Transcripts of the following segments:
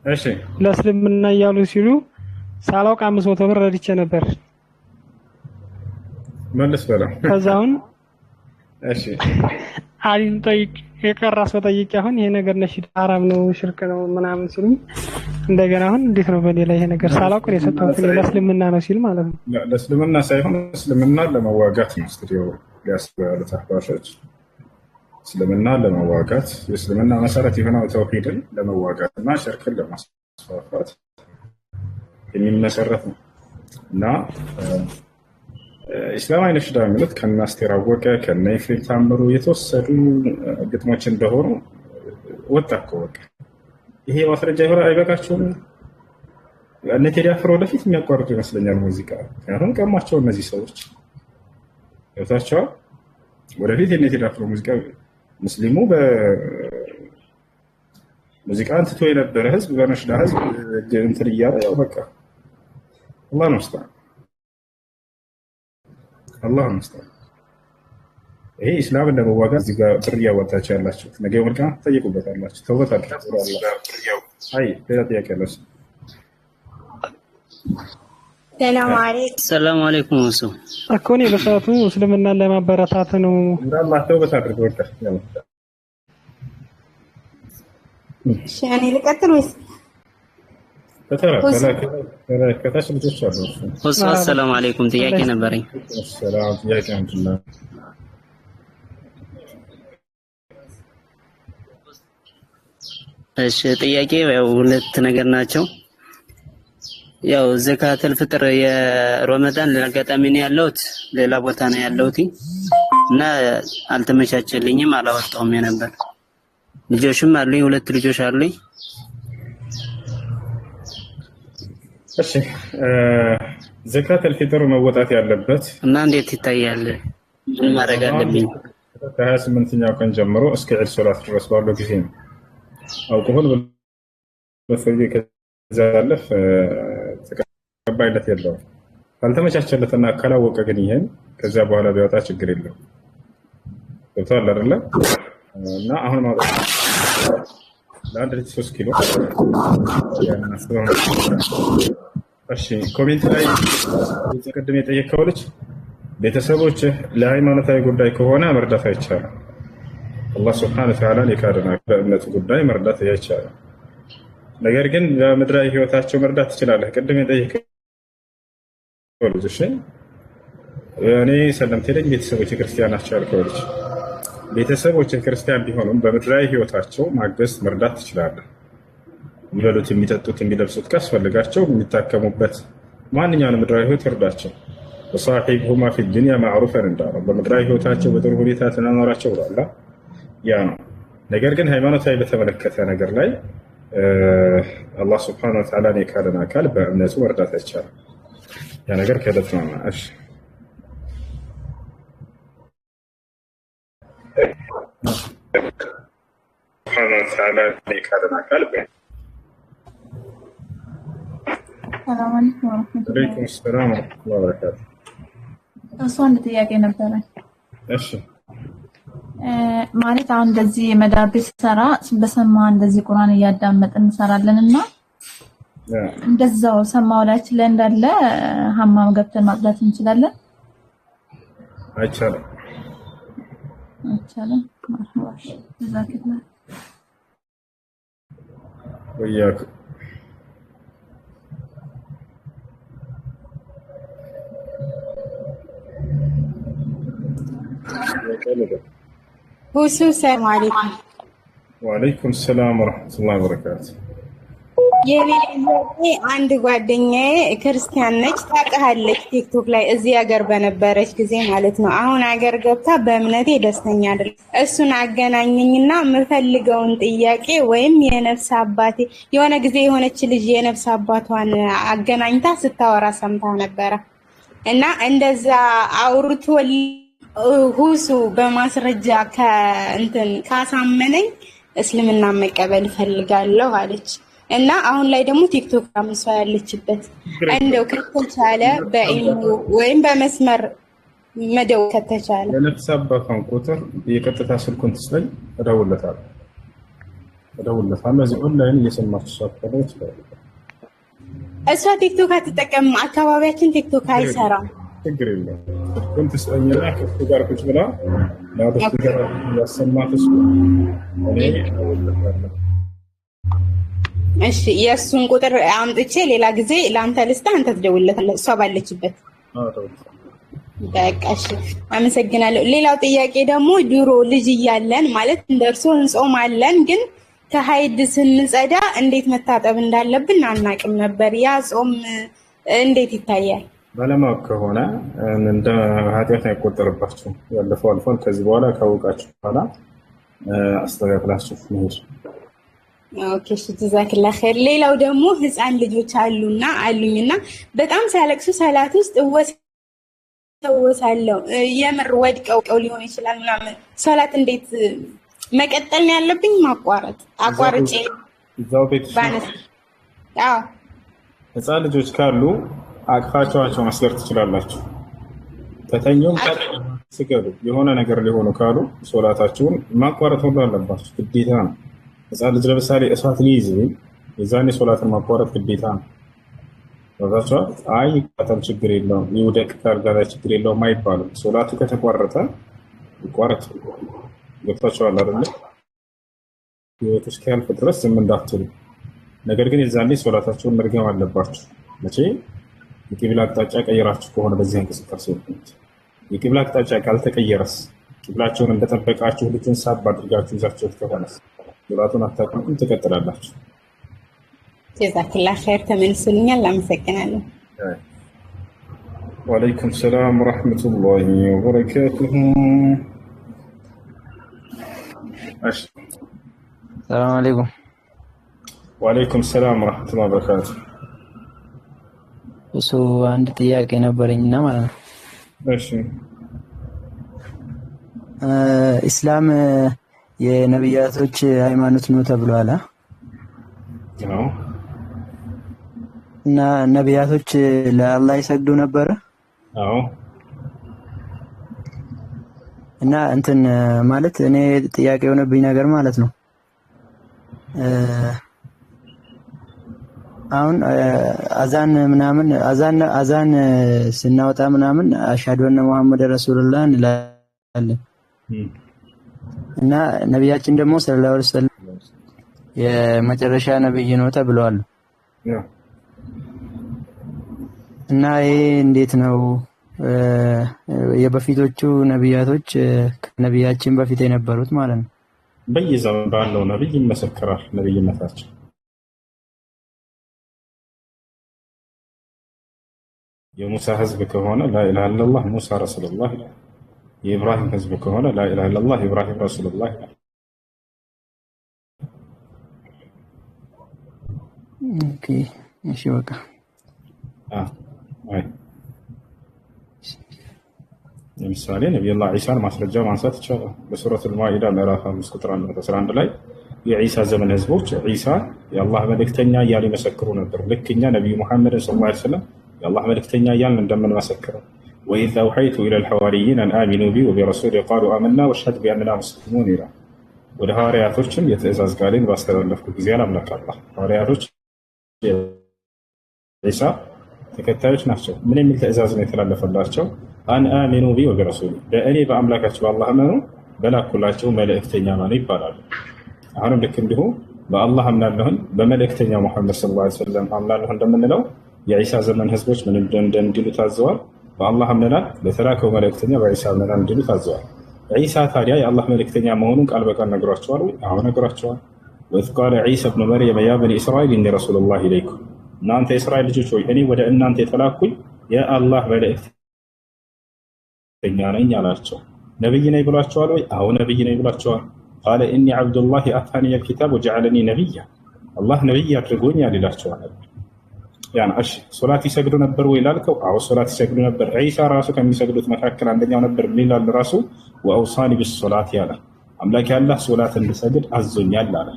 እሺ ለእስልምና እያሉ ሲሉ ሳላውቅ 500 ብር ረድቼ ነበር። መልስ በለው። ከዛውን እሺ አሊም ጠይቅ የቀራ ሰው ጠይቄ አሁን ይሄ ነገር ነሽድ ሐራም ነው ሽርክ ነው ምናምን ሲሉኝ እንደገና አሁን እንዴት ነው በኔ ላይ ይሄ ነገር ሳላውቅ ነው የሰጠሁት ለእስልምና ነው ሲል ማለት ነው። ለእስልምና ሳይሆን እስልምና ለመዋጋት ነው ስቱዲዮ ሊያስቡ ያሉት አህባሾች። እስልምና ለመዋጋት የእስልምና መሰረት የሆነው ተውሂድን ለመዋጋት እና ሽርክን ለማስፋፋት የሚመሰረት ነው እና ኢስላማዊ ነሽዳ የሚሉት ከነ አስቴር አወቀ ከነ ኤፍሬም ታምሩ የተወሰዱ ግጥሞች እንደሆኑ ወጣ እኮ በቃ። ይሄ ማስረጃ ይሆን አይበቃቸውም? እነ ቴዲ አፍሮ ወደፊት የሚያቋርጡ ይመስለኛል ሙዚቃ። ምክንያቱም ቀማቸው እነዚህ ሰዎች ገብታቸዋል። ወደፊት የነ ቴዲ አፍሮ ሙዚቃ ሙስሊሙ በሙዚቃን ትቶ የነበረ ህዝብ በነሽዳ ህዝብ እንትን እያለ ያው በቃ አላህ ነው ስታ አላህ መስጠት ይሄ ኢስላምን ለመዋጋት እዚህ ጋር ጥሪ እያወጣችሁ ያላችሁ ነገ ወልቃ ትጠይቁበታላችሁ። ተውበት አድርጉ። አይ ሌላ ጥያቄ አለ? ሰላም አለይኩም ወሱ እኮ እኔ በሰዓቱ እስልምናን ለማበረታት ነው። እንዳላህ ተውበት አድርጉ። ወልቃ ያው እሺ እኔ ልቀጥል ወይስ ከታች ልጆች አሉ? ወሱ ሰላም አለይኩም ጥያቄ ነበረኝ። ሰላም ጥያቄ ምንድነው? እሺ ጥያቄ ያው ሁለት ነገር ናቸው። ያው ዘካተል ፍጥር የረመዳን አጋጣሚ ነው ያለሁት ሌላ ቦታ ነው ያለሁት እና አልተመቻቸልኝም አላወጣሁም ነበር። ልጆችም አሉኝ ሁለት ልጆች አሉኝ። እሺ ዘካተል ፍጥር መወጣት ያለበት እና እንዴት ይታያል? ምን ማድረግ አለብኝ? ከ28ኛው ቀን ጀምሮ እስከ ዒድ ሶላት ድረስ ባለው ጊዜ ነው። አልኮሆል በሰውዬ ከዛለፍ ተቀባይነት የለውም። ካልተመቻቸለትና ካላወቀ ግን ይሄን ከዚያ በኋላ ቢያወጣ ችግር የለውም። ገብቶሃል አይደለ? እና አሁን ማውጣት ለአንድ ልጅ 3 ኪሎ እሺ ኮሜንት ላይ ቅድም የጠየቀው ልጅ ቤተሰቦች ለሃይማኖታዊ ጉዳይ ከሆነ መርዳት አይቻልም። አላህ ሱብሓነሁ ወተዓላ የካደና በእምነቱ ጉዳይ መርዳት አይቻልም። ነገር ግን በምድራዊ ህይወታቸው መርዳት ትችላለህ። ቅድም የጠየቀው ልጅ እሺ እኔ ሰለምቴ ነኝ ቤተሰቦች ክርስቲያን ናቸው ያልከው ልጅ ቤተሰቦች ክርስቲያን ቢሆኑም በምድራዊ ህይወታቸው ማገዝ መርዳት ትችላለህ። የሚበሉት የሚጠጡት የሚለብሱት ካስፈልጋቸው የሚታከሙበት ማንኛውንም ምድራዊ ህይወት እርዳቸው። ወሳሒብሁማ ፊ ዱንያ ማዕሩፈን እንዳለው በምድራዊ ህይወታቸው በጥሩ ሁኔታ ተናኗራቸው ብሏል። ያ ነው። ነገር ግን ሃይማኖታዊ በተመለከተ ነገር ላይ አላህ ሱብሓነሁ ወተዓላ የካደን አካል በእምነቱ መርዳት አይቻልም። ያ ነገር ከዕለት ነው። እሺ ሱብሓነሁ ወተዓላ የካደን አካል ሰላም አለይኩም ወራህመቱላሂ ወአለይኩም ሰላም ወራህመቱላሂ ወበረካቱ። እሱ አንድ ጥያቄ ነበረ። እሺ ማለት አሁን እንደዚህ መዳብ ሲሰራ በሰማ እንደዚህ ቁርአን እያዳመጥን እንሰራለን እና እንደዛው ሰማው ላችን ላይ እንዳለ ሐማም ገብተን ማጽዳት እንችላለን? አይቻልም። አይቻልም። ማርሐባሽ ጀዛከላ ወያኩ ሁሱ ሰላም አለይኩም ወአለይኩም ሰላም ወራህመቱላሂ ወበረካቱ። የኔ አንድ ጓደኛዬ ክርስቲያን ነች ታውቃለች። ቲክቶክ ላይ እዚህ ሀገር በነበረች ጊዜ ማለት ነው። አሁን ሀገር ገብታ በእምነቴ ደስተኛ አይደለም። እሱን አገናኘኝና የምፈልገውን ጥያቄ ወይም የነፍስ አባቴ የሆነ ጊዜ የሆነች ልጅ የነፍስ አባቷን አገናኝታ ስታወራ ሰምታ ነበረ እና እንደዛ አውርቶ ሁሱ በማስረጃ ከእንትን ካሳመነኝ እስልምና መቀበል ፈልጋለሁ አለች። እና አሁን ላይ ደግሞ ቲክቶክ አምሷ ያለችበት እንደው ከተቻለ በኢሙ ወይም በመስመር መደወል ከተቻለ ለነፍስ አባቷን ቁጥር የቀጥታ ስልኩን ትስጠኝ እደውልለታለሁ። እደውልለታለሁ። እዚህ ኦንላይን እየሰማችሁ ሳትቀሩ ይችላል። እሷ ቲክቶክ አትጠቀምም። አካባቢያችን ቲክቶክ አይሰራም። ችግር የለም። ግን ትስጠኝና ከእሱ ጋር ቁጭ ብላ ለአዲስ ጋር ያሰማት እሱ እኔ እደውልለታለሁ። እሺ የእሱን ቁጥር አምጥቼ ሌላ ጊዜ ለአንተ ልስጥ፣ አንተ ትደውልለታለህ እሷ ባለችበት። በቃ እሺ፣ አመሰግናለሁ። ሌላው ጥያቄ ደግሞ ድሮ ልጅ እያለን ማለት እንደርሶ እንጾማለን፣ ግን ከሀይድ ስንጸዳ እንዴት መታጠብ እንዳለብን አናቅም ነበር። ያ ጾም እንዴት ይታያል? ባለማወቅ ከሆነ እንደ ኃጢአት አይቆጠርባችሁም። ያለፈው አልፏል። ከዚህ በኋላ ካወቃችሁ በኋላ አስተካክላችሁ መሄድ። ኦኬ እሺ፣ ጀዛክላ ኸይር። ሌላው ደግሞ ህፃን ልጆች አሉኝና በጣም ሲያለቅሱ ሰላት ውስጥ እወሳለሁ። የምር ወድቀው ሊሆን ይችላል ምናምን። ሰላት እንዴት መቀጠል ነው ያለብኝ? ማቋረጥ አቋርጬ እዛው ቤት ባነስ? አዎ ህፃን ልጆች ካሉ አቅፋቸዋቸው መስገድ ትችላላችሁ። ከተኛውም ስገዱ። የሆነ ነገር ሊሆኑ ካሉ ሶላታችሁን ማቋረጥ ሁሉ አለባችሁ፣ ግዴታ ነው። ህፃን ልጅ ለምሳሌ እሳት ሊይዝ የዛኔ ሶላትን ማቋረጥ ግዴታ ነው። ወዛቻው አይ ከተም ችግር የለውም ይውደቅ ካልጋ ላይ ችግር የለውም አይባልም። ሶላቱ ከተቋረጠ ይቋረጥ። ገብታችኋል አይደል? ህይወት እስኪያልፍ ድረስ ዝም እንዳትሉ። ነገር ግን የዛኔ ሶላታችሁን መድገም አለባችሁ። መቼ? የቂብላ አቅጣጫ ቀይራችሁ ከሆነ በዚህ እንቅስቃሴ የቂብላ አቅጣጫ ካልተቀየረስ ቂብላችሁን እንደጠበቃችሁ ልጁን ሳብ አድርጋችሁ ይዛችሁት ከሆነ ሶላቱን አታቋርጡም፣ ትቀጥላላችሁ። ጀዛክላ ኸይር፣ ተመልሱልኛል። አመሰግናለሁ። ወአለይኩም ሰላም ወራህመቱላሂ ወበረካቱሁ። እሺ፣ ሰላም አለይኩም። ወአለይኩም ሰላም ወራህመቱላሂ ወበረካቱሁ። እሱ አንድ ጥያቄ ነበረኝና ማለት ነው። እሺ፣ ኢስላም የነብያቶች ሃይማኖት ነው ተብሏል። አዎ። እና ነብያቶች ለአላህ ይሰግዱ ነበር? አዎ። እና እንትን ማለት እኔ ጥያቄ የሆነብኝ ነገር ማለት ነው አሁን አዛን ምናምን አዛን ስናወጣ ምናምን አሽሀዱ አነ ሙሐመድ ረሱሉላህ እንላለን እና ነብያችን ደግሞ ሰለላሁ ዐለይሂ ወሰለም የመጨረሻ ነብይ ነው ተብለዋል። እና ይሄ እንዴት ነው? የበፊቶቹ ነብያቶች ከነብያችን በፊት የነበሩት ማለት ነው በየዘመኑ ባለው ነብይ ይመሰከራል ነብይነታቸው። የሙሳ ህዝብ ከሆነ ላኢላሃ ኢለላህ ሙሳ ረሱሉላህ ይላል። የኢብራሂም ህዝብ ከሆነ ላኢላሃ ኢለላህ ኢብራሂም ረሱሉላህ ይላል። ኦኬ እሺ በቃ ለምሳሌ ነብዩላህ ዒሳን ማስረጃ ማንሳት ይቻላል። በሱረቱል ማኢዳ ምዕራፍ 5 ቁጥር 111 ላይ የዒሳ ዘመን ህዝቦች ዒሳ የአላህ መልእክተኛ እያሉ ይመሰክሩ ነበር። ልክ እኛ ነብዩ መሐመድ ሰለላሁ ዐለይሂ ወሰለም የአላህ መልእክተኛ እያልን እንደምንመሰክረው ወኢዝ አውሐይቱ ኢለል ሐዋሪይን አን አሚኑ ቢ ወቢረሱሊ ቃሉ አመና ወሽሀድ ቢአንና ሙስሊሙን ይላል። ወደ ሐዋርያቶችም የትእዛዝ ቃሌን ባስተላለፍኩ ጊዜ አምላክ አላህ ሐዋርያቶች ዒሳ ተከታዮች ናቸው። ምን የሚል ትእዛዝ ነው የተላለፈላቸው? አን አሚኑ ቢ ወቢረሱሊ በእኔ በአምላካቸው በአላህ እመኑ በላኩላቸው መልእክተኛ ማኑ ይባላሉ። አሁንም ልክ እንዲሁ በአላህ አምናለሁኝ በመልእክተኛ ሙሐመድ ሰለላሁ ዐለይሂ ወሰለም አምናለሁ እንደምንለው የዒሳ ዘመን ህዝቦች ምን እንዲሉ ታዘዋል? በአላህ አምነናል በተላከው መልእክተኛ በዒሳ አምነናል እንዲሉ ታዘዋል። ዒሳ ታዲያ የአላህ መልእክተኛ መሆኑን ቃል በቃል ነግሯቸዋል ወይ? አዎ ነግሯቸዋል። ወኢዝ ቃለ ዒሳ ብኑ መርየም ያ በኒ እስራኤል ኢኒ ረሱሉላህ ኢለይኩም እናንተ የእስራኤል ልጆች ሆይ እኔ ወደ እናንተ የተላኩኝ የአላህ መልእክተኛ ነኝ አላቸው። ነብይ ነኝ ብሏቸዋል ወይ? አዎ ነብይ ነኝ ብሏቸዋል። ቃለ ኢኒ ዐብዱላህ አታኒየል ኪታብ ወጀዐለኒ ነቢያ አላህ ነብይ አድርጎኛል ይላቸዋል። ያን እሺ ሶላት ይሰግዱ ነበር ወይ ላልከው፣ አዎ ሶላት ይሰግዱ ነበር። ዒሳ ራሱ ከሚሰግዱት መካከል አንደኛው ነበር። ምን ይላል ራሱ? ወአውሳኒ ቢሶላት ያለ አምላክ ያላህ ሶላት እንድሰግድ አዞኛል አለ።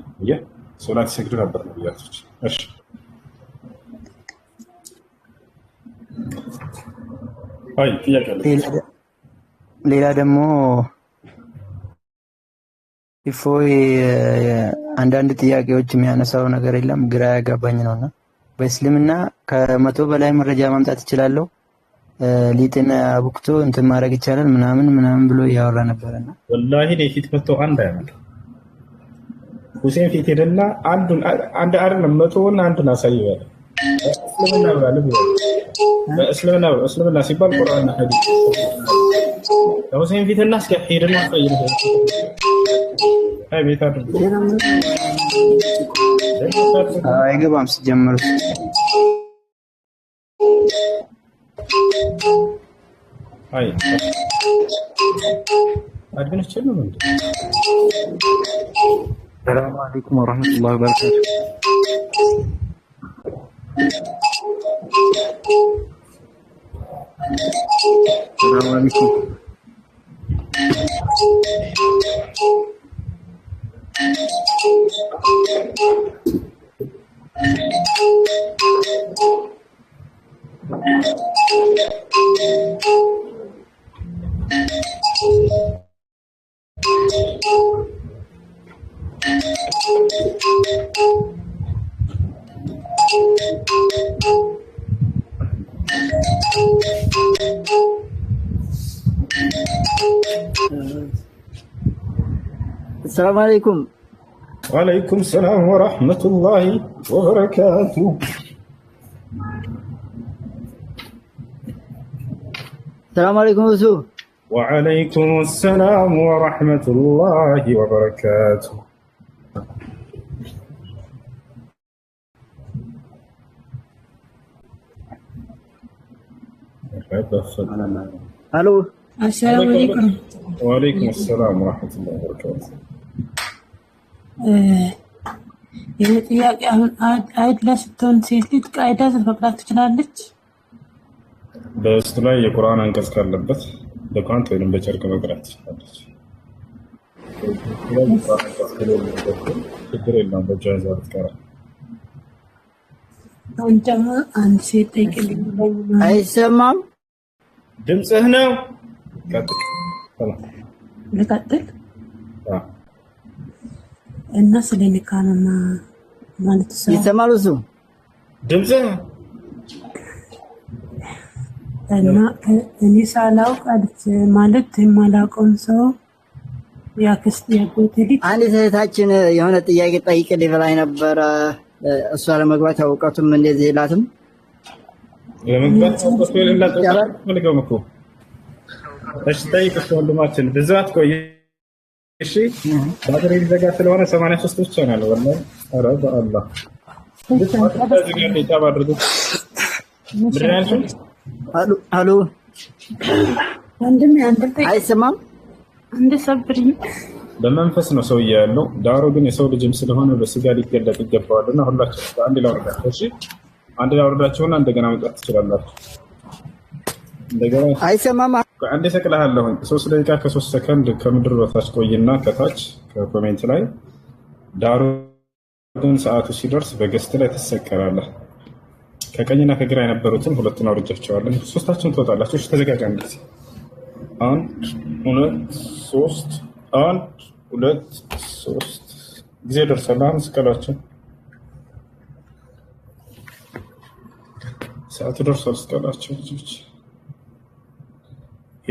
ሶላት ይሰግዱ ነበር ነብያቶች። እሺ አይ ጥያቄ ሌላ ደግሞ እፎይ አንዳንድ ጥያቄዎች የሚያነሳው ነገር የለም ግራ ያጋባኝ ነውና በእስልምና ከ100 በላይ መረጃ ማምጣት እችላለሁ ሊጥን አቡክቶ እንትን ማድረግ ይቻላል ምናምን ብሎ ያወራ ነበርና ወላሂ ለፊት መጥቶ አንድ አይመጣ ሁሴን ፊት ሄደና አንድ አይደለም 100ና አንድን አሳይቷል እስልምና ሲባል ቁርአንና ሐዲስ ሁሴን ፊትና ሲሄድና አሳይቷል አይ ቤት አድርጎ አይገባም ሲጀምር አይ አድነች ነው እንዴ ሰላም አለይኩም ወራህመቱላሂ ወበረካቱ ሰላም አለይኩም السلام عليكم. وعليكم السلام ورحمة الله وبركاته. السلام عليكم يوسف. وعليكم السلام ورحمة الله وبركاته. الو السلام عليكم. وعليكم السلام ورحمة الله وبركاته. የኔ ጥያቄ አሁን አይድ ለስትሆን ሴት ልጅ ቃይዳ ልትፈቅዳት ትችላለች? በውስጡ ላይ የቁርአን አንቀጽ ካለበት በቋንት ወይም በጨርቅ መቅራት ትችላለች። ችግር የለውም በጃዛ ብትቀራ። አሁን ደግሞ አንድ ሴት ጠይቅልኝ አይሰማም ድምፅህ ነው። ቀጥል ልቀጥል እና ስለ ኒካህና ማለት ሰው ይሰማል እሱ ድምፅህ እና እኔ ሳላውቅ አለች ማለት የማላውቀውን ሰው ያክስት ያጎቴ ልጅ አንዲት እህታችን የሆነ ጥያቄ ጠይቅልኝ ብላኝ ነበረ። እሷ ለመግባት ያውቃቱም እንደዚህ የላትም ለመግባት ፈልገውም እኮ እሺ ጠይቅሽ ወንድማችን ብዛት ቆይ እሺ ባትሪ ሊዘጋ ስለሆነ 83 ብቻ ነው ያለው ወላሂ ኧረ በአላህ አሉ ወንድም አንተ አይሰማም አንድ ሰብሪኝ በመንፈስ ነው ሰው ያለው ዳሩ ግን የሰው ልጅም ስለሆነ በስጋ ሊገለጥ ይገባዋልና ሁላችሁም አንድ ላውርዳችሁ እሺ አንድ ላውርዳችሁና እንደገና መጣት ትችላላችሁ እንደገና አይሰማም አንዴ ሰቅልሃለሁ 3 ደቂቃ ከ3 ሰከንድ ከምድር በታች ቆይና ከታች ከኮሜንት ላይ ዳሩ ግን ሰዓቱ ሲደርስ በገስት ላይ ትሰቀላለህ ከቀኝና ከግራ የነበሩትን ሁለቱን አውርጃቸዋለሁ ሶስታችሁን ትወጣላችሁ እሺ ተዘጋጁ እንግዲህ 1 2 3 1 2 3 ጊዜ ደርሷል አሁን ስቀላችሁ ሰዓቱ ደርሷል ስቀላችሁ ልጆች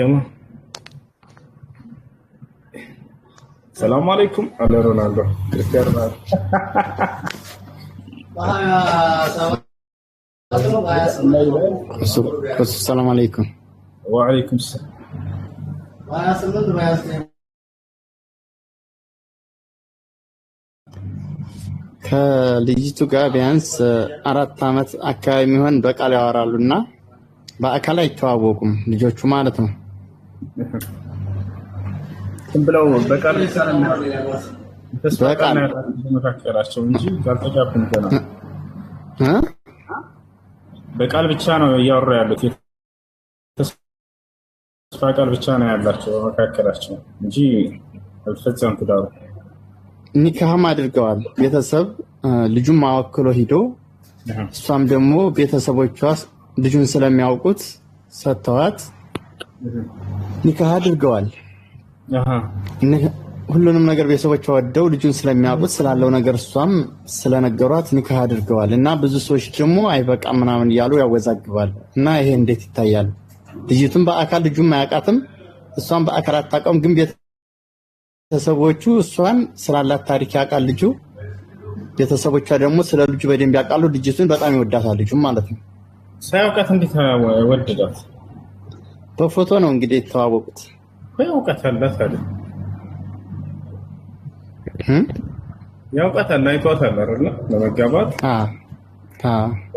يلا السلام عليكم على رونالدو كريستيانو السلام عليكم وعليكم السلام ከልጅቱ ጋር ቢያንስ 4 ዓመት አካባቢ የሚሆን በቃል ያወራሉና በአካል አይተዋወቁም ልጆቹ ማለት ነው። ብለው በቃል በቃል መካከላቸው እንጂ ካልተጋቡም ገና በቃል ብቻ ነው እያወሩ ያሉት ተስፋ ቃል ብቻ ነው ያላቸው መካከላቸው እንጂ አልፈጸሙም ትዳሩ ኒካህም አድርገዋል ቤተሰብ ልጁም አወክሎ ሄዶ እሷም ደግሞ ቤተሰቦቿ ልጁን ስለሚያውቁት ሰጥተዋት ኒካህ አድርገዋል ሁሉንም ነገር ቤተሰቦቿ ወደው ልጁን ስለሚያውቁት ስላለው ነገር እሷም ስለነገሯት ኒካህ አድርገዋል እና ብዙ ሰዎች ደግሞ አይበቃም ምናምን እያሉ ያወዛግባል እና ይሄ እንዴት ይታያል? ልጅቱን በአካል ልጁን አያውቃትም፣ እሷን በአካል አታውቀውም፣ ግን ቤተሰቦቹ እሷን ስላላት ታሪክ ያውቃል ልጁ። ቤተሰቦቿ ደግሞ ስለ ልጁ በደንብ ያውቃሉ። ልጅቱን በጣም ይወዳታል ልጁን ማለት ነው። ሳያውቃት እንዴት ወደዳት? በፎቶ ነው እንግዲህ የተዋወቁት። ያውቃታል አይደል? ያውቃታል አይቷታል አይደል? ለመጋባት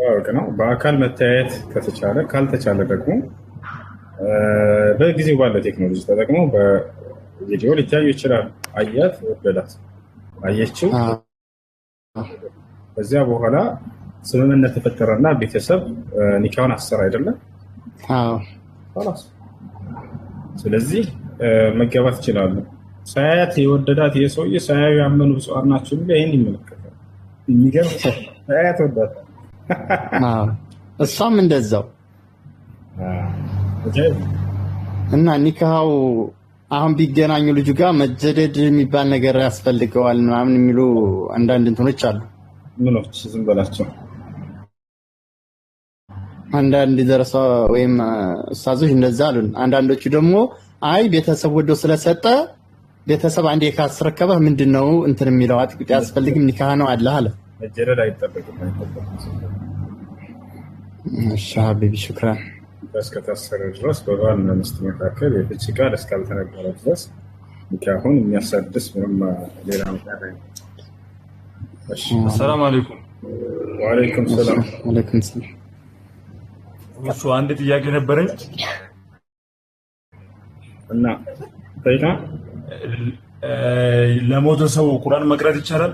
ያውቅ ነው። በአካል መተያየት ከተቻለ ካልተቻለ ደግሞ በጊዜው ባለ ቴክኖሎጂ ተጠቅመው በቪዲዮ ሊታዩ ይችላል። አያት፣ ወደዳት፣ አየችው። ከዚያ በኋላ ስምምነት ተፈጠረና ቤተሰብ ኒካውን አሰረ አይደለም? خلاص። ስለዚህ መጋባት ይችላሉ። ሳያት የወደዳት የሰውዬ ሳያዩ ያመኑ ብፁዓን ናቸው እንዴ? ይሄን ይመለከታል። የሚገርም ሳያት ወዳት። እሷም እንደዛው እና ኒካው አሁን ቢገናኙ ልጁ ጋር መጀደድ የሚባል ነገር ያስፈልገዋል ምናምን የሚሉ አንዳንድ እንትኖች አሉ። ምኖች ዝም በላቸው። አንዳንድ ደረሳ ወይም ኡስታዞች እንደዛ አሉን። አንዳንዶቹ ደግሞ አይ ቤተሰብ ወዶ ስለሰጠ ቤተሰብ አንዴ ካስረከበ ምንድነው እንትን የሚለው አጥቂት ያስፈልግም ኒካህ ነው አለ አለ። መጀደድ አይጠበቅም። እሺ ሀቢቢ ሹክራን። እስከታሰረ ድረስ በባልና ሚስት መካከል የፍቺ ቃል እስካልተነገረ ድረስ ኒካሁን የሚያሳድስ ምንም ሌላ ምክንያት አይደለም። እሺ ሰላም አለይኩም። ወአለይኩም ሰላም። ወአለይኩም ሰላም። እሱ አንድ ጥያቄ ነበረኝ እና ጠይቃ ለሞተ ሰው ቁርአን መቅራት ይቻላል?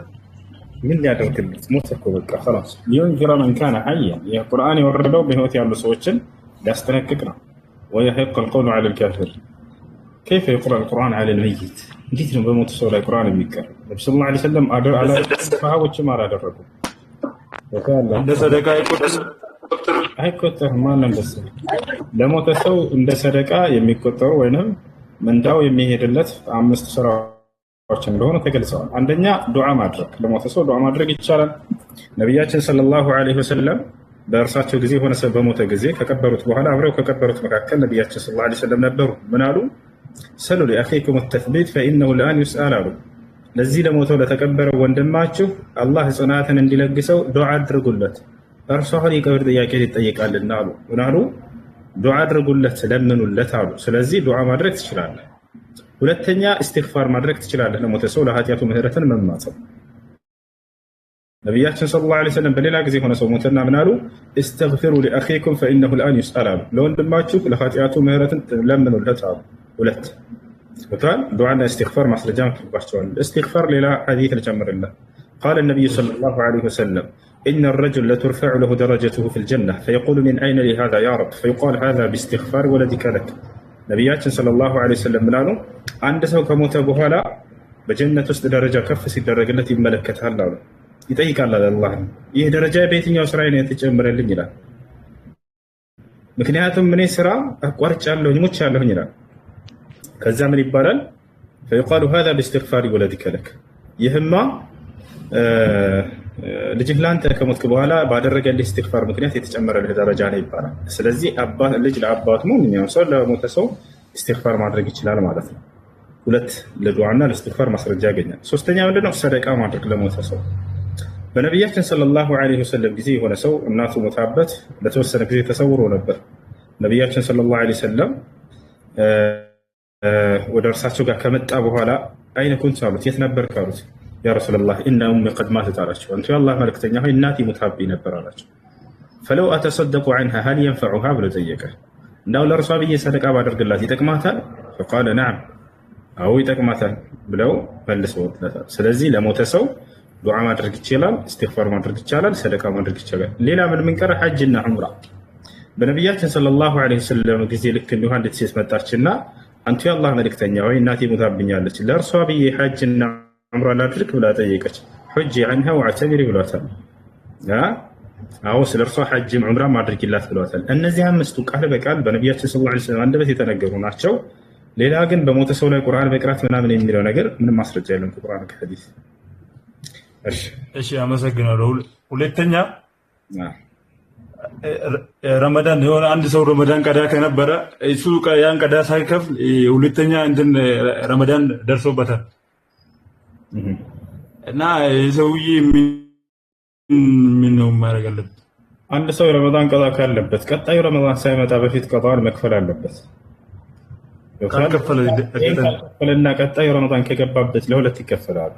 ምን ሊያደርግልት? ሞተ እኮ በቃ خلاص ሊንዚረ መን ካነ ሐያ። የቁርአን የወረደው በህይወት ያሉ ሰዎችን ሊያስጠነቅቅ ነው። ወየሂቅ القول على الكافر كيف يقرأ القرآن على الميت? እንዴት ነው በሞተ ሰው ላይ ቁርአን የሚቀር? ነብዩ ሰለላሁ ዐለይሂ ወሰለም ሰሃቦችም አላደረጉም። እንደ ሰደቃ አይቆጠርም። ማንም ደስ ለሞተ ሰው እንደ ሰደቃ የሚቆጠሩ ወይንም ምንዳው የሚሄድለት 5 ስራዎች እንደሆነ ተገልጸዋል። አንደኛ ዱዓ ማድረግ። ለሞተ ሰው ዱዓ ማድረግ ይቻላል። ነብያችን ሰለላሁ ዐለይሂ ወሰለም በእርሳቸው ጊዜ ሆነ ሰው በሞተ ጊዜ ከቀበሩት በኋላ አብረው ከቀበሩት መካከል ነብያችን ሰለላሁ ዐለይሂ ወሰለም ነበሩ። ምን አሉ? ሰሉ ለአኺኩም التثبيت فإنه الآن يسأل አሉ። ለዚህ ለሞተው ለተቀበረው ወንድማችሁ አላህ ጽናትን እንዲለግሰው ዱዓ አድርጉለት፣ እርሱ አሁን የቀብር ጥያቄ ይጠይቃልና አሉ። ምን አሉ? ዱዓ አድርጉለት፣ ለምኑለት አሉ። ስለዚህ ዱዓ ማድረግ ትችላለህ። ሁለተኛ ኢስቲግፋር ማድረግ ትችላለህ። ለሞተ ሰው ለኃጢአቱ ምህረትን መማጸን። ነብያችን ሰለላሁ ዐለይሂ ወሰለም በሌላ ጊዜ ሆነ ሰው ሞተና ምን አሉ? استغفሩ لأخيكم فإنه الآن يسأل አሉ። ለወንድማችሁ ለኃጢአቱ ምህረትን ለምኑለት አሉ። ሁለት ወጣን ዱዓና ኢስቲግፋር ማስረጃ ተባስተዋል። ኢስቲግፋር ሌላ ሐዲስ ልጨምርልህ። قال النبي صلى الله عليه وسلم إن الرجل لترفع له درجته في الجنة فيقول من أين لي هذا يا رب فيقال هذا باستغفار ولدك لك. ነብያችን ሰለላሁ ዐለይሂ ወሰለም ምን አሉ? አንድ ሰው ከሞተ በኋላ በጀነት ውስጥ ደረጃ ከፍ ሲደረግለት ይመለከታል አሉ። ይጠይቃል አላህ ይህ ደረጃ በየትኛው ስራ ነው የተጨመረልኝ ይላል። ምክንያቱም እኔ ስራ አቋርጫለሁ ሞቻለሁ ይላል። ከዛ ምን ይባላል? فيقال هذا باستغفار ولدك لك ይህማ ልጅህ ላንተ ከሞትክ በኋላ ባደረገልህ ኢስቲግፋር ምክንያት የተጨመረልህ ደረጃ ነው ይባላል። ስለዚህ ልጅ ለአባቱ ማንኛውም ሰው ለሞተ ሰው ኢስቲግፋር ማድረግ ይችላል ማለት ነው። ሁለት ለዱዓና ለኢስቲግፋር ማስረጃ ያገኛል። ሶስተኛ ምንድነው? ሰደቃ ማድረግ ለሞተ ሰው። በነብያችን ሰለላሁ ዐለይሂ ወሰለም ጊዜ የሆነ ሰው እናቱ ሞታበት ለተወሰነ ጊዜ ተሰውሮ ነበር። ነብያችን ሰለላሁ ዐለይሂ ወሰለም ወደ እርሳቸው ጋር ከመጣ በኋላ አይነ ኩንት አሉት። የት ነበር ካሉት ያ ረሱላህ ኢነ ኡሚ ቀድ ማተት አላቸው። አንተ የአላህ መልእክተኛ ሆይ እናቴ ሞታብኝ ነበር አላቸው። ፈለው አተሰደቁ ዐንሃ ሀል የንፈዑሃ ብሎ ጠየቀ። እንዳው ለእርሷ ብዬ ሰደቃ ባደርግላት ይጠቅማታል? ፈቃለ ነዓም አዎ ይጠቅማታል ብለው መልሰውለታል። ስለዚህ ለሞተ ሰው ዱዓ ማድረግ ይችላል፣ ኢስቲግፋር ማድረግ ይቻላል፣ ሰደቃ ማድረግ ይቻላል። ሌላ ምን ቀረ? ሐጅና ዑምራ። በነብያችን ሰለላሁ ዐለይሂ ወሰለም ጊዜ ልክ እንዲሁ አንዲት ሴት መጣችና አንተ የአላህ መልእክተኛ ሆይ እናቴ ሞታብኛለች ለእርሷ ብዬ ሐጅና ዑምራ ላድርግ ብላ ጠየቀች። ሑጂ ዐንሃ ወዕተሚሪ ብሏታል። አዎ ስለ እርሷ ሐጅም ዑምራም አድርጊላት ብሏታል። እነዚህ አምስቱ ቃል በቃል በነቢያችን ሰለላሁ ዐለይሂ ወሰለም አንደበት የተነገሩ ናቸው። ሌላ ግን በሞተ ሰው ላይ ቁርአን መቅራት ምናምን የሚለው ነገር ምንም ማስረጃ የለም ከቁርአን ከሐዲስ። እሺ አመሰግናለሁ። ሁለተኛ ረመዳን የሆነ አንድ ሰው ረመዳን ቀዳ ከነበረ እሱ ያን ቀዳ ሳይከፍል ሁለተኛ እንትን ረመዳን ደርሶበታል እና የሰውዬ ምን ነው ማድረግ አለበት? አንድ ሰው ረመዳን ቀዳ ካለበት ቀጣዩ ረመዳን ሳይመጣ በፊት ቀዳውን መክፈል አለበት። ካልከፈለና ቀጣዩ ረመዳን ከገባበት ለሁለት ይከፈላል።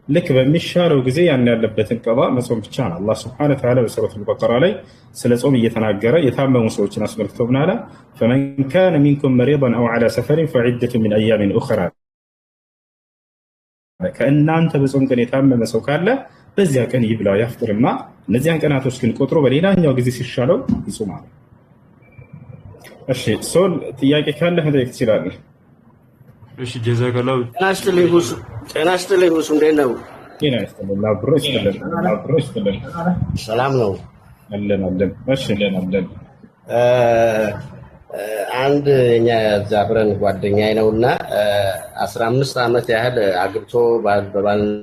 ልክ በሚሻለው ጊዜ ያን ያለበትን ቀባ መጾም ብቻ ነው። አላህ ሱብሓነሁ ወተዓላ በሱረቱል በቀራ ላይ ስለ ጾም እየተናገረ የታመሙ ሰዎችን አስመልክቶ ምን አለ? ፈመን ካነ ሚንኩም መሪደን አው ዐላ ሰፈሪን ፈዒደቱ ሚን አያሚን ኡኽራ። ከእናንተ በጾም ቀን የታመመ ሰው ካለ በዚያ ቀን ይብላ ያፍጥርና እነዚያን ቀናቶች ግን ቆጥሮ በሌላኛው ጊዜ ሲሻለው ይጾማል። እሺ ሶል ጥያቄ ካለ መጠየቅ ትችላለህ። እሺ ጀዛከላሁ። ጤና ይስጥልኝ ሁሱ፣ እንዴት ነው? ጤና ይስጥልኝ። አብሮ ይስጥልኝ። ሰላም ነው አለን። እሺ አለን። አንድ እኛ እዛ አብረን ጓደኛዬ ነውና 15 ዓመት ያህል አግብቶ በባልና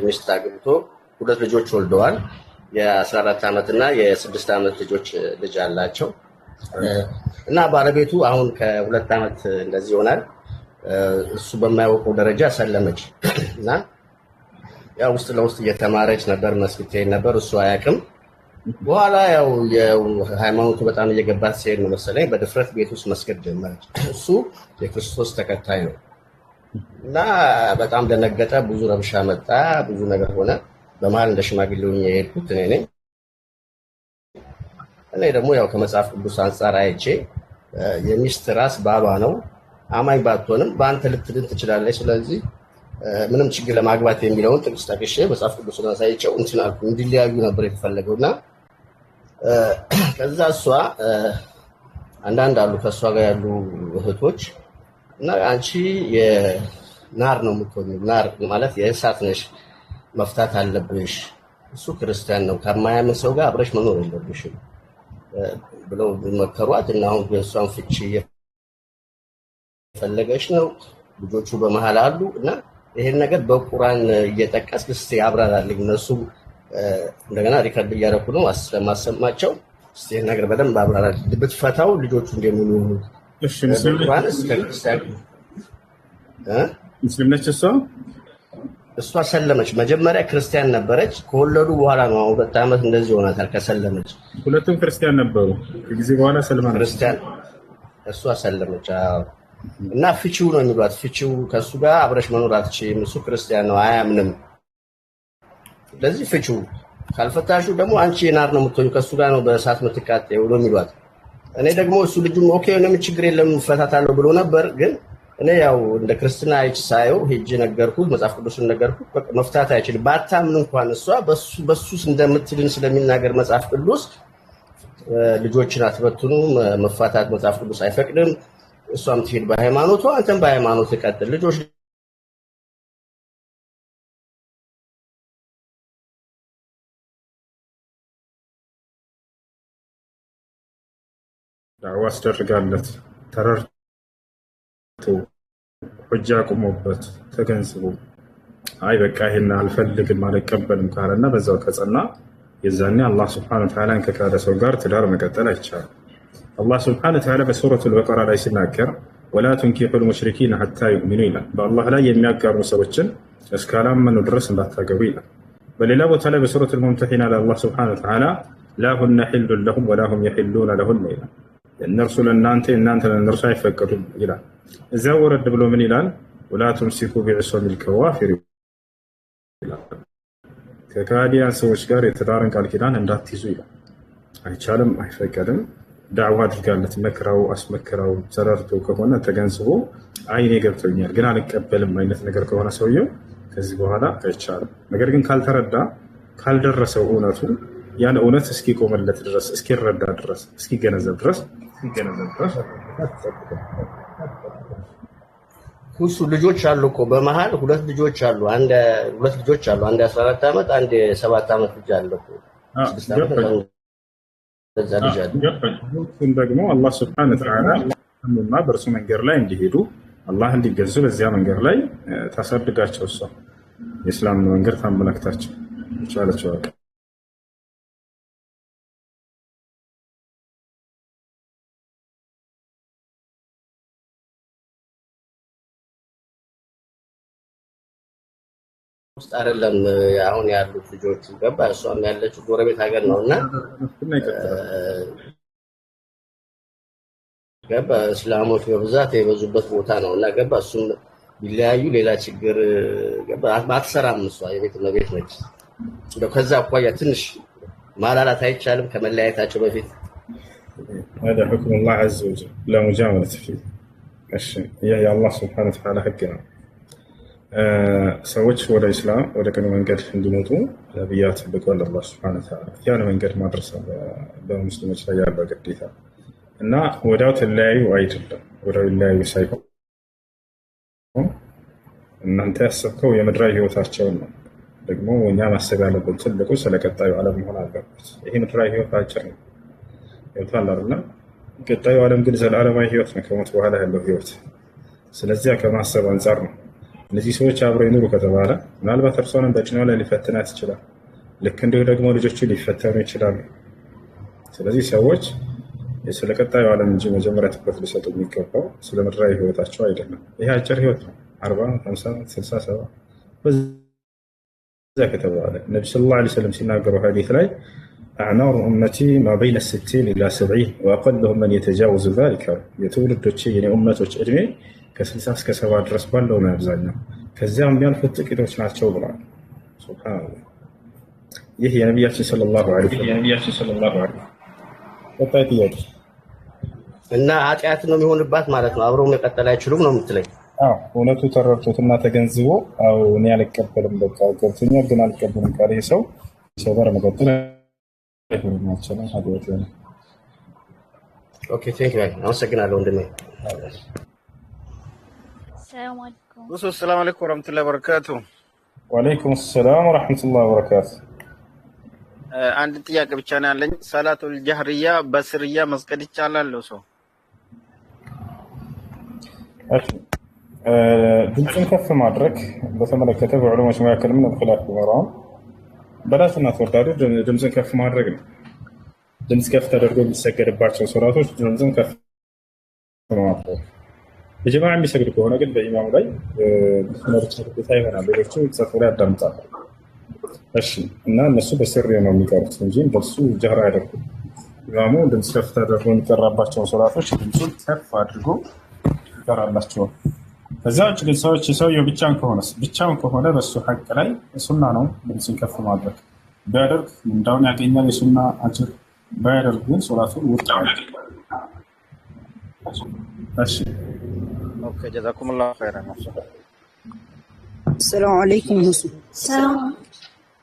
ሚስት አግብቶ 2 ልጆች ወልደዋል። የ14 ዓመትና የ6 ዓመት ልጅ አላቸው። እና ባለቤቱ አሁን ከ2 ዓመት እንደዚህ ይሆናል እሱ በማያውቀው ደረጃ ሰለመች እና ያው ውስጥ ለውስጥ እየተማረች ነበር፣ መስጊድ ትሄድ ነበር፣ እሱ አያውቅም። በኋላ ያው ሃይማኖቱ በጣም እየገባት ሲሄድ ነው መሰለኝ በድፍረት ቤት ውስጥ መስገድ ጀመረች። እሱ የክርስቶስ ተከታይ ነው እና በጣም ደነገጠ። ብዙ ረብሻ መጣ፣ ብዙ ነገር ሆነ። በመሀል እንደ ሽማግሌው የሄድኩት እኔ ነኝ። እኔ ደግሞ ያው ከመጽሐፍ ቅዱስ አንጻር አይቼ የሚስት ራስ ባሏ ነው፣ አማኝ ባትሆንም በአንተ ልትድን ትችላለች፣ ስለዚህ ምንም ችግር ለማግባት የሚለውን ጥቅስ ጠቅሼ መጽሐፍ ቅዱስን አሳይቼው እንትን አልኩ። እንዲለያዩ ነበር የተፈለገውና ከዛ እሷ አንዳንድ አሉ ከእሷ ጋር ያሉ እህቶች እና አንቺ የናር ነው የምትሆኚው፣ ናር ማለት የእሳት ነሽ፣ መፍታት አለብሽ፣ እሱ ክርስቲያን ነው፣ ከማያምን ሰው ጋር አብረሽ መኖር የለብሽም ብለው መከሯት። እና አሁን የእሷን ፍቺ እየፈለገች ነው። ልጆቹ በመሀል አሉ እና ይሄን ነገር በቁርአን እየጠቀስክ እስቲ አብራራልኝ። እነሱ እንደገና ሪከርድ እያደረኩ ነው ስለማሰማቸው። እስቲ ይሄን ነገር በደንብ አብራራልኝ ብትፈታው ልጆቹ እንደሚሆኑ። እሺ ሙስሊም ነች እሷ ሰለመች። መጀመሪያ ክርስቲያን ነበረች፣ ከወለዱ በኋላ ነው 2 ዓመት እንደዚህ ሆናታል ከሰለመች። ሁለቱም ክርስቲያን ነበሩ፣ ከጊዜ በኋላ ሰልማ ክርስቲያን እሷ ሰለመች። እና ፍቺው ነው የሚሏት። ፍቺው ከሱ ጋር አብረሽ መኖር አትችይም፣ እሱ ክርስቲያን ነው አያምንም፣ ስለዚህ ፍቺው ካልፈታሹ ደግሞ አንቺ የናር ነው የምትሆኚው፣ ከሱ ጋር ነው በእሳት የምትቃጠይው ነው የሚሏት። እኔ ደግሞ እሱ ልጁም ኦኬ ምንም ችግር የለም እፈታታለሁ ብሎ ነበር። ግን እኔ ያው እንደ ክርስትና አይች ሳየው ሄጄ ነገርኩት፣ መጽሐፍ ቅዱስን ነገርኩት። በቃ መፍታት አይችልም። ባታምን እንኳን እሷ በሱ እንደምትድን ስለሚናገር መጽሐፍ ቅዱስ ልጆችን አትበትኑ፣ መፋታት መጽሐፍ ቅዱስ አይፈቅድም። እሷም ትሄድ በሃይማኖቷ፣ አንተም በሃይማኖት ቀጥል። ልጆች ዳዕዋ አስደርጋለት ተረድቶ ሁጃ ቆሞበት ተገንዝቦ አይ በቃ ይሄን አልፈልግም አልቀበልም ካለና በዛው ከጸና የዛኔ አላህ ሱብሓነሁ ወተዓላ ከካደ ሰው ጋር ትዳር መቀጠል አይቻልም። አላህ ሱብሓነሁ ወተዓላ በሱረቱል በቀራ ላይ ሲናገር ወላ ቱንኪሑል ሙሽሪኪነ ሐታ ዩእሚኑ ይላል። በአላህ ላይ የሚያጋሩ ሰዎችን እስካላመኑ ድረስ እንዳታገቡ ይላል። በሌላ ቦታ ላይ በሱረቱል ሙምተሒና ላይ አላህ ሱብሓነሁ ወተዓላ ላ ሁነ ሒሉን ለሁም ወላ ሁም የሒሉነ ለሁነ ይላል። እነርሱ ለእናንተ እናንተ ለእነርሱ አይፈቀዱም ይላል። እዚያው ወረድ ብሎ ምን ይላል? ወላ ቱምሲኩ ቢዕሶሚል ከዋፊር ይላል። ከካዲያን ሰዎች ጋር የትዳርን ቃል ኪዳን እንዳትይዙ ይላል። አይቻልም፣ አይፈቀድም። ዳዕዋ አድርጋለት መክራው አስመክራው ተረድቶ ከሆነ ተገንዝቦ አይኔ ገብቶኛል ግን አልቀበልም አይነት ነገር ከሆነ ሰውየው ከዚህ በኋላ አይቻልም። ነገር ግን ካልተረዳ ካልደረሰው እውነቱ ያን እውነት እስኪቆመለት ድረስ እስኪረዳ ድረስ እስኪገነዘብ ድረስ ሁሱ ልጆች አሉ እኮ በመሃል ሁለት ልጆች አሉ። አንድ 14 ዓመት አንድ 7 ዓመት ልጅ አለ እኮ 6 ዓመት ለዛ ልጅ አለ። ደግሞ አላህ Subhanahu Wa Ta'ala እና በእርሱ መንገድ ላይ እንዲሄዱ አላህ እንዲገዙ በዚያ መንገድ ላይ ታሳድጋቸው እሷ የእስላም መንገድ ታመለክታቸው ይቻላቸው። ውስጥ አይደለም አሁን ያሉት ልጆቹ ገባ። እሷም ያለችው ጎረቤት ሀገር ነውና ገባ እስላሞች በብዛት የበዙበት ቦታ ነውና ገባ። እሱም ቢለያዩ ሌላ ችግር ገባ አትሰራም። እሷ የቤት እመቤት ነች። ከዛ አኳያ ትንሽ ማላላት አይቻልም ከመለያየታቸው በፊት። هذا حكم الله عز وجل لا مجاملة فيه. يا الله سبحانه وتعالى حقنا ሰዎች ወደ እስላም ወደ ቀኝ መንገድ እንዲመጡ ነብያት በቀል አላህ Subhanahu Wa Ta'ala ያን መንገድ ማድረስ በሙስሊሞች ላይ ያለው ግዴታ እና ወዳው ተለያዩ አይደለም። ወዳው ተለያዩ ሳይሆን እናንተ ያሰብከው የምድራዊ ህይወታቸውን ነው። ደግሞ እኛ ማሰብ ያለብን ትልቁ ስለቀጣዩ ዓለም መሆን አለበት። ይሄ ምድራዊ ህይወት አጭር ነው ይወጣል አይደል? ቀጣዩ ዓለም ግን ዘላለማዊ ህይወት ነው፣ ከሞት በኋላ ያለው ህይወት። ስለዚህ ከማሰብ አንፃር ነው እነዚህ ሰዎች አብረው ይኖሩ ከተባለ ምናልባት እርሷንም በጭናው ላይ ሊፈትናት ይችላል። ልክ እንዲሁ ደግሞ ልጆቹ ሊፈተኑ ይችላሉ። ስለዚህ ሰዎች ስለ ቀጣዩ ዓለም እንጂ መጀመሪያ ትኩረት ሊሰጡ የሚገባው ስለ ምድራዊ ህይወታቸው አይደለም። ይሄ አጭር ህይወት ነው፣ 40 50 60 70 በዛ ከተባለ ነብዩ ሰለላሁ ዐለይሂ ወሰለም ሲናገሩ ሐዲስ ላይ أعمار أمتي ما بين 60 إلى 70 وأقلهم من يتجاوز ذلك የትውልዶቼ የኔ ኡመቶች እድሜ ከ60 እስከ 70 ድረስ ባለው ነው አብዛኛው። ከዚያም ቢያልፉት ጥቂቶች ናቸው ብለዋል። ሱብሃንአላህ። ይህ የነብያችን ሰለላሁ ዐለይሂ ወሰለም ቀጣይ ጥያቄ እና ኃጢአት ነው የሚሆንባት ማለት ነው። አብረው መቀጠል አይችሉም ነው የምትለኝ? አዎ እውነቱ ተረድቶትና ተገንዝቦ አዎ እኔ አልቀበልም በቃ ገብቶኛል ግን አልቀበልም ካለ ሰው ጋር መቀጠል አይሆንም ማለት ነው። ኦኬ ቴንክ ዩ አመሰግናለሁ ወንድሜ። السلام عليكم ورحمة الله وبركاته. وعليكم السلام ورحمة الله وبركاته. አንድ ጥያቄ ብቻ ነው ያለኝ። ሰላቱል ጀህሪያ በስርያ መስገድ ይቻላል ነው ሰው? እሺ ድምፅን ከፍ ማድረግ በተመለከተ በዑለሞች መካከል ምን ኺላፍ ቢኖረውም በላስና ተወዳዱ ድምፅን ከፍ ማድረግ ነው። ድምፅ ከፍ ተደርጎ የሚሰገድባቸው ሶላቶች ድምፅን ከፍ ማድረግ በጀማዓ የሚሰግድ ከሆነ ግን በኢማሙ ላይ ምርጫ ግዴታ ይሆናል። ሌሎቹ ሰፍ ላይ ያዳምጣሉ። እሺ እና እነሱ በስር ነው የሚቀሩት እንጂ እንደሱ ጀህራ ያደርጉ። ኢማሙ ድምፅ ከፍ ተደርጎ የሚቀራባቸው ሶላቶች ድምፁን ከፍ አድርጎ ይቀራላቸው። ከዛ ውጭ ግን ሰውየው ብቻውን ከሆነ በሱ ሐቅ ላይ ሱና ነው ድምፅን ከፍ ማድረግ። ቢያደርግ እንዳውን ያገኛል የሱና አጅር፣ ባያደርግ ግን ሶላቱን ውድቅ ያደርጋል። እሺ ኦኬ ጀዛኩሙላሁ ኸይራን። السلام عليكم ሁሱ። ሰላም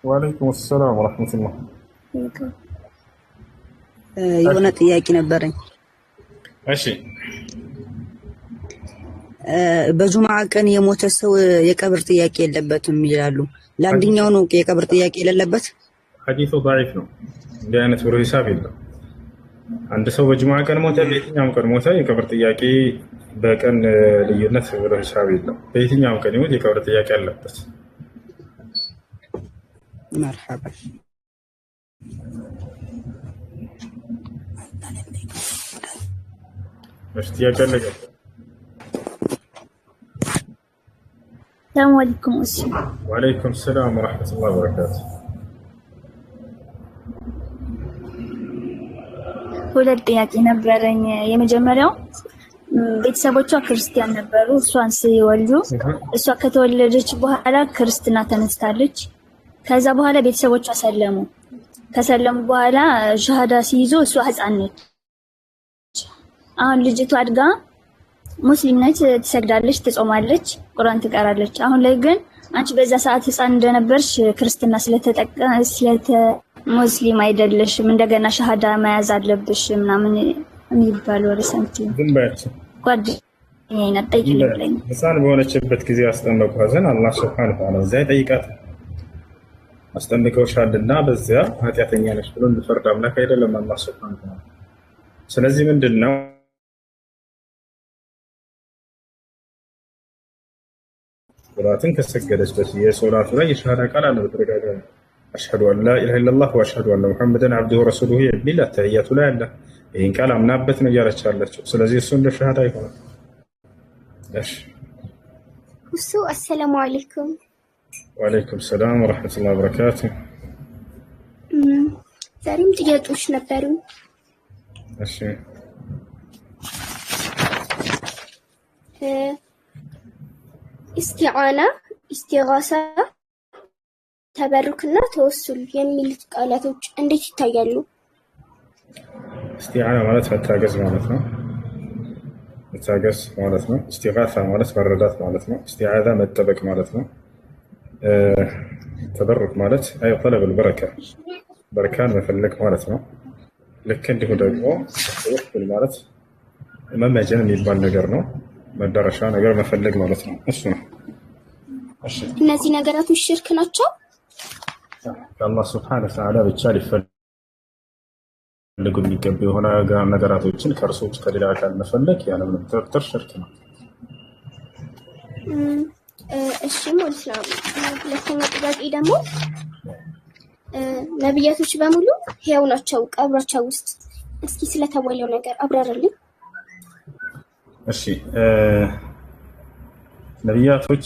ወአለይኩም ሰላም ወራህመቱላህ። የሆነ ጥያቄ ነበረኝ። እሺ በጁምዓ ቀን የሞተ ሰው የቀብር ጥያቄ የለበትም ይላሉ። ለአንደኛው ነው የቀብር ጥያቄ የሌለበት? ሐዲሱ ضعيف ነው። እንዲህ አይነት ብሩ ሂሳብ የለም። አንድ ሰው በጁምዓ ቀን ሞተ፣ በየትኛውም ቀን ሞተ፣ የቀብር ጥያቄ በቀን ልዩነት ብሩ ሂሳብ የለም። በየትኛውም ቀን ይሞት የቀብር ጥያቄ አለበት። መርሐባ። እሺ ጥያቄ አለ? ሰላም አለይኩም። እሺ ወአለይኩም ሰላም ወራህመቱላሂ ወበረካቱ። ሁለት ጥያቄ ነበረኝ። የመጀመሪያው ቤተሰቦቿ ክርስቲያን ነበሩ። እሷን ሲወልዱ እሷ ከተወለደች በኋላ ክርስትና ተነስታለች። ከዛ በኋላ ቤተሰቦቿ ሰለሙ። ከሰለሙ በኋላ ሸሃዳ ሲይዙ እሷ ህፃን ነች። አሁን ልጅቷ አድጋ ሙስሊም ነች፣ ትሰግዳለች፣ ትጾማለች፣ ቁርአን ትቀራለች። አሁን ላይ ግን አንቺ በዛ ሰዓት ህፃን እንደነበርሽ ክርስትና ሙስሊም አይደለሽም፣ እንደገና ሸሃዳ መያዝ አለብሽ ምናምን የሚባል ወሬ ሰምቼ ዝም በያቸው ይሄን ጠይቂልኝ ብለኝ ህፃን በሆነችበት ጊዜ አስጠመቋትን አላህ ሱብሓነሁ ወተዓላ እዛ ይጠይቃት አስጠምቀውሻልና በዚያ ኃጢአተኛ ነሽ ብሎ እንድፈርድ አምላክ አይደለም አላህ ሱብሓነሁ ወተዓላ። ስለዚህ ምንድነው ሶላትን ከሰገደች የሶላቱ ላይ የሸሃዳ ቃል አለ በተደጋጋሚ አሽሀዱ አን ላ ኢላሀ ኢለላህ ወአሽሀዱ አነ ሙሐመደን አብዱሁ ወረሱሉሁ የሚል አተህያቱ ላይ አለ። ይህን ቃል አምናበት ነው እያለች ያለችው። ስለዚህ እሱ እንደ ሸሃዳ ይሆናል። እሺ እሱ አሰላሙ አለይኩም። ወአለይኩም ሰላም ወረሕመቱላሂ ወበረካቱ። ዛሬም ጥያቄዎች ነበሩ። እሺ ኢስቲዓና፣ ኢስቲጋሳ፣ ተበሩክና ተወሱል የሚሉት ቃላቶች እንዴት ይታያሉ? ኢስቲዓና ማለት መታገዝ ማለት ነው። መታገዝ ማለት ነው። ኢስቲጋሳ ማለት መረዳት ማለት ነው። ኢስቲዓዛ መጠበቅ ማለት ነው። ተበሩክ ማለት አይ ጠለብ በረካ በረካን መፈለግ ማለት ነው። ልክ እንዲሁ ደግሞ ተወሱል ማለት መመጀን የሚባል ነገር ነው። መዳረሻ ነገር መፈለግ ማለት ነው። እሱ ነው። እሺ እነዚህ ነገራቶች ሽርክ ናቸው? ከአላህ ሱብሓነሁ ወተዓላ ብቻ ሊፈልጉ የሚገቡ የሆነ ነገራቶችን ከእርሱ ውጭ ከሌላ አካል መፈለግ ያለምንም ጥርጥር ሽርክ ነው። እሺ ማለት ነው። ሁለተኛ ጥያቄ ደግሞ ነቢያቶች በሙሉ ሕያው ናቸው ቀብራቸው ውስጥ። እስኪ ስለተወለው ነገር አብራራልኝ። እሺ ነቢያቶች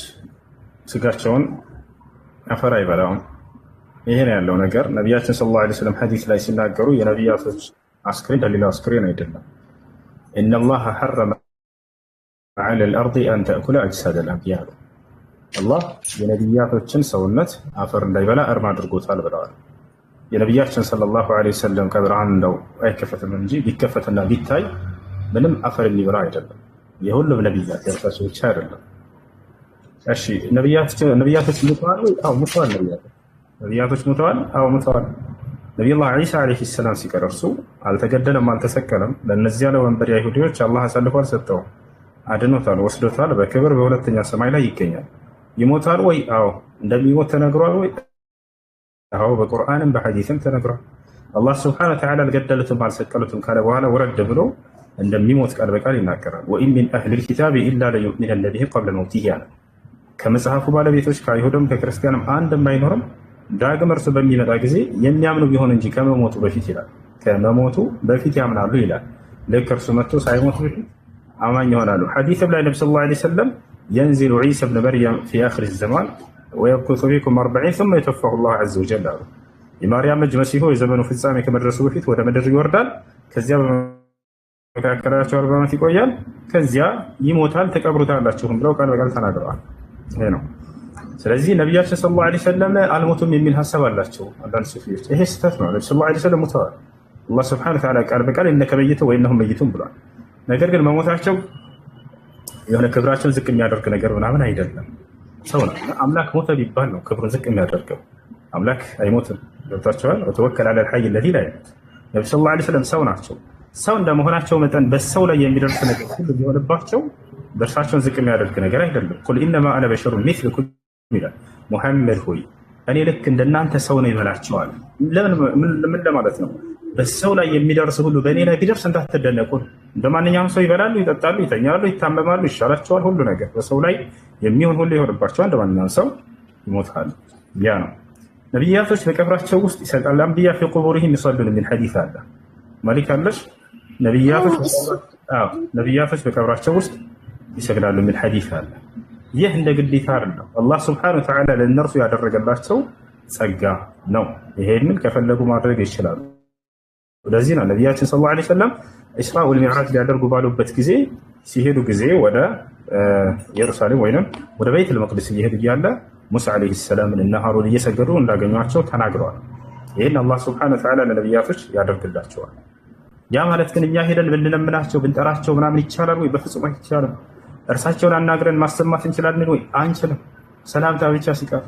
ስጋቸውን አፈር አይበላውም። ይሄ ነው ያለው ነገር። ነቢያችን ሰለላሁ ዐለይሂ ወሰለም ሐዲስ ላይ ሲናገሩ የነቢያቶች አስክሬን ለሌላው አስክሬን አይደለም። ኢነላህ ሐረመ ዐለል አርዲ አን ተእኩለ አጅሳደል አንቢያ አሉ። አላህ የነቢያቶችን ሰውነት አፈር እንዳይበላ እርም አድርጎታል ብለዋል። የነቢያችን ሰለላሁ ዐለይሂ ወሰለም ቀብር እንደው አይከፈትም እንጂ ቢከፈትና ቢታይ ምንም አፈር የሚበላ አይደለም። የሁሉም ነቢያት የእርሳቸው ብቻ አይደለም። እሺ ነቢያቶች ሙተዋል ወይ? አዎ ሙተዋል። ነቢያቶች ሙተዋል? አዎ ሙተዋል። ነቢዩላህ ዒሳ ዓለይሂ ሰላም ሲቀር እርሱ አልተገደለም፣ አልተሰቀለም። ለእነዚያ ለወንበዴ አይሁዶች አላህ አሳልፎ አልሰጠውም፣ አድኖታል፣ ወስዶታል። በክብር በሁለተኛ ሰማይ ላይ ይገኛል። ይሞታል ወይ? አዎ። እንደሚሞት ተነግሯል ወይ? አዎ። በቁርአንም በሐዲስም ተነግሯል። አላህ ሱብሓነሁ ወተዓላ አልገደሉትም፣ አልሰቀሉትም ካለ በኋላ ወረድ ብሎ እንደሚሞት ቃል በቃል ይናገራል። ወኢን ሚን አህሊል ኪታቢ ኢላ ለዩእሚነነ ቢሂ ቀብለ መውቲሂ አለ። ከመጽሐፉ ባለቤቶች ከአይሁድም ከክርስቲያንም አንድም አይኖርም ዳግም እርሱ በሚመጣ ጊዜ የሚያምኑ ቢሆን እንጂ ከመሞቱ በፊት ይላል። ከመሞቱ በፊት ያምናሉ ይላል። ልክ እርሱ መጥቶ ሳይሞቱ በፊት አማኝ ይሆናሉ። ሐዲስም ላይ ነብዩ ሰለላሁ ዐለይሂ ወሰለም የንዚሉ ዒሳ ብን መርየም ፊ አኺር ዘማን ወየኩሱ ፊኩም 40 ثم يتوفاه الله عز وجل አሉ። የማርያም ልጅ መሲሁ የዘመኑ ፍጻሜ ከመድረሱ በፊት ወደ ምድር ይወርዳል። ከዚያ መካከላቸው 40 ዓመት ይቆያል። ከዚያ ይሞታል፣ ተቀብሩታላችሁም ብለው ቃል በቃል ተናግረዋል። ይሄ ነው። ስለዚህ ነቢያችን ሰለላሁ ዐለይሂ ወሰለም አልሞቱም የሚል ሀሳብ አላቸው አንዳንድ ሱፊዎች። ይሄ ስህተት ነው። ነብዩ ሰለላሁ ዐለይሂ ወሰለም ሞተዋል። አላህ ሱብሓነሁ ወተዓላ ቃል በቃል ኢነከ መይቱ ወኢነሁም መይቱን ብሏል። ነገር ግን መሞታቸው የሆነ ክብራቸውን ዝቅ የሚያደርግ ነገር ምናምን አይደለም። ሰው ነው። አምላክ ሞተ ቢባል ነው ክብሩን ዝቅ የሚያደርገው። አምላክ አይሞትም። ገብቷቸዋል። ወተወከል ዐለል ሐይ አለዚ ላ የሙት። ነብዩ ሰለላሁ ዐለይሂ ወሰለም ሰው ናቸው። ሰው እንደመሆናቸው መጠን በሰው ላይ የሚደርስ ነገር ሁሉ ቢሆንባቸው በእርሳቸውን ዝቅ የሚያደርግ ነገር አይደለም። ቁል ኢነማ አነ በሸሩን ሚስሉኩም ይላል። ሙሐመድ ሆይ እኔ ልክ እንደናንተ ሰው ነኝ ይበላቸዋል። ምን ለማለት ነው? በሰው ላይ የሚደርስ ሁሉ በእኔ ላይ ቢደርስ እንዳትደነቁ። እንደ ማንኛውም ሰው ይበላሉ፣ ይጠጣሉ፣ ይተኛሉ፣ ይታመማሉ፣ ይሻላቸዋል። ሁሉ ነገር በሰው ላይ የሚሆን ሁሉ ይሆንባቸዋል። እንደ ማንኛውም ሰው ይሞታሉ። ያ ነው። ነቢያቶች በቀብራቸው ውስጥ ይሰጣል። አንቢያ ፊ ቁቡሪሂም ይሰሉን የሚል ሐዲስ አለ። ማሊክ አለሽ ነቢያቶች በቀብራቸው ውስጥ ይሰግዳሉ የሚል ሐዲስ አለ። ይህ እንደ ግዴታ አይደለም። አላህ ሱብሓነሁ ወተዓላ ለእነርሱ ያደረገላቸው ጸጋ ነው። ይሄንን ከፈለጉ ማድረግ ይችላሉ። ለዚህ ነው ነቢያችን ሰለላሁ ዐለይሂ ወሰለም ኢስራ ወልሚዕራጅ ሊያደርጉ ባሉበት ጊዜ ሲሄዱ ጊዜ ወደ ኢየሩሳሌም ወይንም ወደ ቤተል መቅደስ እየሄዱ እያለ ሙሳ ዐለይሂ ሰላምን እና ሃሩን እየሰገዱ እንዳገኟቸው ተናግረዋል። ይህን አላህ ሱብሓነሁ ወተዓላ ለነቢያቶች ያደርግላቸዋል። ያ ማለት ግን እኛ ሄደን ብንለምናቸው ብንጠራቸው ምናምን ይቻላል ወይ? በፍጹም አይቻልም። እርሳቸውን አናግረን ማሰማት እንችላለን ወይ? አንችልም። ሰላምታ ብቻ ሲቀር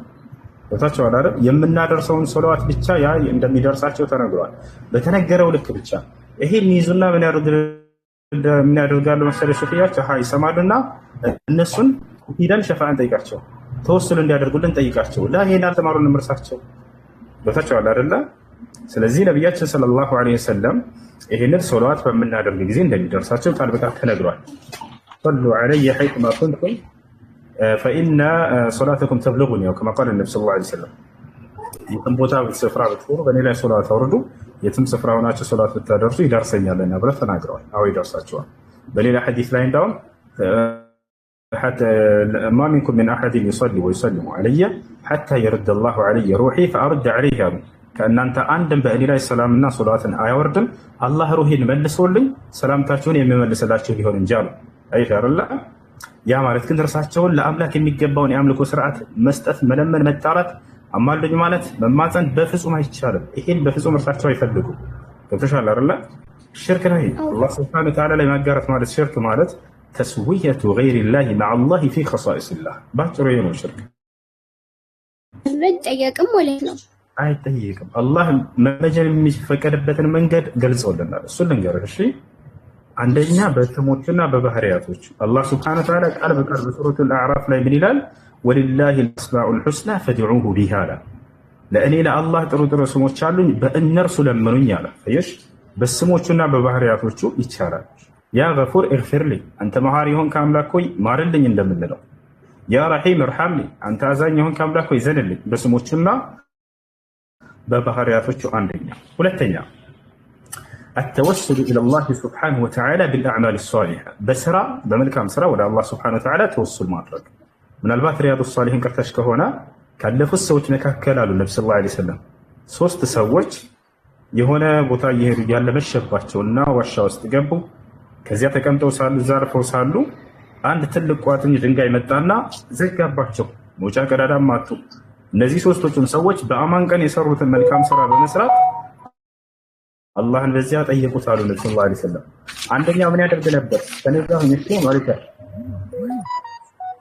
ቦታቸዋል አይደል? የምናደርሰውን ሶላዋት ብቻ ያ እንደሚደርሳቸው ተነግሯል። በተነገረው ልክ ብቻ ይሄን ይዙና ምን ያደርግ ምን ያደርጋሉ መሰለሽ ሱፊያዎች ይሰማሉና እነሱን ሂደን ሸፋዓን ጠይቃቸው ተወስሉ እንዲያደርጉልን ጠይቃቸው ላ ይሄን አልተማሩን ምርሳቸው በታቸዋል አይደለ ስለዚህ ነብያችን ሰለላሁ ዐለይሂ ወሰለም ይሄንን ሶላት በመናደርግ ጊዜ እንደሚደርሳቸው ቃል በቃል ተነግሯል صلوا علي حيثما كنتم فإن صلاتكم تبلغني كما قال النبي صلى الله عليه وسلم የትም ቦታ ስፍራ ብትሆኑ በእኔ ላይ ሶላት አውርዱ የትም ስፍራ ሆናችሁ ሶላት ብታደርሱ ይደርሰኛልና ብለው ተናግረዋል አዎ ይደርሳቸዋል በሌላ ሐዲስ ላይ እንዳውም حتى ما منكم من أحد يصلي ويسلم علي حتى يرد الله علي روحي فأرد عليه كأن أنت عندما بأني لا سلامنا صلاة آيوردم الله روحي نملسولي سلامتاችሁን የሚመልስላችሁ ሊሆን እንጃል አይ ፈርላ ያ ማለት ግን ደርሳቸውን ለአምላክ የሚገባውን የአምልኮ ስርዓት መስጠት መለመን መጣራት አማልኝ ማለት መማፀን በፍጹም አይቻልም ይሄን በፍጹም እርሳቸው አይፈልጉ ገብተሻል አይደል ሽርክ ነው አላህ Subhanahu Wa Ta'ala ላይ ማጋራት ማለት ሽርክ ማለት تسوية غير الله مع الله في خصائص الله ባጭሩ ይሄ ነው ሽርክ ጠየቅም ማለት ነው አይጠየቅም አላህ መመጀን የሚፈቀድበትን መንገድ ገልጾልናል እሱ ልንገርህ እሺ አንደኛ በስሞችና በባህሪያቶች አላህ Subhanahu Wa Ta'ala ቃል በቃል በሱረቱል አዕራፍ ላይ ምን ይላል ወሊላሂ አልአስማኡል ሑስና ፈድዑሁ ቢሃ ለእኔ ለአላህ ጥሩ ጥሩ ስሞች አሉኝ በእነርሱ ለምኑኝ አለ እሺ በስሞቹና በባህሪያቶቹ ይቻላል ያ ገፉር እግፊር ሊ አንተ መሐሪ ሆንክ አምላክ ሆይ ማርልኝ እንደምንለው ያ ረሂም እርሐምኒ አንተ አዛኝ ሆንክ አምላክ ሆይ ዘንልኝ በስሞቹና በባህሪያቶቹ አንደኛ ሁለተኛ التوسل إلى الله سبحانه وتعالى بالأعمال الصالحة بسرع بملكام سرع ولا الله سبحانه وتعالى توسل معرق من البات رياض الصالحين كرتشك هنا كلفوا السوج مكاكلال النبي صلى الله عليه وسلم ሶስት ሰዎች የሆነ ቦታ እየሄዱ ያለ መሸባቸውና ዋሻ ውስጥ ገቡ ከዚያ ተቀምጠው ሳሉ ዛርፈው ሳሉ አንድ ትልቅ ቋጥኝ ድንጋይ መጣና ዘጋባቸው ሞጫ ቀዳዳም አጡ እነዚህ ሶስቶቹም ሰዎች በአማን ቀን የሰሩትን መልካም ስራ በመስራት አላህን በዚያ ጠየቁት አሉ ነብዩ ሰለላሁ ዐለይሂ ወሰለም አንደኛው ምን ያደርግ ነበር ከነዛው ምንሽ ማለት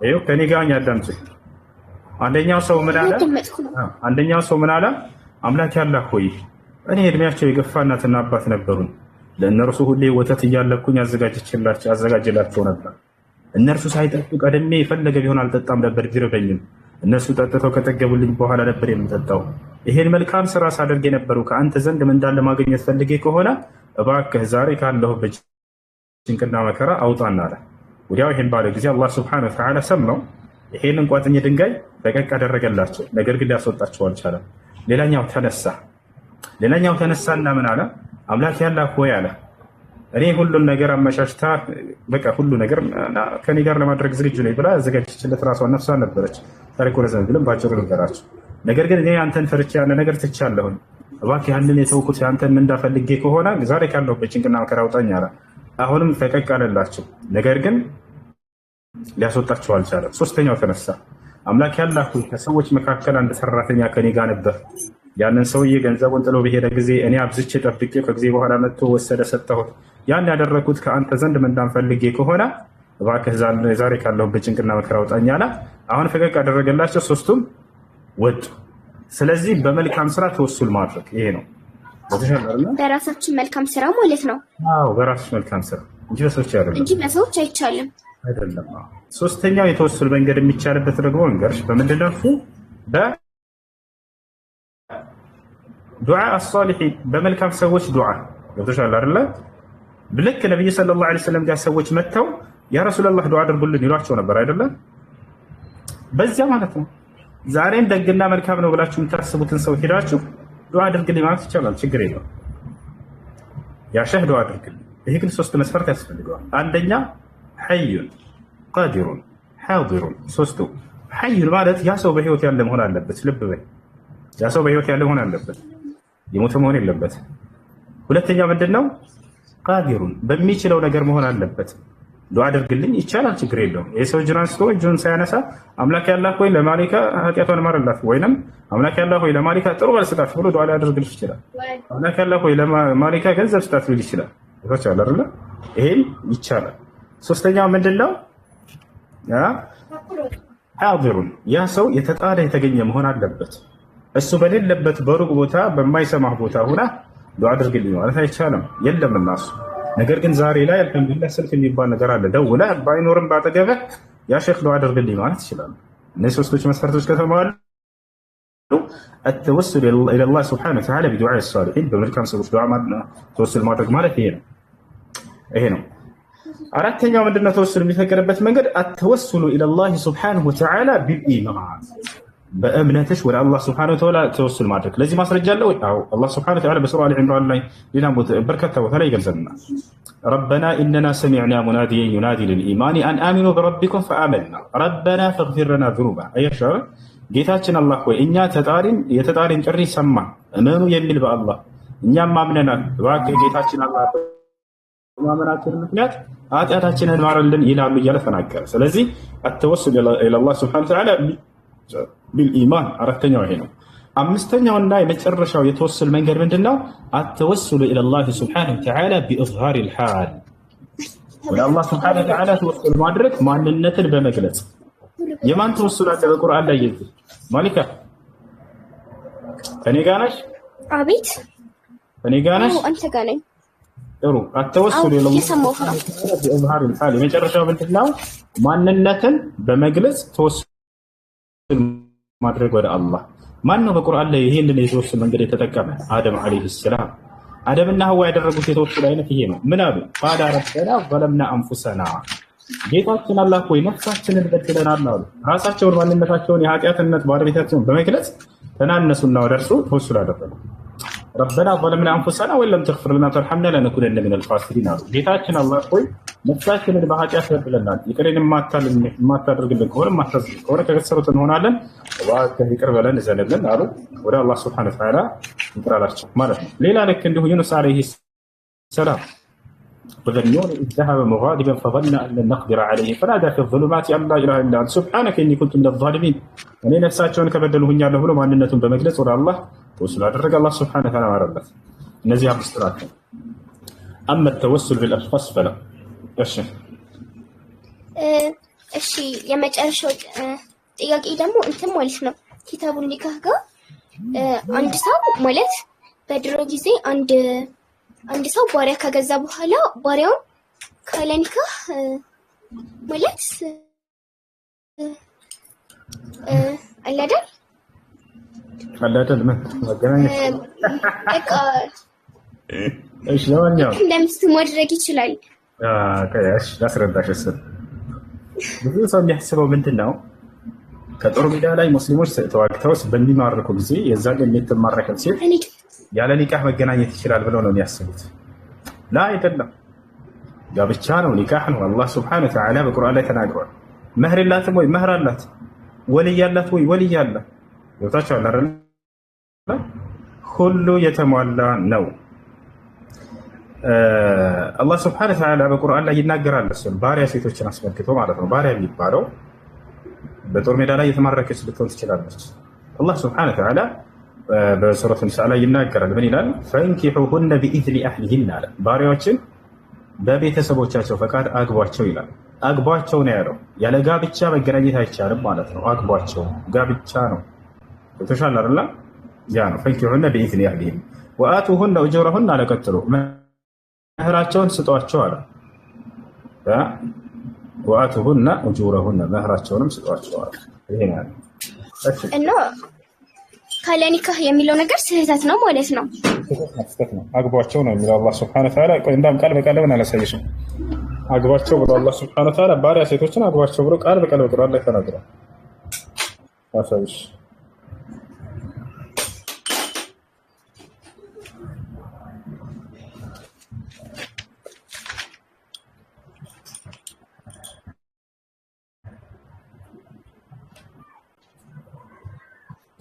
ነው ከነጋኛ አዳምጪ አንደኛው ሰው ምን አለ አምላክ ያላህ ሆይ እኔ እድሜያቸው የገፋ እናትና አባት ነበሩን ለእነርሱ ሁሌ ወተት እያለኩኝ አዘጋጅላቸው ነበር እነርሱ ሳይጠጡ ቀደሜ የፈለገ ቢሆን አልጠጣም ነበር ቢርበኝም እነሱ ጠጥተው ከጠገቡልኝ በኋላ ነበር የምጠጣው ይሄን መልካም ስራ ሳደርግ የነበረው ከአንተ ዘንድ ምን እንዳለ ማግኘት ፈልጌ ከሆነ እባክህ ዛሬ ካለሁበት ጭንቅና መከራ አውጣና አለ ወዲያው ይሄን ባለ ጊዜ አላህ Subhanahu Wa Ta'ala ሰማው ይሄንን ቋጥኝ ድንጋይ በቀቅ አደረገላቸው ነገር ግን ሊያስወጣቸው አልቻለም ሌላኛው ተነሳና ምን አለ አምላክ ያላህ ሆይ አለ እኔ ሁሉን ነገር አመሻሽታ በቃ ሁሉ ነገር ከኔ ጋር ለማድረግ ዝግጁ ነኝ ብላ አዘጋጅችለት ራሷን ነፍሷን ነበረች ታሪኩ ረዘም ብለን ባጭሩ ነገራቸው ነገር ግን እኔ አንተን ፈርቼ ያለ ነገር ትቻለሁ እባክህ ያንን የተውኩት አንተን ምን እንዳፈልጌ ከሆነ ዛሬ ካለሁበት ጭንቅና መከራ አውጣኝ አለ አሁንም ፈቀቅ አለላቸው ነገር ግን ሊያስወጣቸው አልቻለም ሶስተኛው ተነሳ አምላክ ያላህ ሆይ ከሰዎች መካከል አንድ ሰራተኛ ከኔ ጋር ነበር ያንን ሰውዬ ገንዘቡን ጥሎ በሄደ ጊዜ እኔ አብዝቼ ጠብቄ ከጊዜ በኋላ መጥቶ ወሰደ ሰጠሁት ያን ያደረኩት ከአንተ ዘንድ ምን እንዳንፈልጌ ከሆነ እባክህ ዛሬ ካለሁበት ጭንቅና መከራ አውጣኝ አለ አሁን ፈቀቅ አደረገላቸው ሶስቱም ወጡ ስለዚህ በመልካም ስራ ተወሱል ማድረግ ይሄ ነው በራሳችን መልካም ስራ ማለት ነው አዎ በራሳችን መልካም ስራ እንጂ በሰዎች አይቻልም አይደለም ሶስተኛው የተወሱል መንገድ የሚቻልበት ደግሞ እንገርሽ በምንድነው ዱዓ الصالحين በመልካም ሰዎች ዱዓ ገብቶሻል አይደል ብልክ ነብዩ ሰለላሁ ዐለይሂ ወሰለም ጋር ሰዎች መተው ያ ረሱላህ ዱዓ አድርጉልን ይሏቸው ነበር አይደል በዚያ ማለት ነው ዛሬም ደግና መልካም ነው ብላችሁ የምታስቡትን ሰው ሄዳችሁ ዱዓ አድርግልኝ ማለት ይቻላል ችግር የለውም ያ ሸህ ዱዓ አድርግልኝ ይሄ ግን ሶስት መስፈርት ያስፈልገዋል አንደኛ ሐዩን ቃዲሩን ሐዲሩን ሶስቱ ሐዩን ማለት ያ ሰው በህይወት ያለ መሆን አለበት ልብ በይ ያ ሰው በህይወት ያለ መሆን አለበት የሞተ መሆን የለበት ሁለተኛ ምንድነው ቃዲሩን በሚችለው ነገር መሆን አለበት ዱዓ አድርግልኝ ይቻላል ችግር የለውም የሰው ጅራንስቶ እጁን ሳያነሳ አምላክ ያላህ ሆይ ለማሊካ ኃጢአቷን ማረላት ወይንም አምላክ ያላህ ሆይ ለማሊካ ጥሩ ባልስጣት ብሎ ዱዓ ሊያደርግልሽ ይችላል አምላክ ያላህ ሆይ ለማሊካ ገንዘብ ስጣት ሊል ይችላል ይፈቻል አይደል ይሄን ይቻላል ሶስተኛው ምንድነው ሐዲሩን ያ ሰው የተጣለ የተገኘ መሆን አለበት እሱ በሌለበት በሩቅ ቦታ በማይሰማህ ቦታ ሆና ዱዓ አድርግልኝ ማለት አይቻልም የለም እናሱ ነገር ግን ዛሬ ላይ አልሐምዱሊላህ ስልክ የሚባል ነገር አለ። ደውለህ ባይኖርም ባጠገብህ ያ ሼክ ዱዓ አድርግልኝ ማለት ይችላል። እነዚህ ሶስቶች መስፈርቶች ከተሟሉ التوسل الى الله سبحانه وتعالى بدعاء الصالحين በመልካም ሰዎች ዱዓ ተወስል ማድረግ ማለት ይሄ ነው። አራተኛው ምንድነው ተወስል የሚፈቀድበት መንገድ التوسل الى الله سبحانه وتعالى بالإيمان በእምነትሽ ወደ አላህ Subhanahu Wa Ta'ala ተወስል ማድረግ። ለዚህ ማስረጃ አለ ወይ? አዎ አላህ Subhanahu Wa Ta'ala በሱራ አሊ ኢምራን ላይ ሌላ በርካታ ቦታ ላይ ይገልጸናል። ربنا إننا سمعنا مناديا ينادي للإيمان أن آمنوا بربكم فآمنا ربنا فاغفر لنا ذنوبنا أيش ጌታችን አላህ ሆይ እኛ የተጣሪን ጥሪ ሰማን እመኑ የሚል በአላህ እኛም ማምነናል። እባክህ ጌታችን አላህ በማመናችን ምክንያት ኃጢአታችንን ማረልን ይላሉ እያለ ተናገረ። ስለዚህ التوسل إلى الله سبحانه وتعالى بالإيمان አራተኛው ይሄ ነው። አምስተኛውና የመጨረሻው የተወሰል መንገድ ምንድነው? التوسل إلى الله سبحانه وتعالى بإظهار الحال ወደ አላህ سبحانه وتعالى ተወሰል ማድረግ ማንነትን በመግለጽ የማን ተወስል አለ በቁርአን ላይ ይዘ ማሊካ ከኔ ጋር ነሽ? አቤት ከኔ ጋር ነሽ? አንተ ጋር ነኝ። ጥሩ التوسل الى الله بإظهار الحال የመጨረሻው ምንድነው? ማንነትን በመግለጽ ተወስል ማድረግ ወደ አላህ። ማን ነው በቁርአን ላይ ይሄንን የተወስል መንገድ የተጠቀመ? አደም አለይሂ ሰላም። አደምና ሐዋ ያደረጉት የተወስል አይነት ይሄ ነው። ምን አሉ? ቃለ ረበና ظلمنا انفسنا ጌታችን አላህ ሆይ ነፍሳችንን በድለናል አሉ። ራሳቸውን ማንነታቸውን የኃጢአትነት ባለቤታቸውን በመግለጽ ተናነሱና ወደ እርሱ ተወስል አደረጉ። ረበና ظلمنا انفسنا وان لم تغفر لنا وترحمنا لنكونن من الخاسرين አሉ። ጌታችን አላህ ሆይ ነፍሳችንን በኃጢአት በድለናል፣ ይቅርን የማታደርግልን ከሆነ ማታዝን ከሆነ ከከሰሩት እንሆናለን፣ እባክህ ይቅር በለን እዘንልን አሉ። ወደ አላህ Subhanahu Wa Ta'ala ይቅር አላቸው ማለት ነው። ሌላ ልክ እንዲሁ ዩኑስ አለይሂ ሰላም وذنون إذ ذهب مغاضبا فظن أن لن نقدر عليه فنادى في الظلمات أن لا إله إلا أنت سبحانك إني كنت من الظالمين እኔ ነፍሳቸውን ከበደሉኛለሁ ብሎ ማንነቱን በመግለጽ ወደ አላህ ተወስል አደረገ። አላህ Subhanahu Wa Ta'ala ማረበት። እነዚህ አምስት ናቸው። أما التوسل بالأشخاص فلا እሺ የመጨረሻው ጥያቄ ደግሞ እንትን ማለት ነው ኪታቡን ኒካህ ጋር አንድ ሰው ማለት በድሮ ጊዜ አንድ ሰው ባሪያ ከገዛ በኋላ ባሪያውን ካለ ኒካህ ማለት አላደል ምን መገናኘት በቃ እሺ ለማንኛውም ለምስት ማድረግ ይችላል። ከያሽ ላስረዳሽ። ብዙ ሰው የሚያስበው ምንድነው? ከጦር ሜዳ ላይ ሙስሊሞች ተዋግተው በሚማረኩ ጊዜ የዛን የምትማረከው ሴት ያለ ኒካህ መገናኘት ይችላል ብለው ነው የሚያስቡት። ላ አይደለም፣ ጋብቻ ነው፣ ኒካህ ነው። አላህ Subhanahu Wa Ta'ala በቁርአን ላይ ተናግሯል። መህር የላትም ወይ? መህር አላት። ወልይ አላት ወይ? ወልይ አለ። ወታቻው አይደል? ሁሉ የተሟላ ነው። አላህ Subhanahu Wa Ta'ala በቁርአን ላይ ይናገራል። እሱን ባሪያ ሴቶችን አስመልክቶ ማለት ነው። ባሪያ የሚባለው በጦር ሜዳ ላይ የተማረከች ልትሆን ትችላለች። አላህ Subhanahu Wa Ta'ala በሱረቱ ኒሳ ላይ ይናገራል። ምን ይላል? ፈንኪሑሁነ ቢኢዝኒ አህሊሂን አለ። ባሪያዎችን በቤተሰቦቻቸው ፈቃድ አግቧቸው ይላል። አግቧቸው ነው ያለው። ያለ ጋብቻ መገናኘት አይቻልም ማለት ነው። አግቧቸው ጋብቻ ነው። ተሻለ አይደል? ያ ነው ፈንኪሑሁነ ቢኢዝኒ አህሊሂን ወአቱሁነ ኡጁረሁነ አለ። ቀጥሎ መህራቸውን ስጧቸው አለ። ወአቱሁነ ኡጁረሁነ መህራቸውንም ስጧቸው አለ። ይሄ ነው እና ካለ ኒካህ የሚለው ነገር ስህተት ነው ማለት ነው። ስህተት ነው። አግቧቸው ነው የሚለው አላህ Subhanahu Wa Ta'ala። ቆይ እንዳም ቃል በቃል ለምን አላሳየሽም? አግቧቸው ብሎ አላህ Subhanahu Wa Ta'ala ባሪያ ሴቶችን አግቧቸው ብሎ ቃል በቃል በቁርአን ላይ ተናግሯል። አሳይሽ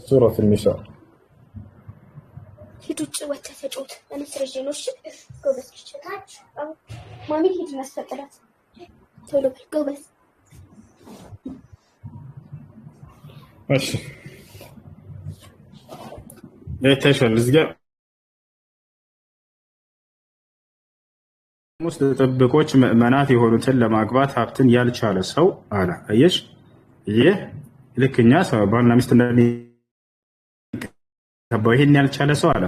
ሱረቱ ኒሳ ሂድ ውጭ ወጥተህ ተጫወት። እኔ ስረጅኖሽ ጎበዝ ይችላል። ማሚ ሂድ እናስፈቅዳት ቶሎ ጎበዝ። እሺ ለተሸል እዚህ ጋር ሙስሊም ጥብቆች ምእመናት የሆኑትን ለማግባት ሀብትን ያልቻለ ሰው አለ። አየሽ ይህ ልክኛ ሰው ባልና ሚስት እንደሚገባው ይሄን ያልቻለ ሰው አለ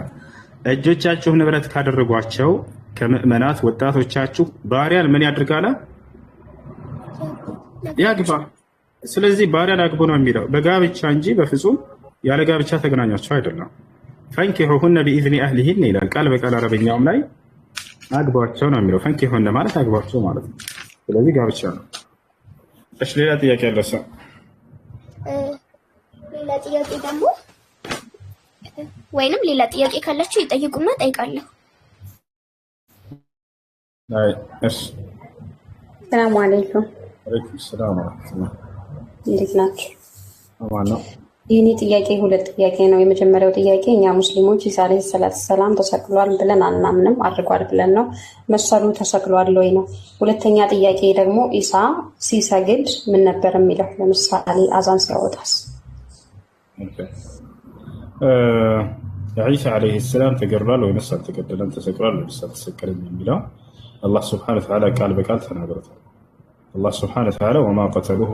እጆቻችሁ ንብረት ካደረጓቸው ከምእመናት ወጣቶቻችሁ ባሪያን ምን ያድርጋለ? ያግባ። ስለዚህ ባሪያን አግቡ ነው የሚለው በጋብቻ እንጂ በፍጹም ያለ ጋብቻ ተገናኛቸው አይደለም። ፈንኪሑሁነ ቢኢዝኒ አህሊሂን ይላል ቃል በቃል አረበኛውም ላይ አግቧቸው ነው የሚለው። ፈንኪሑነ ማለት አግቧቸው ማለት ነው። ስለዚህ ጋብቻ ነው። እሺ ሌላ ጥያቄ አለ? ሌላ ጥያቄ ደግሞ ወይንም ሌላ ጥያቄ ካላችሁ ይጠይቁና ጠይቃለሁ። አይ እሺ። ሰላም አለይኩም። ወአለይኩም ሰላም ወራህመቱላህ። እንዴት ናችሁ? አማን ነው። የኔ ጥያቄ ሁለት ጥያቄ ነው። የመጀመሪያው ጥያቄ እኛ ሙስሊሞች ኢሳ አለይሂ ሰላቱ ሰላም ተሰቅሏል ብለን አናምንም፣ አድርጓል ብለን ነው። መሰሉ ተሰቅሏል ወይ ነው። ሁለተኛ ጥያቄ ደግሞ ኢሳ ሲሰግድ ምን ነበር የሚለው? ለምሳሌ አዛን ሲያወጣስ? ኢሳ አለይሂ ሰላም ተገድሏል ወይስ አልተገደለም፣ ተሰቅሏል ወይስ አልተሰቀለም የሚለው አላህ ሱብሓነሁ ወተዓላ ቃል በቃል ተናግሮታል። አላህ ሱብሓነሁ ወተዓላ ወማ ቀተሉሁ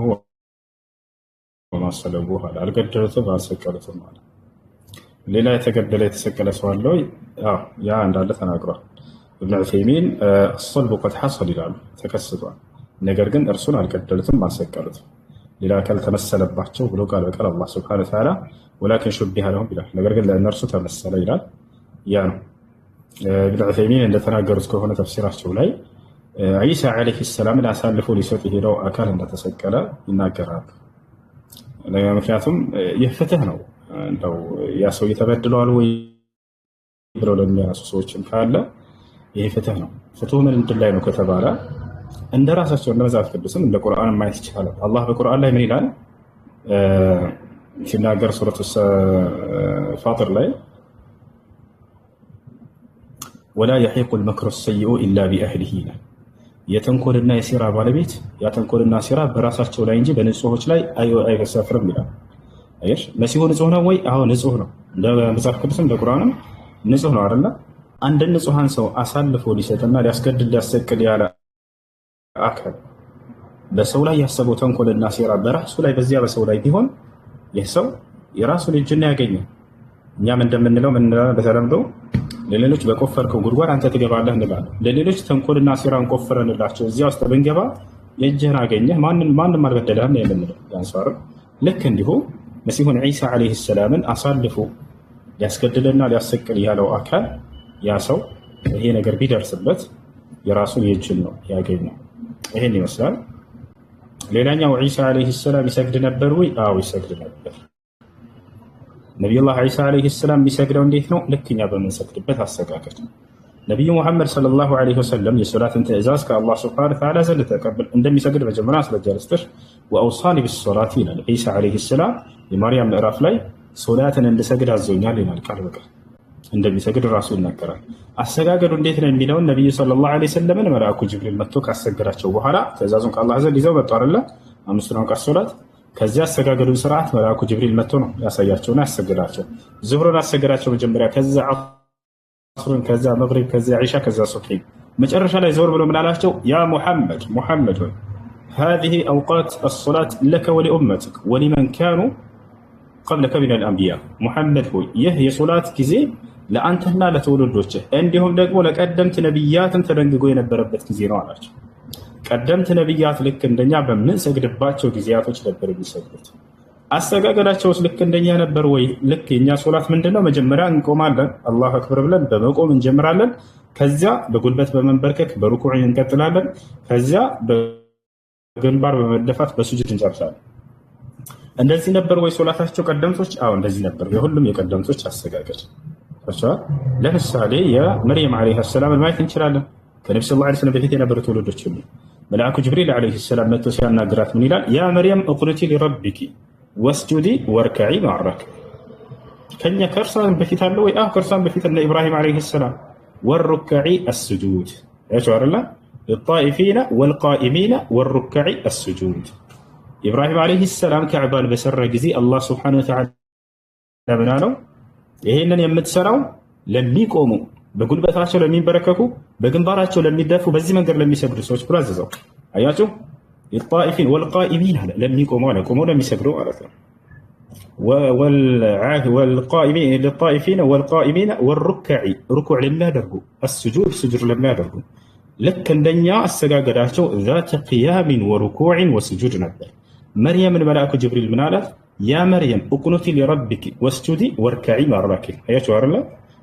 ወማ ሰለቡሁ አለ። አልገደሉትም አልሰቀሉትም አለ። ሌላ የተገደለ የተሰቀለ ሰው አለ ወይ? ያ እንዳለ ተናግሯል። ኢብኑ ዑሰይሚን አልሰልቡ ቀድ ሐሰል ይላሉ፣ ተከስቷል። ነገር ግን እርሱን አልገደሉትም አልሰቀሉትም። ሌላ አካል ተመሰለባቸው ብሎ ቃል በቃል አላህ ሱብሓነሁ ወተዓላ ወላኪን ሹቢሀ ለሁም ይላል። ነገር ግን ለእነርሱ ተመሰለ ይላል። ያ ነው። ኢብኑ ዑሰይሚን እንደተናገሩት ከሆነ ተፍሲራቸው ላይ ዒሳ ዓለይሂ ሰላምን አሳልፎ ሊሰጥ የሄደው አካል እንደተሰቀለ ይናገራሉ። ምክንያቱም ይህ ፍትህ ነው። እንደው ያ ሰው እየተበድለዋል ወይ ብለው ለሚያነሱ ሰዎችም ካለ ይህ ፍትህ ነው። ፍትሁ ምንድን ላይ ነው ከተባለ እንደ ራሳቸው እንደ መጽሐፍ ቅዱስም እንደ ቁርአን ማየት ይቻላል። አላህ በቁርአን ላይ ምን ይላል ሲናገር ሱረቱ ፋጢር ላይ ወላ የሒቁ ልመክሩ ሰይኡ ኢላ ቢአህሊሂ ይላል። የተንኮልና የሴራ ባለቤት ያተንኮልና ሴራ በራሳቸው ላይ እንጂ በንጹሆች ላይ አይሰፍርም ይላል። አየሽ መሲሁ ንጹህ ነው ወይ? አዎ ንጹህ ነው። እንደ መጽሐፍ ቅዱስም እንደ ቁርአንም ንጹህ ነው አይደለ? አንድ ንጹሃን ሰው አሳልፎ ሊሰጥና ሊያስገድል ሊያሰቅል ያለ አካል በሰው ላይ ያሰበው ተንኮልና ሴራ በራሱ ላይ በዚያ በሰው ላይ ቢሆን ይህ ሰው የራሱን እጅና ያገኛል። እኛም እንደምንለው ምን በተለምዶ ለሌሎች በቆፈርከው ጉድጓድ አንተ ትገባለህ እንላለን። ለሌሎች ተንኮልና ሴራን ቆፍረንላቸው እዚያ ውስጥ ብንገባ የእጅህን አገኘህ ማንም አልበደለህም የምንለው ያንሷር። ልክ እንዲሁ መሲሁን ዒሳ ዓለይሂ ሰላምን አሳልፎ ሊያስገድልና ሊያሰቅል ያለው አካል ያ ሰው ይሄ ነገር ቢደርስበት የራሱን የእጅን ነው ያገኘው። ይሄን ይመስላል። ሌላኛው ዒሳ ዓለይሂ ሰላም ይሰግድ ነበር ወይ? አዎ ይሰግድ ነበር። ነቢዩላህ ዒሳ ዓለይሂ ሰላም የሚሰግደው እንዴት ነው? ልክ እኛ በምንሰግድበት አሰጋገድ። ነቢዩ ሙሐመድ ሰለላሁ ዓለይሂ ወሰለም የሶላትን ትእዛዝ ከአላህ ሱብሓነሁ ወተዓላ ዘንድ ተቀብል እንደሚሰግድ መጀመሪያ አስረጃ ልስጥሽ። ወአውሳኒ ቢሶላት ይላል ዒሳ ዓለይሂ ሰላም የማርያም ምዕራፍ ላይ ሶላትን እንድሰግድ አዞኛል ይላል ቃል በቃል እንደሚሰግድ ራሱ ይናገራል። አሰጋገዱ እንዴት ነው የሚለውን ነቢዩ ሰለላሁ ዓለይሂ ወሰለምን መልአኩ ጅብሪል መጥቶ ካሰገዳቸው በኋላ ትእዛዙን ከአላህ ዘንድ ይዘው መጡ አይደለ? አምስቱን አውቃት ሶላት። ከዚያ አሰጋገዱን ስርዓት መልአኩ ጅብሪል መጥቶ ነው ያሳያቸውና ያሰገዳቸው። ዙህሩን አሰገዳቸው መጀመሪያ፣ ከዛ ዐስሩን፣ ከዛ መግሪብ፣ ከዛ ዒሻ፣ ከዛ ሱብሒ። መጨረሻ ላይ ዘወር ብሎ ምን አላቸው? ያ ሙሐመድ ሆይ هذه أوقات الصلاة لك ولأمتك ولمن كانوا قبلك من الأنبياء ሙሐመድ ሆይ ይህ የሶላት ጊዜ ለአንተና ለተወለዶችህ እንዲሁም ደግሞ ለቀደምት ነቢያትን ተደንግጎ የነበረበት ጊዜ ነው አላቸው። ቀደምት ነቢያት ልክ እንደኛ በምንሰግድባቸው ጊዜያቶች ነበር የሚሰግዱት። አሰጋገዳቸውስ ልክ እንደኛ ነበር ወይ? ልክ የኛ ሶላት ምንድነው? መጀመሪያ እንቆማለን፣ አላሁ አክበር ብለን በመቆም እንጀምራለን። ከዚያ በጉልበት በመንበርከክ በሩኩዕ እንቀጥላለን። ከዚያ በግንባር በመደፋት በሱጁድ እንጨርሳለን። እንደዚህ ነበር ወይ ሶላታቸው ቀደምቶች? አዎ እንደዚህ ነበር የሁሉም የቀደምቶች አሰጋገድ። ለምሳሌ የመርየም ዓለይሃ ሰላም ማየት እንችላለን። ከነቢ ሰለላሁ ዐለይሂ ወሰለም በፊት የነበሩ ትውልዶች ሁሉ መልአኩ ጅብሪል ዓለይሂ ሰላም መጥቶ ሲያናግራት ምን ይላል? ያ መርየም እቁኑቲ ሊረቢኪ ወስጁዲ ወርካዒ ማዕራክ። ከኛ ከእርሷን በፊት አለ ወይ? ከእርሷን በፊት እነ ኢብራሂም ዓለይሂ ሰላም ወሩካዒ አስጁድ ያቸው አይደለ? ሊጣኢፊነ ወልቃኢሚነ ወሩካዒ አስጁድ። ኢብራሂም ዓለይሂ ሰላም ከዕባን በሰራ ጊዜ አላህ ሱብሓነሁ ወተዓላ ምን አለው? ይሄንን የምትሰራው ለሚቆሙ በጉልበታቸው ለሚንበረከኩ በግንባራቸው ለሚደፉ በዚህ መንገድ ለሚሰግዱ ሰዎች ብሎ አዘዘው። አያችሁ ሊጣኢፊን ወልቃኢሚን አለ። ለሚቆሙ አለ ቆመው ለሚሰግዱ ማለት ነው። للطائفين والقائمين والركع ركوع لما يدرجوا السجود سجود لما يدرجوا لك እንደኛ አሰጋገዳቸው ذات قيام وركوع وسجود ነበር። مريم الملائكة جبريل من አላት ያ መርየም اقنتي لربك واسجدي واركعي مع الراكعين አያችሁ አይደል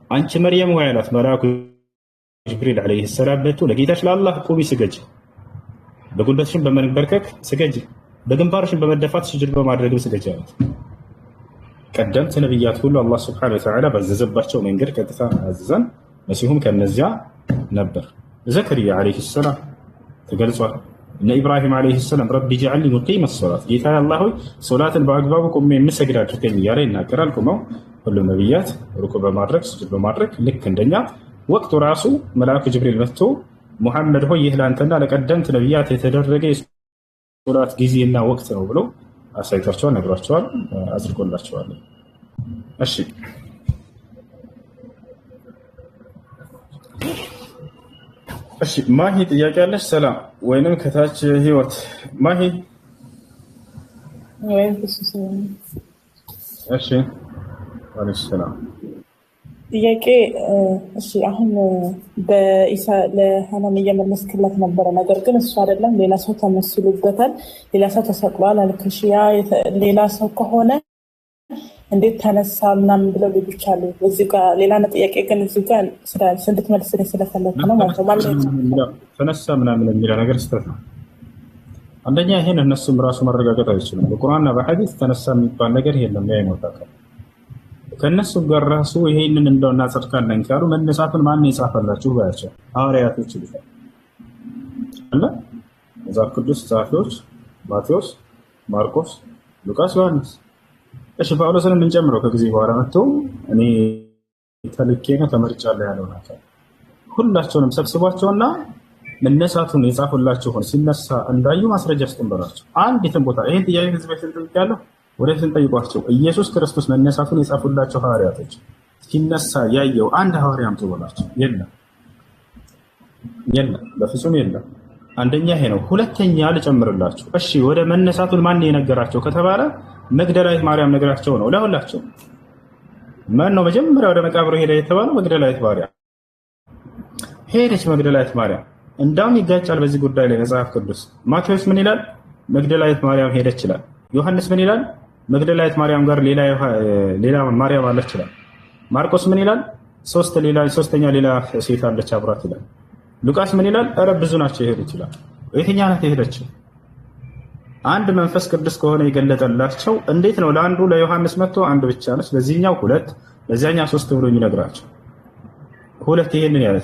አንቺ መርየም ሆይ አላት መልአኩ ጅብሪል አለይሂ ሰላም በቱ ለጌታሽ ለአላህ ቁሚ ስገጂ በጉልበትሽም በመንበርከክ ስገጂ በግንባርሽም በመደፋት ስጁድ በማድረግም ስገጂ አላት። ቀደምት ነብያት ሁሉ አላህ Subhanahu Wa Ta'ala ባዘዘባቸው መንገድ ቀጥታ አዘዘን መሲሁም ከነዚያ ነበር። ዘከሪያ አለይሂ ሰላም ተገልጿል። እነ ኢብራሂም አለይሂ ሰላም ረቢ ጀዐልኒ ሙቂመ ሶላት ጌታ አላህ ሆይ ሶላትን በአግባቡ ቆሜ የምሰግድ አድርገኝ እያለ ይናገራል። ቆመው ሁሉ ነብያት ሩኩዕ በማድረግ ስጁድ በማድረግ ልክ እንደኛ ወቅቱ ራሱ መልአኩ ጅብሪል መጥቶ ሙሐመድ ሆይ ይህ ለአንተና ለቀደምት ነብያት የተደረገ የሶላት ጊዜና ወቅት ነው ብሎ አሳይቷቸዋል፣ ነግሯቸዋል፣ አዝርጎላቸዋል። እሺ እሺ ማሂ ጥያቄ አለሽ? ሰላም ወይንም ከታች ህይወት ማሂ እሺ ወአለይኩም ሰላም ጥያቄ እሺ አሁን በኢሳ ለሐናን እየመለስክለት ነበረ። ነገር ግን እሱ አይደለም ሌላ ሰው ተመስሎበታል፣ ሌላ ሰው ተሰቅሏል አልክሽ። ያ ሌላ ሰው ከሆነ እንዴት ተነሳ ምናምን ብለው ልጆች አሉ። እዚህ ጋር ሌላ ጥያቄ ግን እዚህ ጋር እንድትመልስልኝ ስለፈለኩ ነው ማለት ነው። ተነሳ ምናምን የሚለው ነገር ስህተት ነው። አንደኛ ይሄን እነሱም ራሱ መረጋገጥ አይችሉም። በቁርአንና በሐዲስ ተነሳ የሚባል ነገር የለም። ያ ይሞታል። ከነሱ ጋር ራሱ ይሄንን እንደው እናጸድቃለን ካሉ መነሳቱን ማን የጻፈላችሁ ባያቸው ሐዋርያቶች ይልካል አለ መጽሐፍ ቅዱስ ጸሐፊዎች ማቴዎስ፣ ማርቆስ፣ ሉቃስ፣ ዮሐንስ። እሺ ጳውሎስን እንጨምረው ከጊዜ በኋላ መጥቶ እኔ ተልኬ ነው ተመርጫለሁ ያለው ናቸው። ሁላቸውንም ሰብስቧቸውና መነሳቱን የጻፈላቸው ሆነ ሲነሳ እንዳዩ ማስረጃ አስቀምጠላቸው። አንዲትም ቦታ ይሄን ጥያቄ ህዝብ ያለው ወደፊት እንጠይቋቸው። ኢየሱስ ክርስቶስ መነሳቱን የጻፉላቸው ሐዋርያቶች ሲነሳ ያየው አንድ ሐዋርያ አምጡ በላቸው። የለም በፍጹም የለም። አንደኛ ይሄ ነው። ሁለተኛ ልጨምርላችሁ። እሺ ወደ መነሳቱን ማን የነገራቸው ከተባለ መግደላዊት ማርያም ነግራቸው ነው ለሁላቸው። ማን ነው መጀመሪያ ወደ መቃብሩ ሄደ የተባለው? መግደላዊት ማርያም ሄደች። መግደላዊት ማርያም እንዳውም ይጋጫል በዚህ ጉዳይ ላይ መጽሐፍ ቅዱስ። ማቴዎስ ምን ይላል? መግደላዊት ማርያም ሄደች ይላል። ዮሐንስ ምን ይላል? መግደላዊት ማርያም ጋር ሌላ ማርያም አለች ይላል። ማርቆስ ምን ይላል? ሶስተኛ ሌላ ሴት አለች አብራት ይላል። ሉቃስ ምን ይላል? ኧረ ብዙ ናቸው የሄዱት ይላል። የትኛ ናት የሄደችው? አንድ መንፈስ ቅዱስ ከሆነ የገለጠላቸው እንዴት ነው ለአንዱ ለዮሐንስ መጥቶ አንድ ብቻ ነች፣ ለዚህኛው ሁለት፣ ለዚያኛው ሶስት ብሎ የሚነግራቸው? ሁለት ይሄንን ያለ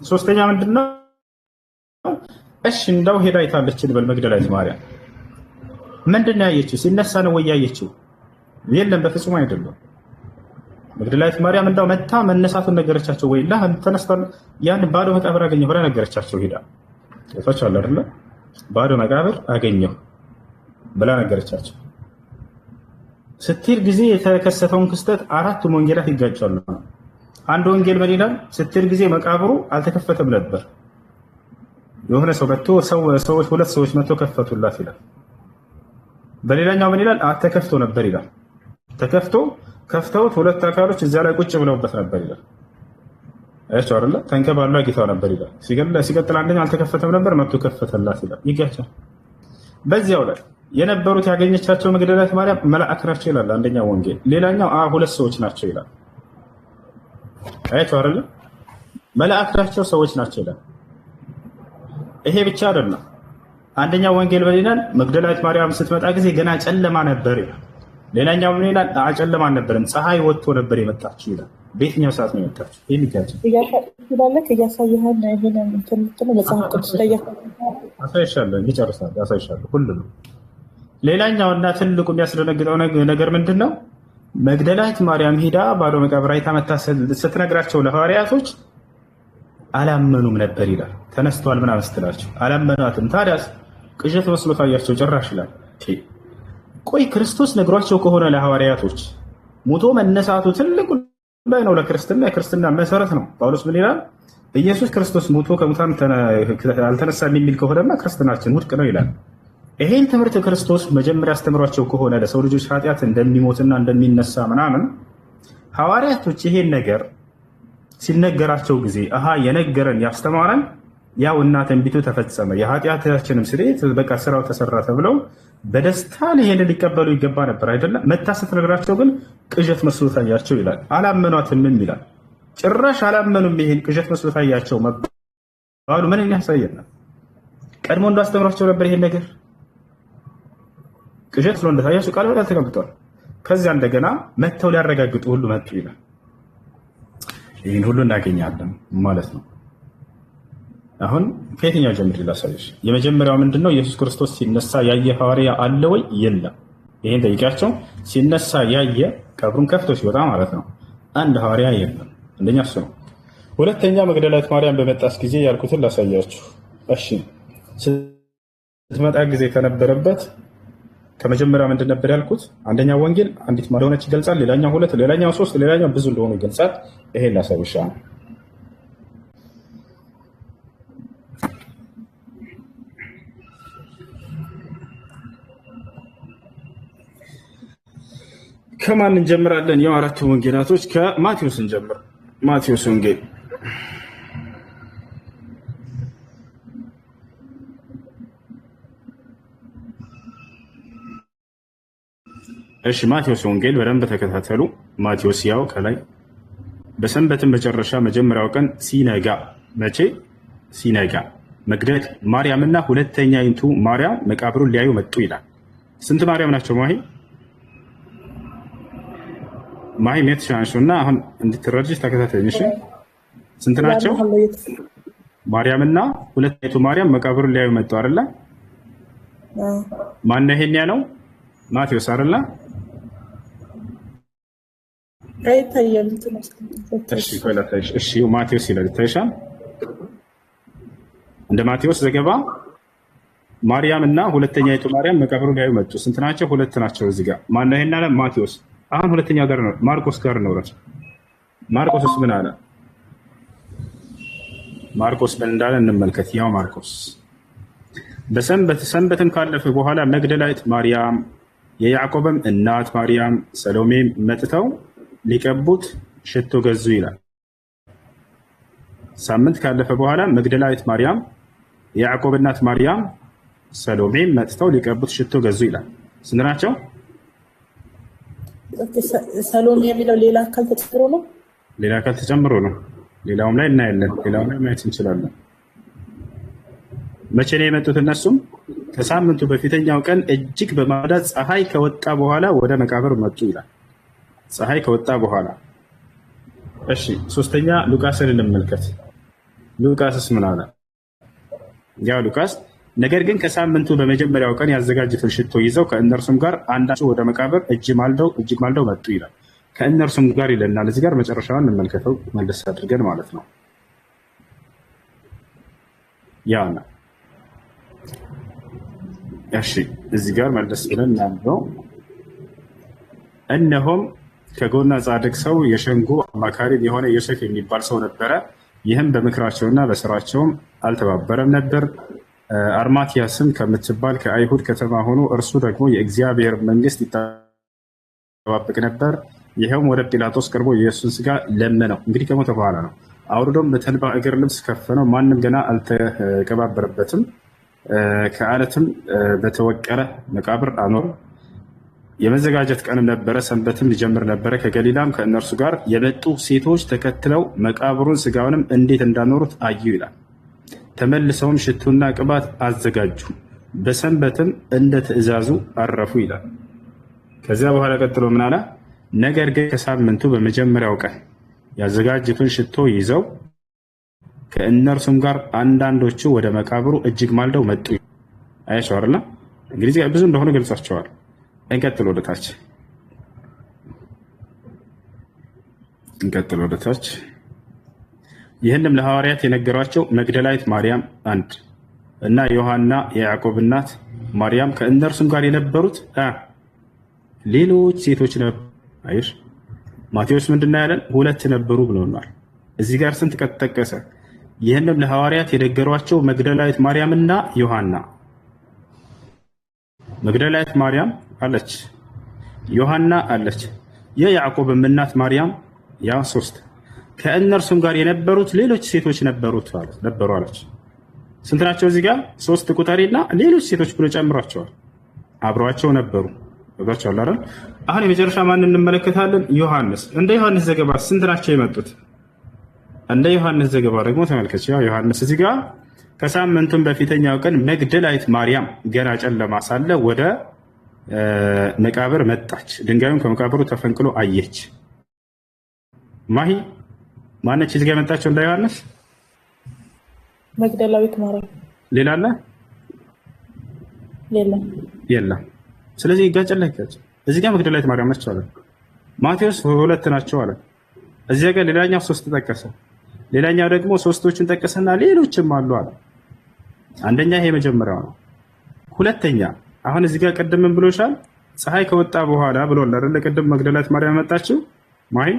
ሶስተኛ ምንድነው? እሺ እንዳው ሄዳ አይታለች እንበል መግደላዊት ማርያም ምንድነው ያየችው? ሲነሳ ነው ወይ ያየችው? የለም በፍጹም አይደለም። መግደላዊት ማርያም እንዳው መታ መነሳቱን ነገረቻቸው ወይ ላ ተነስቷል ያን ባዶ መቃብር አገኘሁ ብላ ነገረቻቸው። ሄዳ ተፈቻለ አይደለ? ባዶ መቃብር አገኘሁ ብላ ነገረቻቸው። ስትል ጊዜ የተከሰተውን ክስተት አራቱም ወንጌላት ይጋጫሉ። አንድ ወንጌል ምን ይላል? ስትል ጊዜ መቃብሩ አልተከፈተም ነበር። የሆነ ሰው መጥቶ ሁለት ሰዎች መጥቶ ከፈቱላት ይላል። በሌላኛው ምን ይላል? ተከፍቶ ነበር ይላል። ከፍተውት ሁለት አካሎች እዚያ ላይ ቁጭ ብለውበት ነበር ይላል። አያቸው አይደለ? ተንከባሉ አግኝተው ነበር ይላል። ሲቀጥል አንደኛው አልተከፈተም ነበር መጥቶ ከፈተላት ይላል። ይጋጫል። በዚያው ላይ የነበሩት ያገኘቻቸው መግደላዊት ማርያም መላእክት ናቸው ይላል አንደኛው ወንጌል። ሌላኛው ሁለት ሰዎች ናቸው ይላል። አያቸው አይደለ? መላእክት ናቸው ሰዎች ናቸው ይላል። ይሄ ብቻ አይደለም። አንደኛው ወንጌል በሌላል መግደላዊት ማርያም ስትመጣ ጊዜ ገና ጨለማ ነበር ይላል። ሌላኛው ምን ይላል? ጨለማ አልነበረም ፀሐይ ወጥቶ ነበር የመጣችው ይላል። በየትኛው ሰዓት ነው የመጣችው? ይሄ ሊጋጭ ይላልክ እያሳየኸን ይሄንን እንትን መጽሐፍ ቅዱስ ላይ አሳይሻለሁ። ይጨርሳል። አሳይሻለሁ ሁሉንም። ሌላኛውና ትልቁ የሚያስደነግጠው ነገር ምንድነው? መግደላዊት ማርያም ሄዳ ባዶ መቃብር አይታ መታ ስትነግራቸው ለሐዋርያቶች አላመኑም ነበር ይላል። ተነስተዋል ምናምን ስትላቸው አላመኗትም። ታዲያስ ቅዠት መስሎ ታያቸው ጭራሽ ይላል። ቆይ ክርስቶስ ነግሯቸው ከሆነ ለሐዋርያቶች ሞቶ መነሳቱ ትልቁ ጉዳይ ነው ለክርስትና፣ የክርስትና መሰረት ነው። ጳውሎስ ምን ይላል? ኢየሱስ ክርስቶስ ሞቶ ከሙታን አልተነሳም የሚል ከሆነማ ክርስትናችን ውድቅ ነው ይላል። ይሄን ትምህርት ክርስቶስ መጀመሪያ አስተምሯቸው ከሆነ ለሰው ልጆች ኃጢአት እንደሚሞትና እንደሚነሳ ምናምን ሐዋርያቶች ይሄን ነገር ሲነገራቸው ጊዜ አሃ የነገረን ያስተማረን ያው እና ትንቢቱ ተፈጸመ የኃጢአታችንም ስርየት በቃ ስራው ተሰራ ተብለው በደስታ ይሄንን ሊቀበሉ ይገባ ነበር አይደለም። መታ ስትነግራቸው ግን ቅዠት መስሎ ታያቸው ይላል። አላመኗትም ይላል። ጭራሽ አላመኑም። ይሄን ቅዠት መስሎ ታያቸው መባሉ ምን ያሳየናል? ቀድሞ እንዳስተምሯቸው ነበር ይሄን ነገር ቅዠት ነው እንደታያቸው ቃል በቃል ተቀምጧል። ከዚያ እንደገና መተው ሊያረጋግጡ ሁሉ መጡ ይላል። ይህን ሁሉ እናገኛለን ማለት ነው። አሁን ከየትኛው ጀምር ላሳይሽ? የመጀመሪያው ምንድነው? ኢየሱስ ክርስቶስ ሲነሳ ያየ ሐዋርያ አለ ወይ? የለም። ይሄን ጠይቂያቸው። ሲነሳ ያየ ቀብሩን ከፍቶ ሲወጣ ማለት ነው አንድ ሐዋርያ የለም። አንደኛ እሱ ነው። ሁለተኛ መግደላዊት ማርያም በመጣች ጊዜ ያልኩትን ላሳያችሁ። እሺ ስትመጣ ጊዜ ከነበረበት ከመጀመሪያ ምንድን ነበር ያልኩት? አንደኛው ወንጌል አንዲት እንደሆነች ይገልጻል። ሌላኛው ሁለት፣ ሌላኛው ሶስት፣ ሌላኛው ብዙ እንደሆኑ ይገልጻል። ይሄን ላሳይሽ። ከማን እንጀምራለን? ያው አራቱ ወንጌላቶች ከማቴዎስ እንጀምር። ማቴዎስ ወንጌል እሺ፣ ማቴዎስ ወንጌል በደንብ ተከታተሉ። ማቴዎስ ያው ከላይ በሰንበትን መጨረሻ መጀመሪያው ቀን ሲነጋ፣ መቼ ሲነጋ መግደላዊት ማርያምና ሁለተኛይቱ ማርያም መቃብሩን ሊያዩ መጡ ይላል። ስንት ማርያም ናቸው? ማሂ ሜት ሻንሹና አሁን እንድትረጅ ተከታተኝ። እሺ ስንት ናቸው? ማርያምና ሁለተኛይቱ ማርያም መቃብሩን ሊያዩ መጡ አይደለ? ማን ነው ይሄን ያለው? ማቴዎስ አይደለ? እሺ ማቴዎስ ይላል ይታይሻል። እንደ ማቴዎስ ዘገባ ማርያም እና ሁለተኛይቱ ማርያም መቃብሩን ሊያዩ መጡ። ስንት ናቸው? ሁለት ናቸው። እዚህ ጋር ማን ነው ይሄን ያለ? ማቴዎስ። አሁን ሁለተኛው ጋር ነው ማርቆስ ጋር ነው። ማርቆስስ ምን አለ? ማርቆስ ምን እንዳለ እንመልከት። ያው ማርቆስ ሰንበትም ካለፈ በኋላ መግደላዊት ማርያም፣ የያዕቆብም እናት ማርያም፣ ሰሎሜም መጥተው ሊቀቡት ሽቶ ገዙ ይላል። ሳምንት ካለፈ በኋላ መግደላዊት ማርያም፣ የያዕቆብ እናት ማርያም፣ ሰሎሜም መጥተው ሊቀቡት ሽቶ ገዙ ይላል። ስንት ናቸው? ሰሎሜ የሚለው ሌላ አካል ተጨምሮ ነው። ሌላ አካል ተጨምሮ ነው። ሌላውም ላይ እናያለን። ሌላውም ላይ ማየት እንችላለን። መቼ ነው የመጡት? እነሱም ከሳምንቱ በፊተኛው ቀን እጅግ በማለዳ ፀሐይ ከወጣ በኋላ ወደ መቃብር መጡ ይላል። ፀሐይ ከወጣ በኋላ። እሺ ሶስተኛ ሉቃስን እንመልከት። ሉቃስስ ምን አለ? ያው ሉቃስ ነገር ግን ከሳምንቱ በመጀመሪያው ቀን ያዘጋጁትን ሽቶ ይዘው ከእነርሱም ጋር አንዳቸው ወደ መቃብር እጅግ ማልደው መጡ ይላል። ከእነርሱም ጋር ይለናል። እዚህ ጋር መጨረሻውን እንመልከተው መለስ አድርገን ማለት ነው። ያና እሺ እዚህ ጋር መለስ ብለን እናንበው። እነሆም ከጎና ጻድቅ ሰው የሸንጎ አማካሪ የሆነ ዮሴፍ የሚባል ሰው ነበረ። ይህም በምክራቸውና በስራቸውም አልተባበረም ነበር። አርማትያስም ከምትባል ከአይሁድ ከተማ ሆኖ እርሱ ደግሞ የእግዚአብሔር መንግስት ይጠባበቅ ነበር። ይኸውም ወደ ጲላጦስ ቀርቦ የኢየሱስን ስጋ ለመነው። እንግዲህ ከሞተ በኋላ ነው። አውርዶም በተልባ እግር ልብስ ከፈነው። ማንም ገና አልተቀባበረበትም። ከአለትም በተወቀረ መቃብር አኖረ። የመዘጋጀት ቀንም ነበረ፣ ሰንበትም ሊጀምር ነበረ። ከገሊላም ከእነርሱ ጋር የመጡ ሴቶች ተከትለው መቃብሩን ስጋውንም እንዴት እንዳኖሩት አዩ ይላል። ተመልሰውም ሽቱና ቅባት አዘጋጁ፣ በሰንበትም እንደ ትእዛዙ አረፉ ይላል። ከዚያ በኋላ ቀጥሎ ምን አለ? ነገር ግን ከሳምንቱ በመጀመሪያው ቀን ያዘጋጁትን ሽቶ ይዘው ከእነርሱም ጋር አንዳንዶቹ ወደ መቃብሩ እጅግ ማልደው መጡ። አያቸው አይደል? እንግዲህ ብዙ እንደሆነ ገልጿቸዋል። እንቀጥል ወደታች። ይህንም ለሐዋርያት የነገሯቸው መግደላዊት ማርያም አንድ እና ዮሐና የያዕቆብ እናት ማርያም ከእነርሱም ጋር የነበሩት ሌሎች ሴቶች ነበሩ። አይሽ ማቴዎስ ምንድነው ያለን? ሁለት ነበሩ ብሎናል። እዚህ ጋር ስንት ተጠቀሰ? ይህንም ለሐዋርያት የነገሯቸው መግደላዊት ማርያምና ዮሐና መግደላዊት ማርያም አለች፣ ዮሐና አለች፣ የያዕቆብም እናት ማርያም ያ 3 ከእነርሱም ጋር የነበሩት ሌሎች ሴቶች ነበሩ አለች። ስንት ናቸው? እዚህ ጋር 3 ቁጠሪና ሌሎች ሴቶች ብሎ ጨምሯቸዋል። አብረዋቸው ነበሩ። ወጋቸዋል አይደል? አሁን የመጨረሻ ማን እንመለከታለን? ዮሐንስ። እንደ ዮሐንስ ዘገባ ስንት ናቸው የመጡት? እንደ ዮሐንስ ዘገባ ደግሞ ተመልከች። ያው ዮሐንስ እዚህ ጋር ከሳምንቱም በፊተኛው ቀን መግደላዊት ማርያም ገና ጨለማ ሳለ ወደ መቃብር መጣች፣ ድንጋዩን ከመቃብሩ ተፈንቅሎ አየች። ማሂ ማነች እዚህ ጋር መጣቸው? እንደ ዮሐንስ መግደላዊት ማርያም። ሌላ አለ? የለም። ስለዚህ ይጋጨላ። እዚህ ጋር መግደላዊት ማርያም ነች አለ። ማቴዎስ 2 ናቸው አለ። እዚህ ጋር ሌላኛው 3 ተጠቀሰ። ሌላኛው ደግሞ 3ቶችን ጠቀሰና ሌሎችም አሉ አለ። አንደኛ ይሄ መጀመሪያው ነው። ሁለተኛ አሁን እዚህ ጋር ቅድም ምን ብሎሻል? ፀሐይ ከወጣ በኋላ ብሎል አይደል? ቅድም መግደላዊት ማርያም መጣችው ማይ።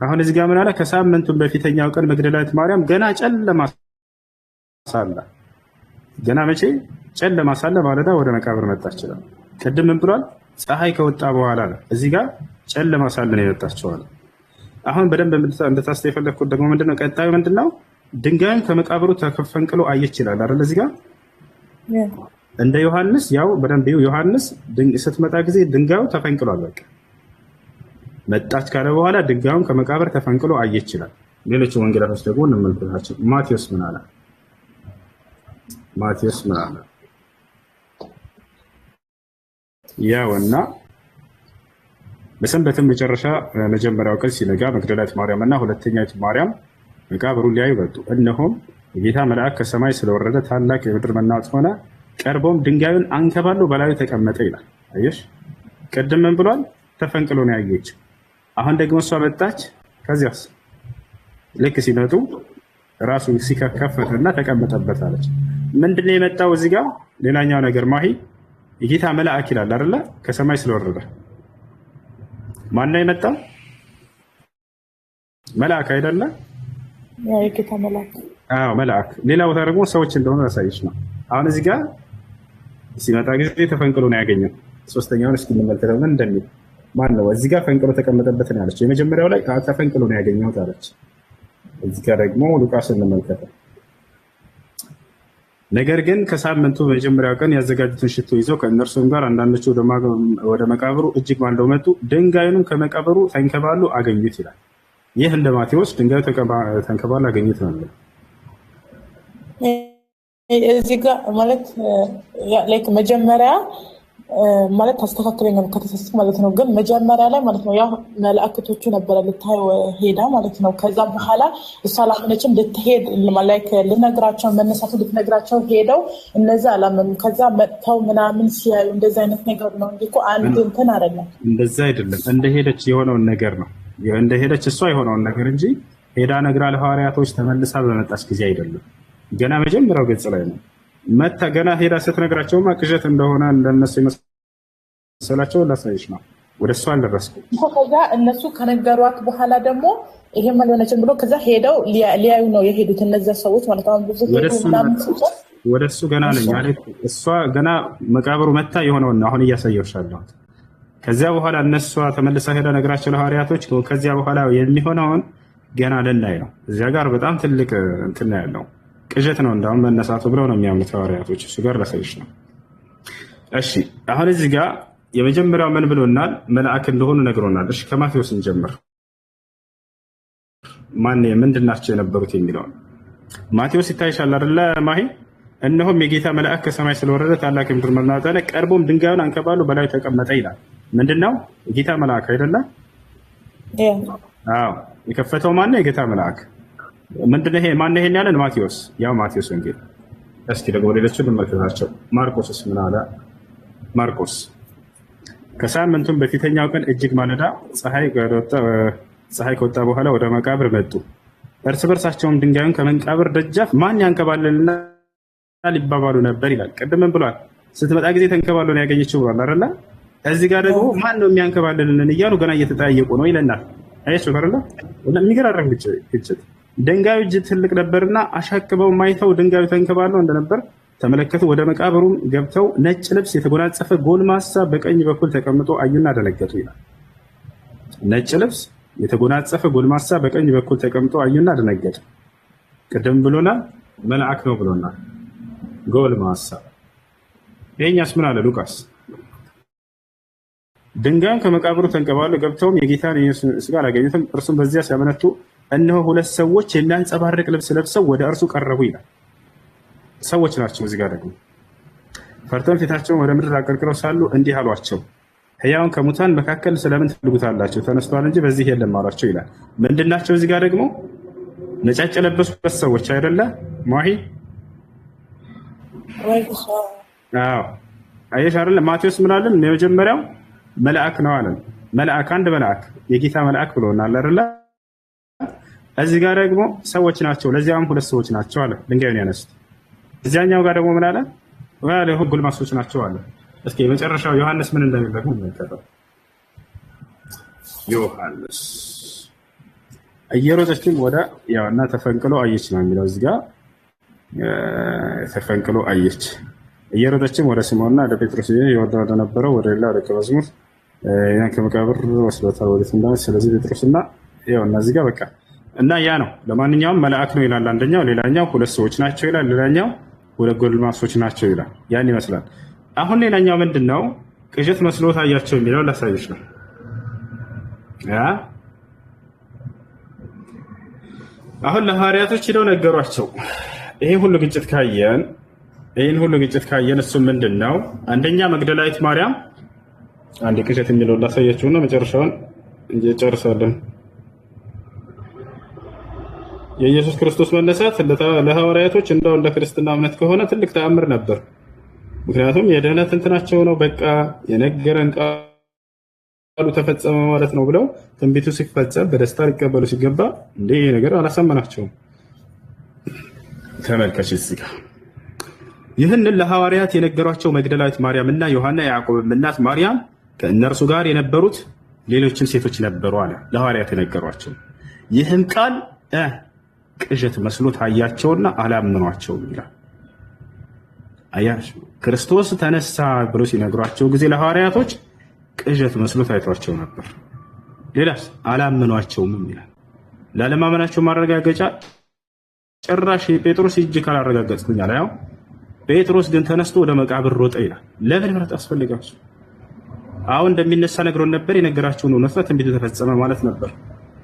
አሁን እዚህ ጋር ምን አለ? ከሳምንቱም በፊተኛው ቀን መግደላዊት ማርያም ገና ጨለማ ሳለ፣ ገና መቼ? ጨለማ ሳለ ማለዳ ወደ መቃብር መጣች ይላል። ቅድም ምን ብሏል? ፀሐይ ከወጣ በኋላ ነው። እዚህ ጋር ጨለማ ሳለ ነው የመጣችው አለ። አሁን በደንብ እንድታስተውሉ የፈለኩት ደግሞ ምንድነው? ቀጣዩ ምንድነው? ድንጋዩን ከመቃብሩ ተፈንቅሎ አየች ይላል አይደል? እዚህ ጋር እንደ ዮሐንስ ያው በደንብ ዮሐንስ ስትመጣ ጊዜ ድንጋዩ ተፈንቅሏል። በቃ መጣች ካለ በኋላ ድንጋዩን ከመቃብር ተፈንቅሎ አየች ይላል። ሌሎች ወንጌላቶች ደግሞ እንመልከታቸው። ማቴዎስ ምን አለ? ማቴዎስ ምን አለ? ያውና በሰንበትም መጨረሻ መጀመሪያው ቀን ሲነጋ መግደላዊት ማርያም እና ሁለተኛይቱ ማርያም መቃብሩን ሊያዩ ወጡ። እነሆም የጌታ መልአክ ከሰማይ ስለወረደ ታላቅ የምድር መናወጥ ሆነ። ቀርቦም ድንጋዩን አንከባሎ በላዩ ተቀመጠ ይላል። አየሽ፣ ቅድም ምን ብሏል? ተፈንቅሎ ነው ያየችው። አሁን ደግሞ እሷ መጣች። ከዚያስ ልክ ሲመጡ ራሱ ሲከፈትና ተቀመጠበት አለች። ምንድነው የመጣው እዚህ ጋር? ሌላኛው ነገር ማሂ የጌታ መልአክ ይላል አይደለ? ከሰማይ ስለወረደ ማን ነው የመጣው? መልአክ አይደለ? የጌታ መልአክ። አዎ መልአክ። ሌላ ቦታ ደግሞ ሰዎች እንደሆነ ያሳይሽ ነው። አሁን እዚህ ጋር ሲመጣ ጊዜ ተፈንቅሎ ነው ያገኘው። ሶስተኛውን እስኪ እንመልከተው ምን እንደሚል። ማን ነው እዚህ ጋር ፈንቅሎ ተቀመጠበት ነው ያለችው። የመጀመሪያው ላይ ተፈንቅሎ ነው ያገኘው አለች። እዚህ ጋር ደግሞ ሉቃስ እንመልከተው። ነገር ግን ከሳምንቱ መጀመሪያው ቀን ያዘጋጁትን ሽቶ ይዘው ከእነርሱም ጋር አንዳንዶቹ ወደ መቃብሩ እጅግ ማልደው መጡ። ድንጋዩንም ከመቃብሩ ተንከባሉ አገኙት ይላል። ይህ እንደ ማቴዎስ ድንጋዩ ተንከባሉ አገኙት ነው። እዚህ ጋር ማለት ላይክ መጀመሪያ ማለት አስተካክለኛል ከተሳሳትኩ ማለት ነው። ግን መጀመሪያ ላይ ማለት ነው ያው መላእክቶቹ ነበረ ልታይ ሄዳ ማለት ነው። ከዛ በኋላ እሷ አላመነችም። ልትሄድ ላይክ ልነግራቸው መነሳቱ ልትነግራቸው ሄደው እነዛ አላመኑም። ከዛ መጥተው ምናምን ሲያዩ እንደዛ አይነት ነገር ነው እንጂ እኮ አንድ እንትን አይደለም። እንደዛ አይደለም። እንደሄደች የሆነውን ነገር ነው እንደሄደች እሷ የሆነውን ነገር እንጂ ሄዳ ነግራ ለሐዋርያቶች ተመልሳ በመጣች ጊዜ አይደለም። ገና መጀመሪያው ገጽ ላይ ነው መታ ገና ሄዳ ስትነግራቸውማ ቅዠት እንደሆነ እንደነሱ መሰላቸው ላሳይሽ ነው። ወደሱ አልደረስኩም። ከዛ እነሱ ከነገሯት በኋላ ደግሞ ይሄ ማለነችን ብሎ ከዛ ሄደው ሊያዩ ነው የሄዱት እነዛ ሰዎች ማለት ነው። ብዙ ወደሱ ገና ነኝ ማለት እሷ ገና መቃብሩ መታ የሆነውን ነው አሁን እያሳየሁሻለሁ። ከዚያ በኋላ እነሱ ተመልሳ ሄዳ ነግራቸው ለሐዋርያቶች ከዚያ በኋላ የሚሆነውን ገና ልናይ ነው። እዚያ ጋር በጣም ትልቅ እንትን ነው ያለው። ቅዠት ነው እንዳውም መነሳቱ ብለው ነው የሚያምኑት ሐዋርያቶች። እሱ ጋር ላሳይሽ ነው። እሺ አሁን እዚህ ጋር የመጀመሪያው ምን ብሎናል? መልአክ እንደሆኑ ነግሮናል። እሺ ከማቴዎስ እንጀምር። ምንድናቸው የነበሩት የሚለው ማቴዎስ ይታይሻል አይደለ ማሂ? እነሆም የጌታ መልአክ ከሰማይ ስለወረደ ታላቅ የምድር መናወጥ ሆነ። ቀርቦም ድንጋዩን አንከባሎ በላዩ ተቀመጠ ይላል። ምንድነው? የጌታ መልአክ አይደለ? አዎ የከፈተው ማነው? የጌታ መልአክ። ምንድነው ይሄ? ማነው ይሄን ያለን? ማቴዎስ። ያው ማቴዎስ ወንጌል። እስኪ ደግሞ ሌሎቹ እንመልከታቸው። ማርቆስስ ምን አለ? ማርቆስ ከሳምንቱም በፊተኛው ቀን እጅግ ማለዳ ፀሐይ ከወጣ በኋላ ወደ መቃብር መጡ። እርስ በርሳቸውም ድንጋዩን ከመቃብር ደጃፍ ማን ያንከባልልናል ይባባሉ ነበር ይላል። ቅድም ብሏል፣ ስትመጣ ጊዜ ተንከባሎ ነው ያገኘችው ብሏል አይደለ? እዚህ ጋር ደግሞ ማን ነው የሚያንከባልልን እያሉ ገና እየተጠያየቁ ነው ይለናል። አያችሁ አይደለ? የሚገራረም ግጭት። ድንጋዩ እጅግ ትልቅ ነበርና አሻቅበው ማይተው ድንጋዩ ተንከባሎ እንደነበር ተመለከቱ። ወደ መቃብሩም ገብተው ነጭ ልብስ የተጎናጸፈ ጎልማሳ በቀኝ በኩል ተቀምጦ አዩና ደነገጡ ይላል። ነጭ ልብስ የተጎናጸፈ ጎልማሳ በቀኝ በኩል ተቀምጦ አዩና ደነገጡ። ቅድም ብሎናል፣ መልአክ ነው ብሎናል። ጎልማሳ። ይሄኛስ ምን አለ ሉቃስ? ድንጋዩም ከመቃብሩ ተንከባለው ገብተውም የጌታን ኢየሱስን ሥጋ አላገኙትም። እርሱም በዚያ ሲያመነቱ እነሆ ሁለት ሰዎች የሚያንጸባርቅ ልብስ ለብሰው ወደ እርሱ ቀረቡ ይላል። ሰዎች ናቸው። እዚህ ጋር ደግሞ ፈርተው ፊታቸውን ወደ ምድር አቀርቅረው ሳሉ እንዲህ አሏቸው፣ ሕያውን ከሙታን መካከል ስለምን ትፈልጉታላችሁ? ተነስቷል እንጂ በዚህ የለም አሏቸው ይላል። ምንድን ናቸው? እዚህ ጋር ደግሞ ነጫጭ የለበሱበት ሰዎች አይደለ? ማሂ አዎ፣ አየሽ አይደለ? ማቴዎስ ምን አለን? የመጀመሪያው መልአክ ነው አለን። መልአክ፣ አንድ መልአክ፣ የጌታ መልአክ ብሎናል አይደለ? እዚህ ጋር ደግሞ ሰዎች ናቸው፣ ለዚያም ሁለት ሰዎች ናቸው አለ። ድንጋዩን ያነሱት። እዚያኛው ጋር ደግሞ ምን አለ? ወያለ ጎልማሶች ናቸው አለ። እስኪ የመጨረሻው ዮሐንስ ምን እንደሚል ደግሞ እንመልከተው። ዮሐንስ እየሮጠችም ወደ ያውና ተፈንቅሎ አየች ነው የሚለው እዚህ ጋር። ተፈንቅሎ አየች። እየሮጠችም ወደ ስምዖንና ወደ ጴጥሮስ ይወርድ ወደ ነበረው ወደ ሌላ ደቀ መዝሙር ያን ከመቃብር ወስዶታል ወዴት እንዳለ። ስለዚህ ጴጥሮስና ያውና እዚህ ጋር በቃ እና ያ ነው። ለማንኛውም መልአክ ነው ይላል አንደኛው፣ ሌላኛው ሁለት ሰዎች ናቸው ይላል፣ ሌላኛው ሁለት ጎልማሶች ናቸው ይላል። ያን ይመስላል። አሁን ሌላኛው ምንድነው? ቅዠት መስሎ ታያቸው የሚለው ላሳየሽ ነው። አሁን ለሐዋርያቶች ሄደው ነገሯቸው። ይሄን ሁሉ ግጭት ካየን እሱ ምንድነው? አንደኛ መግደላዊት ማርያም፣ አንድ ቅዠት የሚለው ላሳያችሁና መጨረሻውን እንጨርሳለን። የኢየሱስ ክርስቶስ መነሳት ለሐዋርያቶች እንደው እንደ ክርስትና እምነት ከሆነ ትልቅ ተአምር ነበር። ምክንያቱም የድህነት እንትናቸው ነው። በቃ የነገረን ቃሉ ተፈጸመ ማለት ነው ብለው ትንቢቱ ሲፈጸም በደስታ ሊቀበሉ ሲገባ እንዴ ይሄ ነገር አላሳመናቸውም። ተመልከች እዚህ ጋር ይህንን ለሐዋርያት የነገሯቸው መግደላዊት ማርያም እና ዮሐና የያዕቆብ እናት ማርያም ከእነርሱ ጋር የነበሩት ሌሎችም ሴቶች ነበሩ አለ። ለሐዋርያት የነገሯቸው ይህም ቃል ቅዠት መስሎ ታያቸውና አላመኗቸውም ይላል። አያችሁ፣ ክርስቶስ ተነሳ ብሎ ሲነግሯቸው ጊዜ ለሐዋርያቶች ቅዠት መስሎ ታይቷቸው ነበር። ሌላስ አላመኗቸውም ይላል። ላለማመናቸው ማረጋገጫ ጭራሽ ጴጥሮስ እጅ ካላረጋገጥኩኝ አለ። ያው ጴጥሮስ ግን ተነስቶ ወደ መቃብር ሮጠ ይላል። ለምን ምረት አስፈልጋቸው? አሁን እንደሚነሳ ነግሮን ነበር። የነገራቸውን እውነት ትንቢቱ ተፈጸመ ማለት ነበር።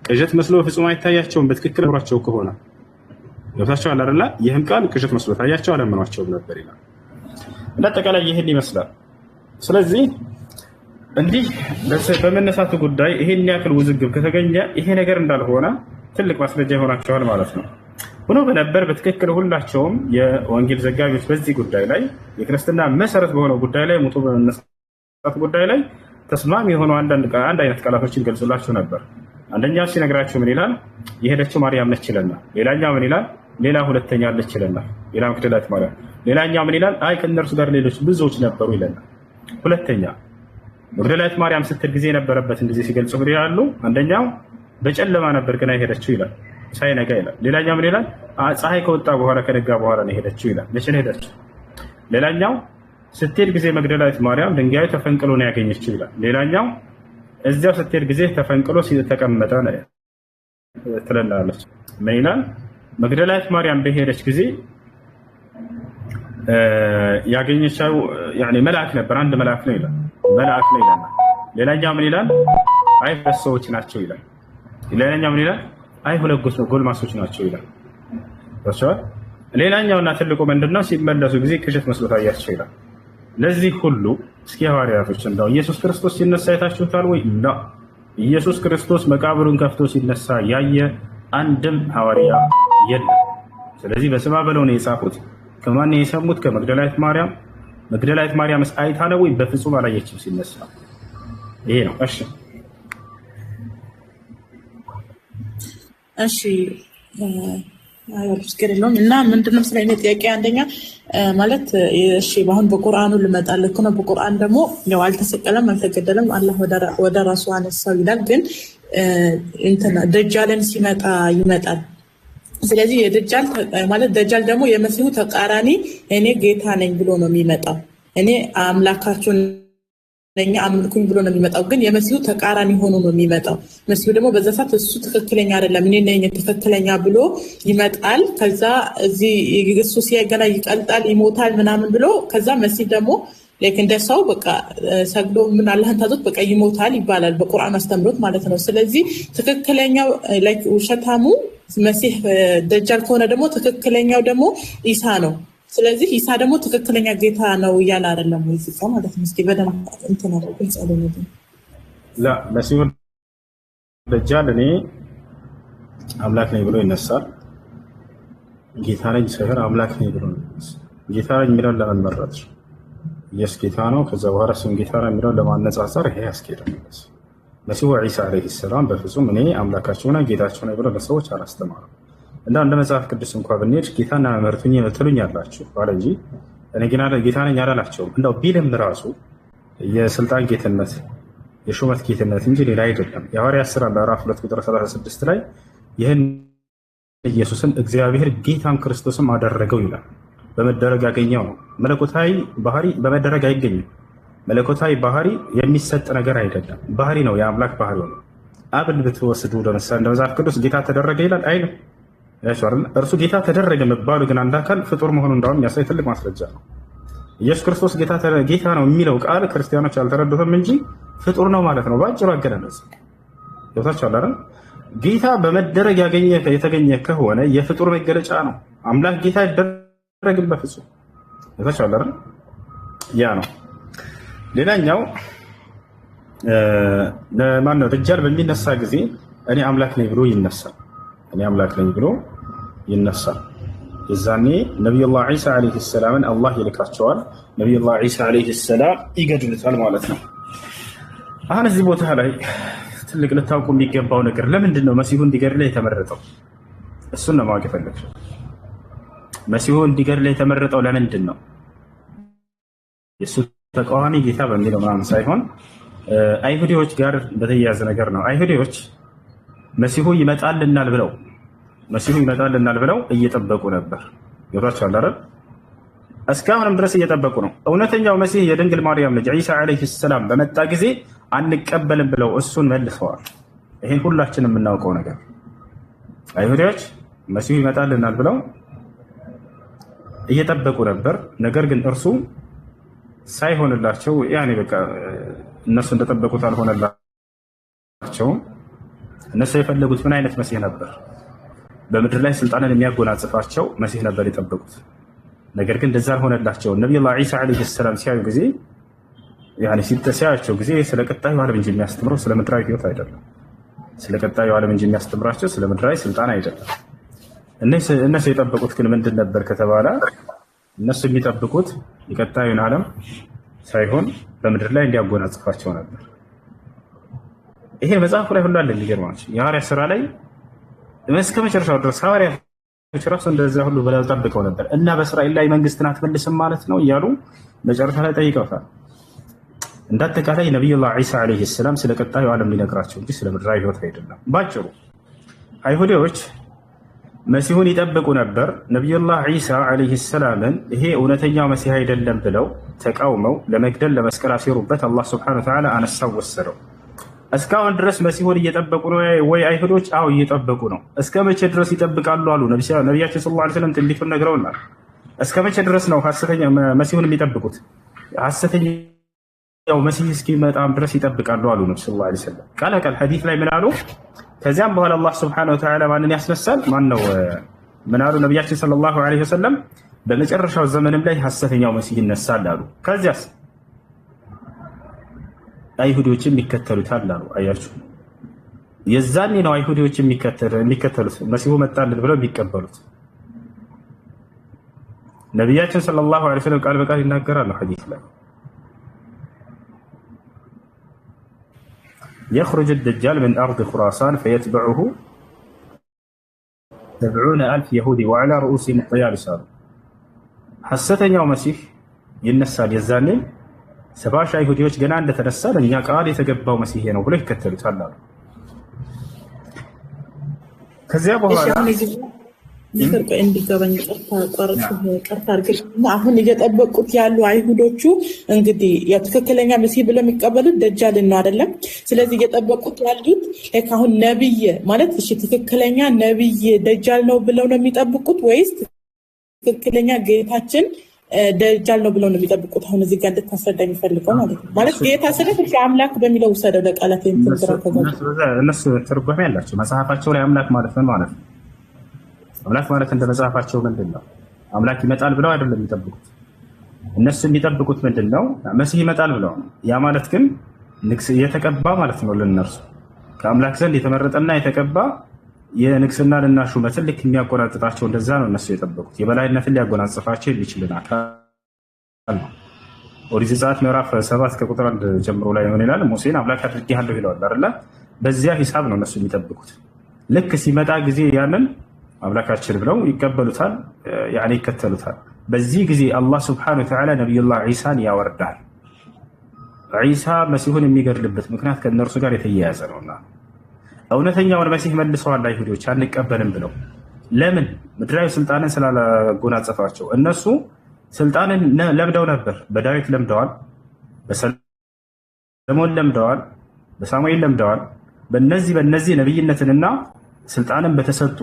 ቅዠት መስሎ ፍጹም አይታያቸውም። በትክክል አብሯቸው ከሆነ ገብታችኋል አይደል? ይህም ቃል ቅዠት መስሎ ታያቸው አላመኗቸውም ነበር ይላል። ለአጠቃላይ ይህን ይመስላል። ስለዚህ እንዲህ በመነሳቱ ጉዳይ ይሄን ያክል ውዝግብ ከተገኘ ይሄ ነገር እንዳልሆነ ትልቅ ማስረጃ ይሆናቸዋል ማለት ነው። ሆኖ በነበር በትክክል ሁላቸውም የወንጌል ዘጋቢዎች በዚህ ጉዳይ ላይ የክርስትና መሰረት በሆነው ጉዳይ ላይ ሞቶ በመነሳቱ ጉዳይ ላይ ተስማሚ የሆኑ አንድ አይነት ቃላቶችን ገልጾላቸው ነበር። አንደኛው ሲነግራቸው ምን ይላል? የሄደችው ማርያም ነች ይለናል። ሌላኛው ምን ይላል? ሌላ ሁለተኛ አለች ይለናል። ሌላ መግደላዊት ማርያም። ሌላኛው ምን ይላል? አይ ከእነርሱ ጋር ሌሎች ብዙዎች ነበሩ ይለናል። ሁለተኛ መግደላዊት ማርያም ስትል ጊዜ የነበረበትን ጊዜ ሲገልጹ ምን ይላሉ? አንደኛው በጨለማ ነበር ገና የሄደችው ይላል፣ ሳይነጋ ይላል። ሌላኛው ምን ይላል? ፀሐይ ከወጣ በኋላ ከነጋ በኋላ ነው የሄደችው ይላል። መቼ ነው የሄደችው? ሌላኛው ስትሄድ ጊዜ መግደላዊት ማርያም ድንጋዩ ተፈንቅሎ ነው ያገኘችው ይላል። ሌላኛው እዚያው ስትሄድ ጊዜ ተፈንቅሎ ተቀመጠ ነው ትለናለች። ምን ይላል? መግደላዊት ማርያም በሄደች ጊዜ ያገኘችው መልአክ ነበር፣ አንድ መልአክ ነው ይላል። መልአክ ነው ይላል። ሌላኛው ምን ይላል? አይ ሁለት ሰዎች ናቸው ይላል። ሌላኛው ምን ይላል? አይ ሁለት ጎልማሶች ናቸው ይላል። ሌላኛውና ትልቁ ምንድነው? ሲመለሱ ጊዜ ቅዠት መስሎ ታያቸው ይላል። ለዚህ ሁሉ እስኪ ሐዋርያቶች እንደው ኢየሱስ ክርስቶስ ሲነሳ አይታችሁታል ወይ? ኢየሱስ ክርስቶስ መቃብሩን ከፍቶ ሲነሳ ያየ አንድም ሐዋርያ የለም። ስለዚህ በስማ በለው ነው የጻፉት። ከማን የሰሙት? ከመግደላዊት ማርያም። መግደላዊት ማርያምስ አይታ ነው ወይ? በፍጹም አላየችም ሲነሳ። ይሄ ነው። እሺ ችግር የለውም። እና ምንድነው ስለ እኔ ጥያቄ አንደኛ ማለት እሺ አሁን በቁርአኑ ልመጣልህ ነው። በቁርአን ደግሞ ያው አልተሰቀለም አልተገደለም አላህ ወደ ራሱ አነሳው ይላል። ግን እንትና ደጃለን ሲመጣ ይመጣል ስለዚህ የደጃል ማለት ደጃል ደግሞ የመሲሁ ተቃራኒ እኔ ጌታ ነኝ ብሎ ነው የሚመጣው። እኔ አምላካችሁ ነኝ አምልኩኝ ብሎ ነው የሚመጣው። ግን የመሲሁ ተቃራኒ ሆኖ ነው የሚመጣው። መሲሁ ደግሞ በዛ ሰዓት እሱ ትክክለኛ አይደለም እኔ ነኝ ትክክለኛ ብሎ ይመጣል። ከዛ እዚህ እሱ ሲገና ይቀልጣል ይሞታል ምናምን ብሎ ከዛ መሲህ ደግሞ ላይክ እንደ ሰው በቃ ሰግዶ ምን አላህን ታዞት በቃ ይሞታል ይባላል በቁርአን አስተምሮት ማለት ነው። ስለዚህ ትክክለኛው ላይክ ውሸታሙ መሲህ ደጃል ከሆነ ደግሞ ትክክለኛው ደግሞ ኢሳ ነው። ስለዚህ ኢሳ ደግሞ ትክክለኛ ጌታ ነው እያለ አይደለም ወይ እዚህ ማለት ነው። እስኪ በደንብ እንትን ነው ግልጽ አይደለም። ላ መሲሁ ደጃል እኔ አምላክ ነኝ ብሎ ይነሳል። ጌታ ነኝ ሳይሆን አምላክ ነኝ ብሎ ይነሳል። ጌታ ነኝ የሚለውን ለምን መረጥሽ? ኢየሱስ ጌታ ነው ከዛ በኋላ እሱም ጌታ ነው የሚለውን ለማነጻጸር ይሄ ያስኬዳል። መሲሁ ዒሳ ዓለይሂ ሰላም በፍጹም እኔ አምላካቸውና ጌታቸው ነኝ ብሎ ለሰዎች አላስተማረም። እንደ መጽሐፍ ቅዱስ እንኳን ብንሄድ ጌታና መምህርቱኝ የምትሉኝ አላችሁ አለ እንጂ እኔ ግን ጌታ ነኝ አላላቸውም። እንደው ቢልም ራሱ የስልጣን ጌትነት የሹመት ጌትነት እንጂ ሌላ አይደለም። የሐዋርያት ሥራ ምዕራፍ 2 ቁጥር 36 ላይ ይህን ኢየሱስን እግዚአብሔር ጌታም ክርስቶስም አደረገው ይላል። በመደረግ ያገኘው ነው። መለኮታዊ ባህሪ በመደረግ አይገኝም። መለኮታዊ ባህሪ የሚሰጥ ነገር አይደለም፣ ባህሪ ነው፣ የአምላክ ባህሪ ነው። አብን ብትወስዱ ለምሳሌ እንደ መጽሐፍ ቅዱስ ጌታ ተደረገ ይላል አይልም። እርሱ ጌታ ተደረገ መባሉ ግን አንድ አካል ፍጡር መሆኑ እንዳውም የሚያሳይ ትልቅ ማስረጃ ነው። ኢየሱስ ክርስቶስ ጌታ ነው የሚለው ቃል ክርስቲያኖች አልተረዱትም እንጂ ፍጡር ነው ማለት ነው። ባጭሩ አገላለጽ ጌታቸው አይደል? ጌታ በመደረግ የተገኘ ከሆነ የፍጡር መገለጫ ነው። አምላክ ጌታ ይደረግም በፍጹም ጌታቸው አይደል? ያ ነው። ሌላኛው ለማን ነው? ደጃል በሚነሳ ጊዜ እኔ አምላክ ነኝ ብሎ ይነሳል። እኔ አምላክ ነኝ ብሎ ይነሳል። የዛኔ ነቢዩላህ ዒሳ ዓለይሂ ሰላምን አላህ ይልካቸዋል። ነቢዩላህ ዒሳ ዓለይሂ ሰላም ይገድሉታል ማለት ነው። አሁን እዚህ ቦታ ላይ ትልቅ ልታውቁ የሚገባው ነገር ለምንድን ነው መሲሁ እንዲገድል የተመረጠው? እሱን ነው ማወቅ የፈለግነው። መሲሁ እንዲገድል የተመረጠው ለምንድን ነው? የእሱ ተቃዋሚ ጌታ በሚለው ምናምን ሳይሆን አይሁዲዎች ጋር በተያያዘ ነገር ነው። አይሁዲዎች መሲሁ ይመጣልናል ብለው እየጠበቁ ነበር። ገብቷችኋል አይደል? እስካሁንም ድረስ እየጠበቁ ነው። እውነተኛው መሲህ የድንግል ማርያም ልጅ ዒሳ ዓለይሂ ሰላም በመጣ ጊዜ አንቀበልም ብለው እሱን መልሰዋል። ይሄን ሁላችንም የምናውቀው ነገር። አይሁዲዎች መሲሁ ይመጣልናል ብለው እየጠበቁ ነበር። ነገር ግን እርሱ ሳይሆንላቸው ያኔ በቃ እነሱ እንደጠበቁት አልሆነላቸውም። እነሱ የፈለጉት ምን አይነት መሲህ ነበር? በምድር ላይ ስልጣንን የሚያጎናጽፋቸው መሲህ ነበር የጠበቁት። ነገር ግን እንደዛ አልሆነላቸውም። ነቢዩላህ ዒሳ ዓለይሂ ሰላም ሲያዩ ጊዜ ያኔ ሲያዩቸው ጊዜ ስለ ቀጣዩ ዓለም እንጂ የሚያስተምረው ስለ ምድራዊ ህይወት አይደለም። ስለ ቀጣዩ ዓለም እንጂ የሚያስተምራቸው ስለ ምድራዊ ስልጣን አይደለም። እነሱ የጠበቁት ግን ምንድን ነበር ከተባለ እነሱ የሚጠብቁት የቀጣዩን ዓለም ሳይሆን በምድር ላይ እንዲያጎናጽፋቸው ነበር። ይሄ መጽሐፉ ላይ ሁሉ አለ። የሚገርማችሁ የሐዋርያት ሥራ ላይ እስከ መጨረሻው ድረስ ሐዋርያቶች ራሱ እንደዛ ሁሉ ብለው ጠብቀው ነበር እና በእስራኤል ላይ መንግስትን አትመልስም ማለት ነው እያሉ መጨረሻ ላይ ጠይቀውታል። እንዳጠቃላይ ነቢዩላህ ዒሳ ዓለይሂ ሰላም ስለ ቀጣዩ ዓለም ሊነግራቸው እንጂ ስለ ምድራዊ ህይወት አይደለም። ባጭሩ አይሁዲዎች መሲሁን ይጠብቁ ነበር። ነቢዩላህ ዒሳ ዓለይሂ ሰላምን ይሄ እውነተኛው መሲህ አይደለም ብለው ተቃውመው ለመግደል ለመስቀል አሴሩበት። አላህ ሱብሓነሁ ወተዓላ አነሳው ወሰደው። እስካሁን ድረስ መሲሁን እየጠበቁ ነው ወይ አይሁዶች? አዎ እየጠበቁ ነው። እስከ መቼ ድረስ ይጠብቃሉ አሉ ነቢያችን ሰለላሁ ዐለይሂ ወሰለም ትንቢቱን ነግረውናል። እስከ መቼ ድረስ ነው ሐሰተኛ መሲሁን የሚጠብቁት? ሐሰተኛው መሲህ እስኪመጣም ድረስ ይጠብቃሉ አሉ ነብዩ ሰለላሁ ዐለይሂ ወሰለም። ቃል በቃል ሐዲስ ላይ ምን አሉ? ከዚያም በኋላ አላህ ሱብሓነሁ ወተዓላ ማንን ያስነሳል? ማን ነው? ምን አሉ ነቢያችን ሰለላሁ ዐለይሂ ወሰለም? በመጨረሻው ዘመንም ላይ ሐሰተኛው መሲህ ይነሳል አሉ። ከዚያስ አይሁዶችም ይከተሉታል አሉ። አያችሁ፣ የዛኔ ነው አይሁዶች የሚከተሉት መሲሁ መጣልን ብለው የሚቀበሉት። ነቢያችን ሰለላሁ ዐለይሂ ወሰለም ቃል በቃል ይናገራሉ ሐዲስ ላይ يخرج الدجال من أرض خراسان فيتبعه 70,000 يهودي وعلى رؤوسهم الطيالس ሐሰተኛው መሲህ ይነሳል የዛኔ 70,000 አይሁዲዎች ገና እንደተነሳ ለኛ ቃል የተገባው መሲህ ነው ብለው ይከተሉታል አሉ። ከዚያ በኋላ ነገር ቆይ እንዲገባኝ ቀርታ አድርገሽና አሁን እየጠበቁት ያሉ አይሁዶቹ እንግዲህ የትክክለኛ መሲህ ብለው የሚቀበሉት ደጃልን ነው አይደለም? ስለዚህ እየጠበቁት ያሉት አሁን ነብይ ማለት እሺ ትክክለኛ ነብይ ደጃል ነው ብለው ነው የሚጠብቁት ወይስ ትክክለኛ ጌታችን ደጃል ነው ብለው ነው የሚጠብቁት? አሁን እዚህ ጋር እንድታስረዳኝ ፈልገው ማለት ነው። ማለት ጌታ ስለዚህ አምላክ በሚለው ወሰደው ለቃላት እነሱ ትርጓሜ ያላቸው መጽሐፋቸው ላይ አምላክ ማለት ነው ማለት ነው። አምላክ ማለት እንደ መጽሐፋቸው ምንድነው? አምላክ ይመጣል ብለው አይደለም የሚጠብቁት። እነሱ የሚጠብቁት ምንድነው? መሲህ ይመጣል ብለው ነው። ያ ማለት ግን የተቀባ ማለት ነው። ለነርሱ ከአምላክ ዘንድ የተመረጠና የተቀባ የንግስናንና ሹመትን ልክ የሚያቆናጥጣቸው እንደዛ ነው እነሱ የጠበቁት። የበላይነትን ሊያጎናጽፋቸው የሚችልን አካል ነው። ኦሪት ዘጸአት ምዕራፍ 7 ከቁጥር 1 ጀምሮ ላይ ሆነ ይላል ሙሴን አምላክ አድርጌሃለሁ ይለዋል አይደል? በዚያ ሂሳብ ነው እነሱ የሚጠብቁት። ልክ ሲመጣ ጊዜ ያንን አምላካችን ብለው ይቀበሉታል፣ ያኔ ይከተሉታል። በዚህ ጊዜ አላህ Subhanahu Wa Ta'ala ነብዩላህ ዒሳን ያወርዳል። ዒሳ መሲሁን የሚገድልበት ምክንያት ከእነርሱ ጋር የተያያዘ ነውና እውነተኛውን መሲህ መልሰዋል አይሁዶች አንቀበልም ብለው። ለምን? ምድራዊ ስልጣንን ስላላጎናጸፋቸው። እነሱ ስልጣንን ለምደው ነበር። በዳዊት ለምደዋል፣ በሰለሞን ለምደዋል፣ በሳሙኤል ለምደዋል። በእነዚህ ነብይነትንና ስልጣንን በተሰጡ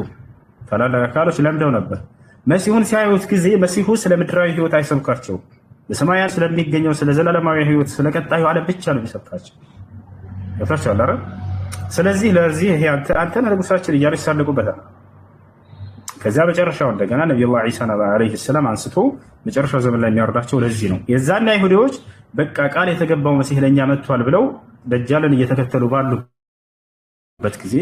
ታላላቅ አካሎች ለምደው ነበር። መሲሁን ሲያዩት ጊዜ መሲሁ ስለ ምድራዊ ህይወት አይሰብካቸውም። በሰማያት ስለሚገኘው ስለ ዘላለማዊ ህይወት ስለ ቀጣዩ ዓለም ብቻ ነው የሚሰብካቸው። ይፈርሻል አይደል? ስለዚህ ለዚህ ይሄ አንተ ንጉሳችን እያሉ ይሳለቁበታል። ከዚያ መጨረሻው እንደገና ነብዩላህ ዒሳ አለይሂ ሰላም አንስቶ መጨረሻው ዘመን ላይ የሚያወርዳቸው ለዚህ ነው። የዛን አይሁዶች በቃ ቃል የተገባው መሲህ ለኛ መጥቷል ብለው ደጃልን እየተከተሉ ባሉበት ጊዜ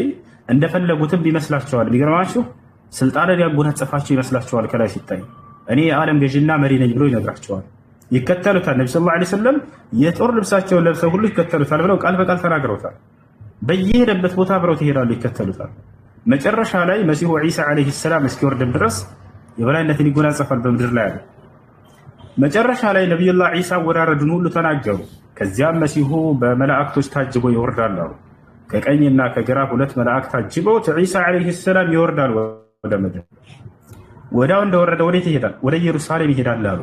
እንደፈለጉትም ቢመስላቸዋል። የሚገርማችሁ ስልጣንን ያጎናጸፋቸው ይመስላቸዋል። ከላይ ሲታይ እኔ የዓለም ገዥና መሪ ነኝ ብሎ ይነግራቸዋል። ይከተሉታል። ነብዩ ሰለላሁ ዐለይሂ ወሰለም የጦር ልብሳቸውን ለብሰው ሁሉ ይከተሉታል ብለው ቃል በቃል ተናግረውታል። በየሄደበት ቦታ አብረው ይሄዳሉ፣ ይከተሉታል። መጨረሻ ላይ መሲሁ ዒሳ አለይሂ ሰላም እስኪወርድም ድረስ የበላይነትን ይጎናጸፋል በምድር ላይ አለ። መጨረሻ ላይ ነብዩላህ ዒሳ ወራረዱን ሁሉ ተናገሩ። ከዚያም መሲሁ በመላእክቶች ታጅቦ ይወርዳል አሉ። ከቀኝና ከግራ ሁለት መላእክት ታጅበው ዒሳ አለይሂ ሰላም ይወርዳል ወደ ምድር። ወዲያው እንደወረደ ወዴት ይሄዳል? ወደ ኢየሩሳሌም ይሄዳል አሉ።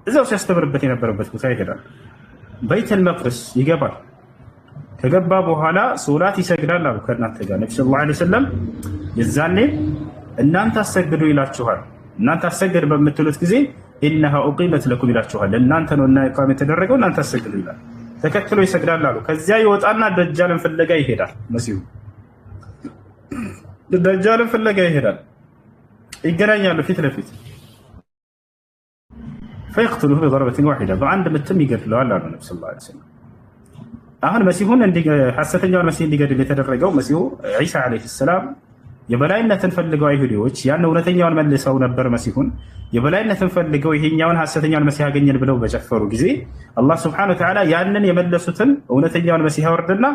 እዛው ሲያስተምርበት የነበረበት ቦታ ይሄዳል። በይተል መቅደስ ይገባል። ከገባ በኋላ ሶላት ይሰግዳል አሉ ከእናንተ ጋር። ነብዩ ሰለላሁ ዐለይሂ ወሰለም የዛኔ እናንተ አሰግዱ ይላችኋል። እናንተ አሰግድ በምትሉት ጊዜ ኢነሃ ኡቂመት ለኩም ይላችኋል። እናንተ ነው እና ኢቃም የተደረገው እናንተ አሰግዱ ይላል። ተከትሎ ይሰግዳል አሉ። ከዚያ ይወጣና ደጃልን ፍለጋ ይሄዳል። መሲሁ ደጃልን ፍለጋ ይሄዳል። ይገናኛሉ ፊት ለፊት فيقتله بضربة واحدة በአንድ ምትም ይገድለዋል አሉ ነብዩ ሰለላሁ ዐለይሂ ወሰለም። አሁን መሲሁን ሐሰተኛውን መሲህ እንዲገድል የተደረገው መሲሁ ዒሳ አለይሂ ሰላም የበላይነትን ፈልገው አይሁዶች ያን እውነተኛውን መልሰው ነበር መሲሁን የበላይነትን ፈልገው ይሄኛውን ሐሰተኛውን መሲህ አገኘን ብለው በጨፈሩ ጊዜ አላህ Subhanahu Wa Ta'ala ያንን የመለሱትን እውነተኛውን መሲህ ያወርድና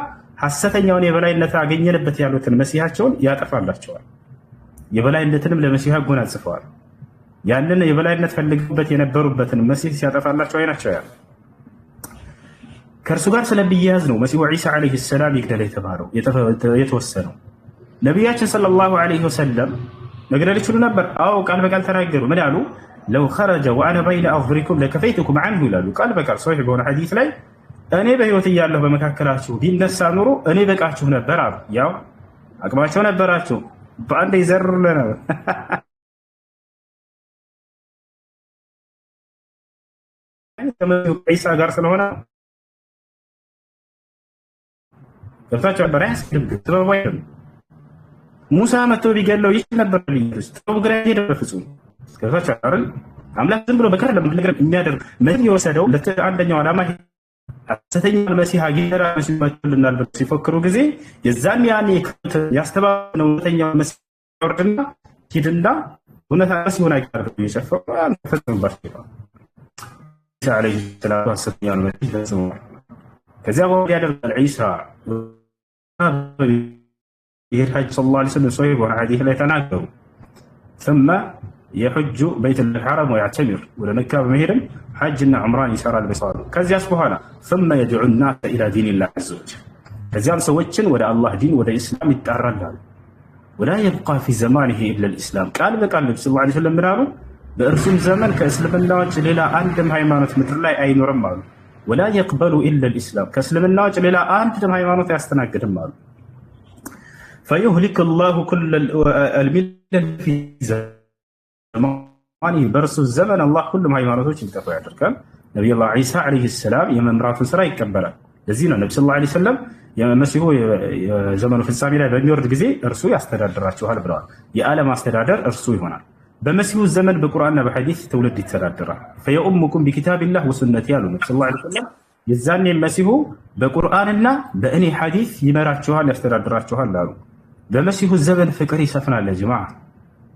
ሐሰተኛውን የበላይነት አገኘንበት ያሉትን መሲሃቸውን ያጠፋላቸዋል። የበላይነትንም ለመሲህ ያጎናጽፈዋል። ያንን የበላይነት ፈልገውበት የነበሩበትን መሲህ ሲያጠፋላቸው አይናቸው ያ ከእርሱ ጋር ስለሚያያዝ ነው መሲሁ ዒሳ አለይሂ ሰላም ይግደል የተባለው የተወሰነው። ነቢያችን ሰለላሁ ዐለይሂ ወሰለም መግደል ይችሉ ነበር። አዎ ቃል በቃል ተናገሩ። ምን ያሉ? ለው ኸረጀ ወአነ በይነ አዝሁሪኩም ለከፈይቱኩም ዐንሁ ይላሉ። ቃል በቃል ሶሒህ በሆነ ሐዲስ ላይ እኔ በህይወት እያለሁ በመካከላችሁ ቢነሳ ኑሮ እኔ በቃችሁ ነበር አሉ። ያው አቅማቸው ነበራቸው። በአንድ ይዘሩልን ነበር። ዒሳ ጋር ስለሆነ ገብታቸው ነበር። አያስገድም ጥበቡ አይደለም። ሙሳ መጥቶ ቢገለው ይችል ነበር። ጥበቡ ግራ ሄደ በፍጹም ገብታቸው አይደል? አምላክ ዝም ብሎ በከረ ነገር የሚያደርግ ምን የወሰደው ለአንደኛው ዓላማ ሐሰተኛው መሲህ አገራ መሲህ መጥቶልናል ብለው ሲፎክሩ ጊዜ የዛን ያኔ ያስተባበለው እውነተኛው መሲህ ወርድና ሂድና እውነታ መሲሁን አይቀርብ እየጨፈሩ ተፈጽሞባቸው ዒሳ አለይሂ ሰላም ሐሰተኛው መሲህ ፈጽሞ ከዚያ በኋላ ያደርጋል ዒሳ የሐጅ ሰለላሁ ዐለይሂ ወሰለም ሶሒህ ወሐዲስ ላይ ተናገሩ ثم يحج بيت الحرم ويعتمر ወደ መካ በመሄድም ሐጅና ዑምራን ይሰራል በሰዋሉ። ከዚያስ በኋላ ثم يدعو الناس الى دين الله عز وجل ከዚያም ሰዎችን ወደ አላህ ዲን ወደ ኢስላም ይጣራል። ወላ የብቃ ፊ ዘማኒሂ ኢላ ልእስላም ቃል በቃል ነቢ ስ ላ ስለም ምናሉ በእርሱም ዘመን ከእስልምና ውጭ ሌላ አንድም ሃይማኖት ምድር ላይ አይኖርም አሉ። ወላ የቅበሉ ኢላ ልእስላም ከእስልምና ውጭ ሌላ አንድም ሃይማኖት አያስተናግድም አሉ። ፈዩህሊክ ላሁ ኩለ አልሚለል ፊ ዘማኒሂ በእርሱ ዘመን አላህ ሁሉም ሃይማኖቶች እንዲጠፉ ያደርጋል። ነቢዩላህ ዒሳ ዓለይሂ ሰላም የመምራቱን ስራ ይቀበላል። ለዚህ ነው ነቢ ስ ላ ሰለም የመሲሁ የዘመኑ ፍጻሜ ላይ በሚወርድ ጊዜ እርሱ ያስተዳድራችኋል ብለዋል። የዓለም አስተዳደር እርሱ ይሆናል። በመሲሁ ዘመን በቁርአንና በሐዲስ ትውልድ ይተዳደራል። ፈየኡሙኩም ቢኪታቢላህ ወሱነቲ ያሉ ነቢ ስ ላ ሰለም የዛኔ መሲሁ በቁርአንና በእኔ ሐዲስ ይመራችኋል፣ ያስተዳድራችኋል አሉ። በመሲሁ ዘመን ፍቅር ይሰፍናል። ለጅማዓ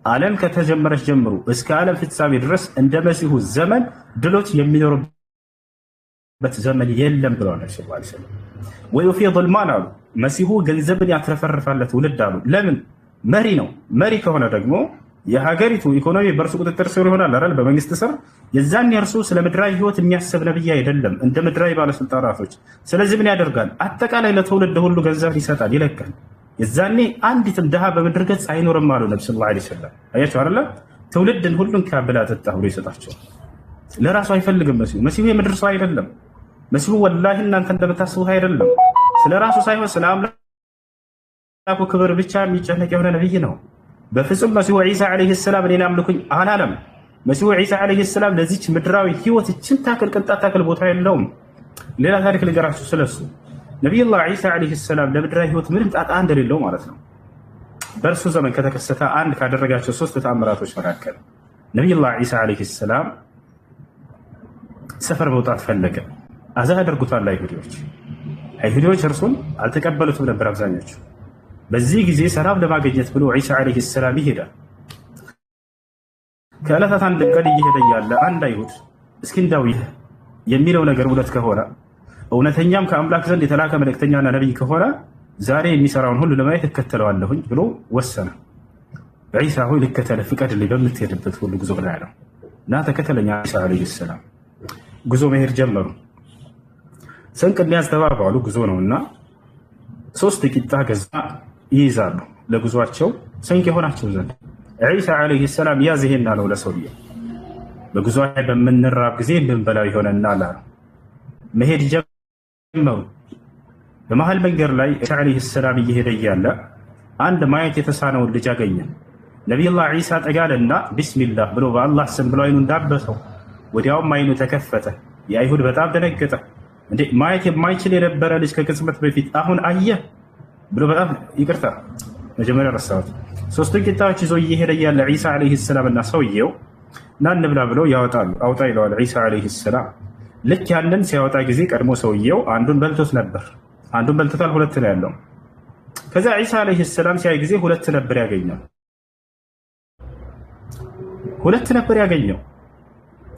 ዓለም ከተጀመረች ጀምሮ እስከ ዓለም ፍጻሜ ድረስ እንደ መሲሁ ዘመን ድሎት የሚኖሩበት ዘመን የለም ብለዋል ነቢ ስ ላ ሰለም። ወዩፊድ ልማል አሉ መሲሁ ገንዘብን ያትረፈርፋለት ትውልድ አሉ። ለምን? መሪ ነው። መሪ ከሆነ ደግሞ የሀገሪቱ ኢኮኖሚ በእርሱ ቁጥጥር ስር ይሆናል አይደል? በመንግስት ስር። የዛኔ እርሱ ስለ ምድራዊ ህይወት የሚያስብ ነብይ አይደለም እንደ ምድራዊ ባለስልጣናቶች። ስለዚህ ምን ያደርጋል? አጠቃላይ ለትውልድ ሁሉ ገንዘብ ይሰጣል፣ ይለካል። የዛኔ አንዲትም ድሃ በምድር ገጽ አይኖርም አሉ ነቢ ሰለላሁ ዐለይሂ ወሰለም። አያቸው አይደለ? ትውልድን ሁሉን ካብላ ጠጣ ብሎ ይሰጣቸዋል። ለራሱ አይፈልግም መሲሁ። መሲሁ የምድር ሰው አይደለም። መሲሁ ወላሂ እናንተ እንደምታስቡት አይደለም። ስለ ራሱ ሳይሆን ስለ አምላኩ ክብር ብቻ የሚጨነቅ የሆነ ነብይ ነው። በፍጹም መሲሁ ዒሳ ዓለይሂ ሰላም እኔን አምልኩኝ አላለም። መሲሁ ዒሳ ዓለይሂ ሰላም ለዚች ምድራዊ ህይወት እችን ታክል ቅንጣት ታክል ቦታ የለውም። ሌላ ታሪክ ልንገራችሁ ስለሱ። ነቢዩላህ ዒሳ ዓለይሂ ሰላም ለምድራዊ ህይወት ምንም ጣጣ እንደሌለው ማለት ነው። በእርሱ ዘመን ከተከሰተ አንድ ካደረጋቸው 3 ተአምራቶች መካከል ነቢዩላህ ዒሳ ዓለይሂ ሰላም ሰፈር መውጣት ፈለገ። አዛ ያደርጉታል አይሁዶች እርሱን አልተቀበሉትም ነበር አብዛኞቹ። በዚህ ጊዜ ሰላም ለማግኘት ብሎ ዒሳ ዓለይሂ ሰላም ይሄዳል። ከዕለታት አንድ ቀን እየሄደ ያለ አንድ አይሁድ እስኪ እንዳው ይህ የሚለው ነገር እውነት ከሆነ እውነተኛም ከአምላክ ዘንድ የተላከ መልእክተኛና ነቢይ ከሆነ ዛሬ የሚሰራውን ሁሉ ለማየት እከተለዋለሁኝ ብሎ ወሰነ። ዒሳ ሆይ ልከተልህ ፍቀድልኝ፣ በምትሄድበት ሁሉ ጉዞ ላይ ነው እና ተከተለኛ ዒሳ ዓለይሂ ሰላም። ጉዞ መሄድ ጀመሩ። ስንቅ እንያዝ ተባባሉ። ጉዞ ነውና 3 ቂጣ ገዛ ይይዛሉ ለጉዟቸው ስንቅ የሆናቸው ዘንድ። ዒሳ ዓለይሂ ሰላም ያዝ ይሄን አለው ለሰውየው። በጉዞ ላይ በምንራብ ጊዜ እንድንበላው ይሆነናል አሉ። መሄድ ጀመሩ። በመሀል መንገድ ላይ ዒሳ ዓለይሂ ሰላም እየሄደ እያለ አንድ ማየት የተሳነውን ልጅ አገኘ። ነቢዩላህ ዒሳ ጠጋለና ቢስሚላህ ብሎ በአላህ ስም ብሎ አይኑን ዳበሰው። ወዲያውም አይኑ ተከፈተ። የአይሁድ በጣም ደነገጠ። እንዴ ማየት የማይችል የነበረ ልጅ ከቅጽበት በፊት አሁን አየ ብሎ በጣም ይቅርታ መጀመሪያ ረሳሁት። 3 ቂጣዎች ይዞ እየሄደ ያለ ዒሳ ዓለይሂ ሰላም እና ሰውየው ና እንብላ ብለው ያወጣሉ። አውጣ ይለዋል ዒሳ ዓለይሂ ሰላም። ልክ ያንን ሲያወጣ ጊዜ ቀድሞ ሰውየው አንዱን በልቶት ነበር። አንዱን በልቶታል፣ 2 ነው ያለው። ከዛ ዒሳ ዓለይሂ ሰላም ሲያይ ጊዜ 2 ነበር ያገኘው። 2 ነበር ያገኘው።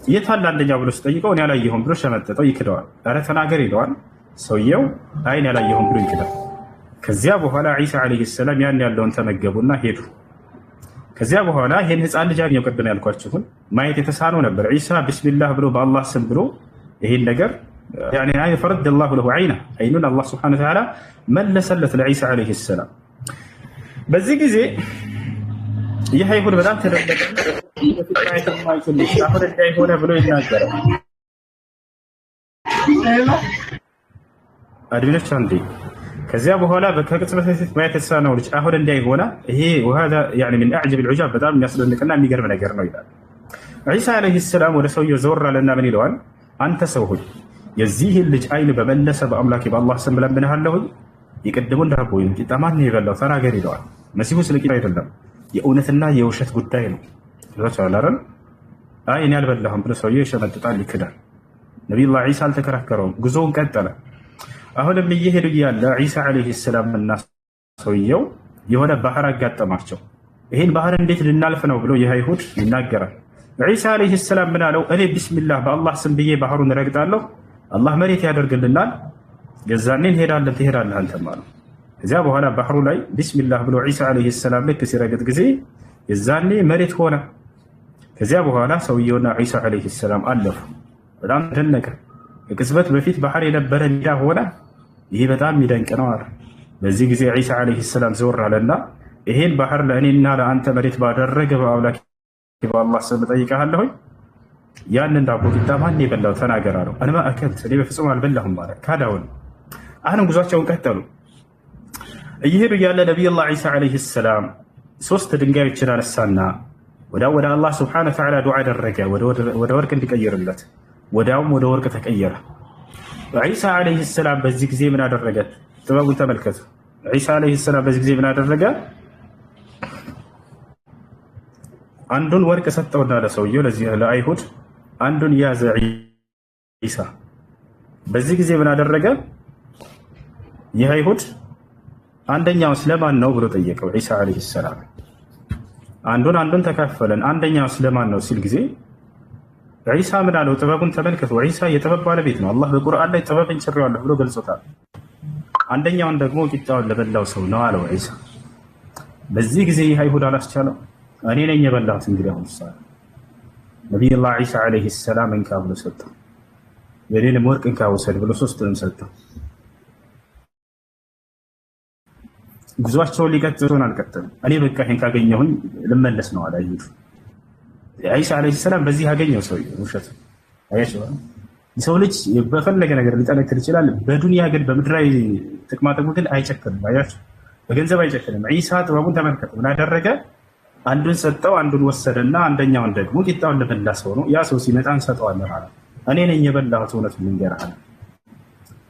የት አለ አንደኛው ብሎ ሲጠይቀው እኔ አላየሁም ብሎ ሸመጠጠው፣ ይክደዋል። ኧረ ተናገር ይለዋል። ሰውየው አይ እኔ አላየሁም ብሎ ይክዳል። ከዚያ በኋላ ዒሳ ዓለይሂ ሰላም ያን ያለውን ተመገቡና ሄዱ። ከዚያ በኋላ ይሄን ህፃን ልጅ አገኘው። ቅድም ያልኳችሁን ማየት የተሳነው ነበር። ዒሳ ቢስሚላህ ብሎ በአላህ ስም ብሎ ይሄን ነገር ያኔ ፈረደ አላሁ ለሁ አይኑን አላህ ሱብሓነሁ ወተዓላ መለሰለት ለዒሳ ዓለይሂ ሰላም። በዚህ ጊዜ ይህ አይሁድ በጣም ተደረገ። አሁን እንዳይሆነ ብሎ ይናገራል። አድሚኖች አንዴ ከዚያ በኋላ ከቅጽበት በፊት ማየት የተሳነው ልጅ አሁን እንዳይሆነ ይሄ وهذا يعني من اعجب العجاب በጣም የሚያስደንቅና የሚገርም ነገር ነው ይላል። ዒሳ ዓለይሂ ሰላም ወደ ሰውየው ዘወር አለና ምን ይለዋል? አንተ ሰው ሆይ የዚህን ልጅ አይን በመለሰ በአምላኬ በአላህ ስም እለምንሃለሁኝ የቀደመውን ዳቦ ወይም ቂጣ ማን ነው የበላው? ተናገር ይለዋል። መሲሁ ስለ ቂጣ አይደለም የእውነትና የውሸት ጉዳይ ነው። ይወጣላል። አይ እኔ አልበላሁም ብሎ ሰውየው ይሸመጥጣል፣ ይክዳል። ነቢዩላህ ዒሳ አልተከራከረውም፣ ጉዞውን ቀጠለ። አሁንም እየሄዱ እያለ ዒሳ ዓለይሂ ሰላም እና ሰውየው የሆነ ባህር አጋጠማቸው። ይህን ባህር እንዴት ልናልፍ ነው ብሎ ይህ አይሁድ ይናገራል። ዒሳ ዓለይሂ ሰላም ምን አለው? እኔ ቢስሚላህ በአላህ ስም ብዬ ባህሩን እረግጣለሁ፣ አላህ መሬት ያደርግልናል፣ የዛኔ እንሄዳለን፣ ትሄዳለህ አንተም አለው። ከዚያ በኋላ ባህሩ ላይ ቢስሚላህ ብሎ ዒሳ ዓለይሂ ሰላም ልክ ሲረግጥ ጊዜ የዛኔ መሬት ሆነ። ከዚያ በኋላ ሰውየውና ዒሳ ዓለይሂ ሰላም አለፉ። በጣም ተደነቀ። ከቅጽበት በፊት ባህር የነበረ ሜዳ ሆነ። ይህ በጣም የሚደንቅ ነው አለ። በዚህ ጊዜ ዒሳ ዓለይሂ ሰላም ዘወር አለና ይሄን ባህር ለእኔና ለአንተ መሬት ባደረገ በአምላክ በአላህ ስም እጠይቅሃለሁ ያንን ዳቦ ቂጣ ማን የበላው ተናገር አለው። እኔ ማአከልት እኔ በፍጹም አልበላሁም ማለት ካዳውን። አሁንም ጉዟቸውን ቀጠሉ። እየሄዱ እያለ ነቢዩላህ ዒሳ ዓለይሂ ሰላም 3 ድንጋዮችን አነሳና ወደ አላህ ሱብሓነሁ ወተዓላ ዱዓ አደረገ ወደ ወርቅ እንዲቀይርለት። ወዲያውም ወደ ወርቅ ተቀየረ። ዒሳ ዓለይሂ ሰላም በዚህ ጊዜ ምን አደረገ? ጥበቡን ተመልከቱ። ዒሳ ዓለይሂ ሰላም በዚህ ጊዜ ምን አደረገ? አንዱን ወርቅ ሰጠውና ለሰውየው ለዚህ ለአይሁድ አንዱን ያዘ ዒሳ። በዚህ ጊዜ ምን አደረገ? ይህ አይሁድ አንደኛው ስለማን ነው ብሎ ጠየቀው ዒሳ ዓለይሂ ሰላም። አንዱን ተካፈለን፣ አንደኛው ስለማን ነው ሲል ጊዜ ዒሳ ምን አለው? ጥበቡን ተመልከቱ። ዒሳ የጥበብ ባለቤት ነው። አላህ በቁርአን ላይ ጥበብን ጭሬዋለሁ ብሎ ገልጾታል። አንደኛውን ደግሞ ቂጣውን ለበላው ሰው ነው አለው ዒሳ። በዚህ ጊዜ ይህ አይሁድ አላስቻለው። እኔ ነኝ የበላሁት እንግዲህ አሁን ሰዓት ነቢዩላህ ዒሳ ዓለይሂ ሰላም እንካ ብሎ ሰጠው። የኔንም ወርቅ እንካ ውሰድ ብሎ 3ቱንም ሰጠው። ጉዟቸውን ሊቀጥሉን አልቀጠሉም። እኔ በቃ ይሄን ካገኘሁኝ ልመለስ ነው አለ አይሁድ። ዒሳ ዓለይሂ ሰላም በዚህ ያገኘው ሰው ውሸት አያችሁ። የሰው ልጅ በፈለገ ነገር ሊጠነክር ይችላል። በዱንያ ግን በምድራዊ ጥቅማጥቅሙ ግን አይጨክንም። አያችሁ፣ በገንዘብ አይጨክንም። ዒሳ ጥበቡን ተመልከቱ። ምን አደረገ? አንዱን ሰጠው፣ አንዱን ወሰደና አንደኛውን ደግሞ ቂጣውን ለበላ ሰው ነው። ያ ሰው ሲመጣ እንሰጠዋለን አለ። እኔ ነኝ የበላሁት እውነቱን ልንገርህ አለ።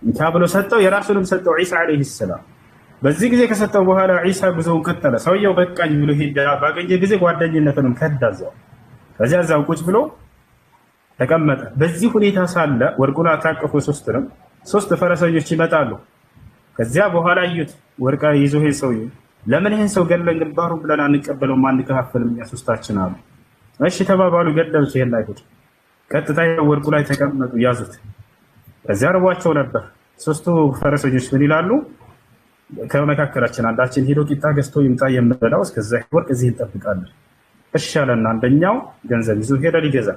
እንካ ብሎ ሰጠው። የራሱንም ሰጠው ዒሳ ዓለይሂ ሰላም። በዚህ ጊዜ ከሰጠው በኋላ ዒሳ ጉዞውን ቀጠለ። ሰውየው በቃኝ ብሎ ሄደ። ባገኘ ጊዜ ጓደኝነትንም ከዳዛው። ከዚያ እዛው ቁጭ ብሎ ተቀመጠ። በዚህ ሁኔታ ሳለ ወርቁን አታቀፉ። 3 ፈረሰኞች ይመጣሉ። ከዚያ በኋላ እዩት፣ ወርቃ ይዞ ይሄ ሰውዬ ለምን ይሄን ሰው ገለን ግንባሩን ብለን አንቀበለውም አንከፋፈልም እኛ 3ታችን አሉ። እሺ ተባባሉ። ገደሉት። ይሄን አይሁድ ቀጥታ ወርቁ ላይ ተቀመጡ፣ ያዙት። ከዚያ ረቧቸው ነበር። 3ቱ ፈረሰኞች ምን ይላሉ? ከመካከላችን አንዳችን ሄዶ ቂጣ ገዝቶ ይምጣ የምበላው፣ እስከዛ ወርቅ እዚህ እንጠብቃለን። እሺ አለና አንደኛው ገንዘብ ይዞ ሄደ ሊገዛ።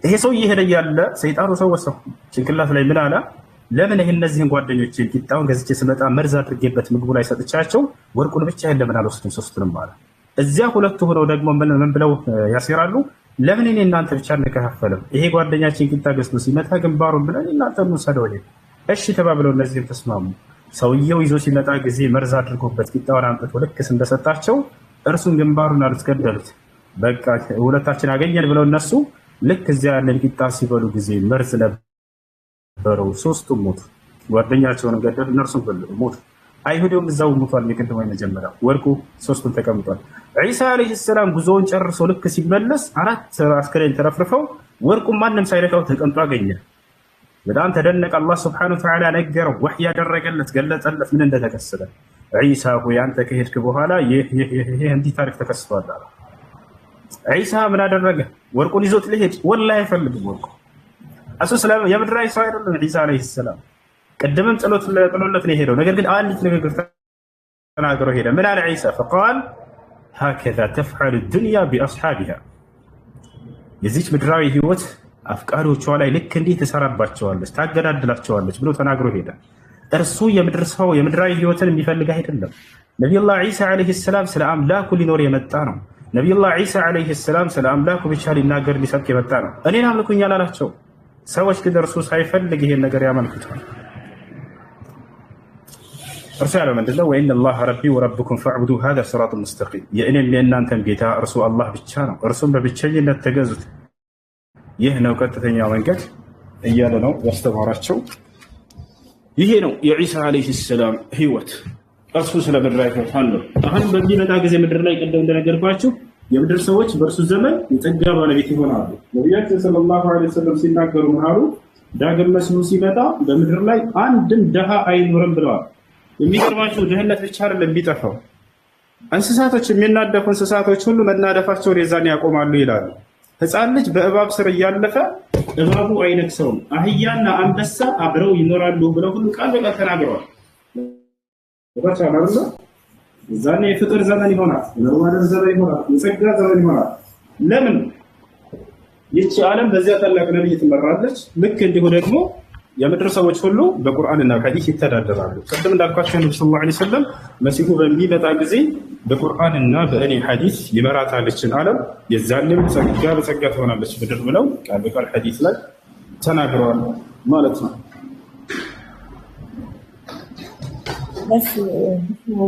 ይሄ ሰው እየሄደ ያለ ሰይጣኑ ሰው ወሰው ጭንቅላት ላይ ምን አለ? ለምን ይሄ እነዚህን ጓደኞቼን ቂጣውን ገዝቼ ስመጣ መርዝ አድርጌበት ምግቡ ላይ ሰጥቻቸው ወርቁን ብቻ ለምን አልወስድም 3ቱንም አለ። እዚያ 2ቱ ሆነው ደግሞ ምን ብለው ያሴራሉ? ለምን እኔ እናንተ ብቻ እንከፋፈልም? ይሄ ጓደኛችን ቂጣ ገዝቶ ሲመጣ ግንባሩን ብለን እናንተ እንውሰደው። እሺ ተባብለው እነዚህም ተስማሙ። ሰውየው ይዞ ሲመጣ ጊዜ መርዝ አድርጎበት ቂጣውን አምጥቶ ልክ እንደሰጣቸው እርሱን ግንባሩን አልተገደሉት። በቃ ሁለታችን አገኘን ብለው እነሱ ልክ እዚያ ያለን ቂጣ ሲበሉ ጊዜ መርዝ ነበረው። 3ቱም ሞቱ። ጓደኛቸውን ገደሉ፣ እነርሱም ሞቱ። አይሁድም እዛው ሞቷል። የቅድሞ መጀመሪያ ወርቁ 3ቱን ተቀምጧል። ዒሳ ዓለይሂ ሰላም ጉዞውን ጨርሶ ልክ ሲመለስ 4 አስከሬን ተረፍርፈው ወርቁ ማንም ሳይነካው ተቀምጦ አገኘ። በጣም ተደነቀ። አላህ ሱብሓነሁ ወተዓላ ነገረው፣ ወህይ ያደረገለት፣ ገለጸለት ምን እንደተከሰተ። ዒሳ ሆይ አንተ ከሄድክ በኋላ ይሄ እንዲህ ታሪክ ተከስቷል አለ። ዒሳ ምን አደረገ? ወርቁን ይዞት ሊሄድ ወላሂ አይፈልግም ወርቁ። እሱ የምድራዊ ሰው አይደለም ዒሳ ዓለይሂ ሰላም። ቅድምም ጥሎለት ነው የሄደው። ነገር ግን አንዲት ንግግር ተናግሮ ሄደ። ምን አለ ዒሳ? ፈቃል ሃከዛ ተፍዐሉ ዱንያ ቢአስሓቢሃ፣ የዚች ምድራዊ ህይወት አፍቃሪዎቿ ላይ ልክ እንዲህ ትሰራባቸዋለች፣ ታገዳድላቸዋለች ብሎ ተናግሮ ሄደ። እርሱ የምድር ሰው የምድራዊ ህይወትን የሚፈልግ አይደለም። ነቢዩላህ ዒሳ ዓለይሂ ሰላም ስለ አምላኩ ሊኖር የመጣ ነው። ነቢዩላህ ዒሳ ዓለይሂ ሰላም ስለ አምላኩ ብቻ ሊናገር ሊሰብክ የመጣ ነው። እኔን አምልኩኝ አላላቸው። ሰዎች ግን እርሱ ሳይፈልግ ይሄን ነገር ያመልኩታል። እርሱ ያለው ምንድነው? ወኢነ አላህ ረቢ ወረብኩም ፈዕቡዱ ሃዛ ሲራጡን ሙስተቂም፣ የእኔም የእናንተም ጌታ እርሱ አላህ ብቻ ነው፣ እርሱም በብቸኝነት ተገዙት፣ ይህ ነው ቀጥተኛ መንገድ እያለ ነው ያስተማራቸው። ይሄ ነው የዒሳ ዓለይሂ ሰላም ህይወት። እርሱ ስለ ምድራዊ ህይወት አለው። አሁን በሚመጣ ጊዜ ምድር ላይ ቀደም እንደነገርኳችሁ የምድር ሰዎች በእርሱ ዘመን የጸጋ ባለቤት ይሆናሉ። ነቢያችን ሰለላሁ ዐለይሂ ወሰለም ሲናገሩ ምን አሉ? ዳግም መሲሁ ሲመጣ በምድር ላይ አንድም ድሃ አይኖርም ብለዋል። የሚገርማችሁ ድህነት ብቻ አይደለም የሚጠፋው፣ እንስሳቶች የሚናደፉ እንስሳቶች ሁሉ መናደፋቸውን የዛኔ ያቆማሉ ይላሉ። ህፃን ልጅ በእባብ ስር እያለፈ እባቡ አይነክሰውም፣ አህያና አንበሳ አብረው ይኖራሉ ብለው ሁሉ ቃል በቃል ተናግረዋል። እዛኔ የፍቅር ዘመን ይሆናል፣ የመዋደድ ዘመን ይሆናል፣ የጸጋ ዘመን ይሆናል። ለምን? ይቺ ዓለም በዚያ ታላቅ ነብይ ትመራለች። ልክ እንዲሁ ደግሞ የምድር ሰዎች ሁሉ በቁርአንና በሐዲስ ይተዳደራሉ። ቅድም እንዳልኳቸው ነብዩ ሰለላሁ ዐለይሂ ወሰለም መሲሁ በሚመጣ ጊዜ በቁርአንና በእኔ ሐዲስ ይመራታለችን ዓለም የዛንም ጸጋ በጸጋ ትሆናለች ምድር ብለው ቃል በቃል ሐዲስ ላይ ተናግረዋል ማለት ነው።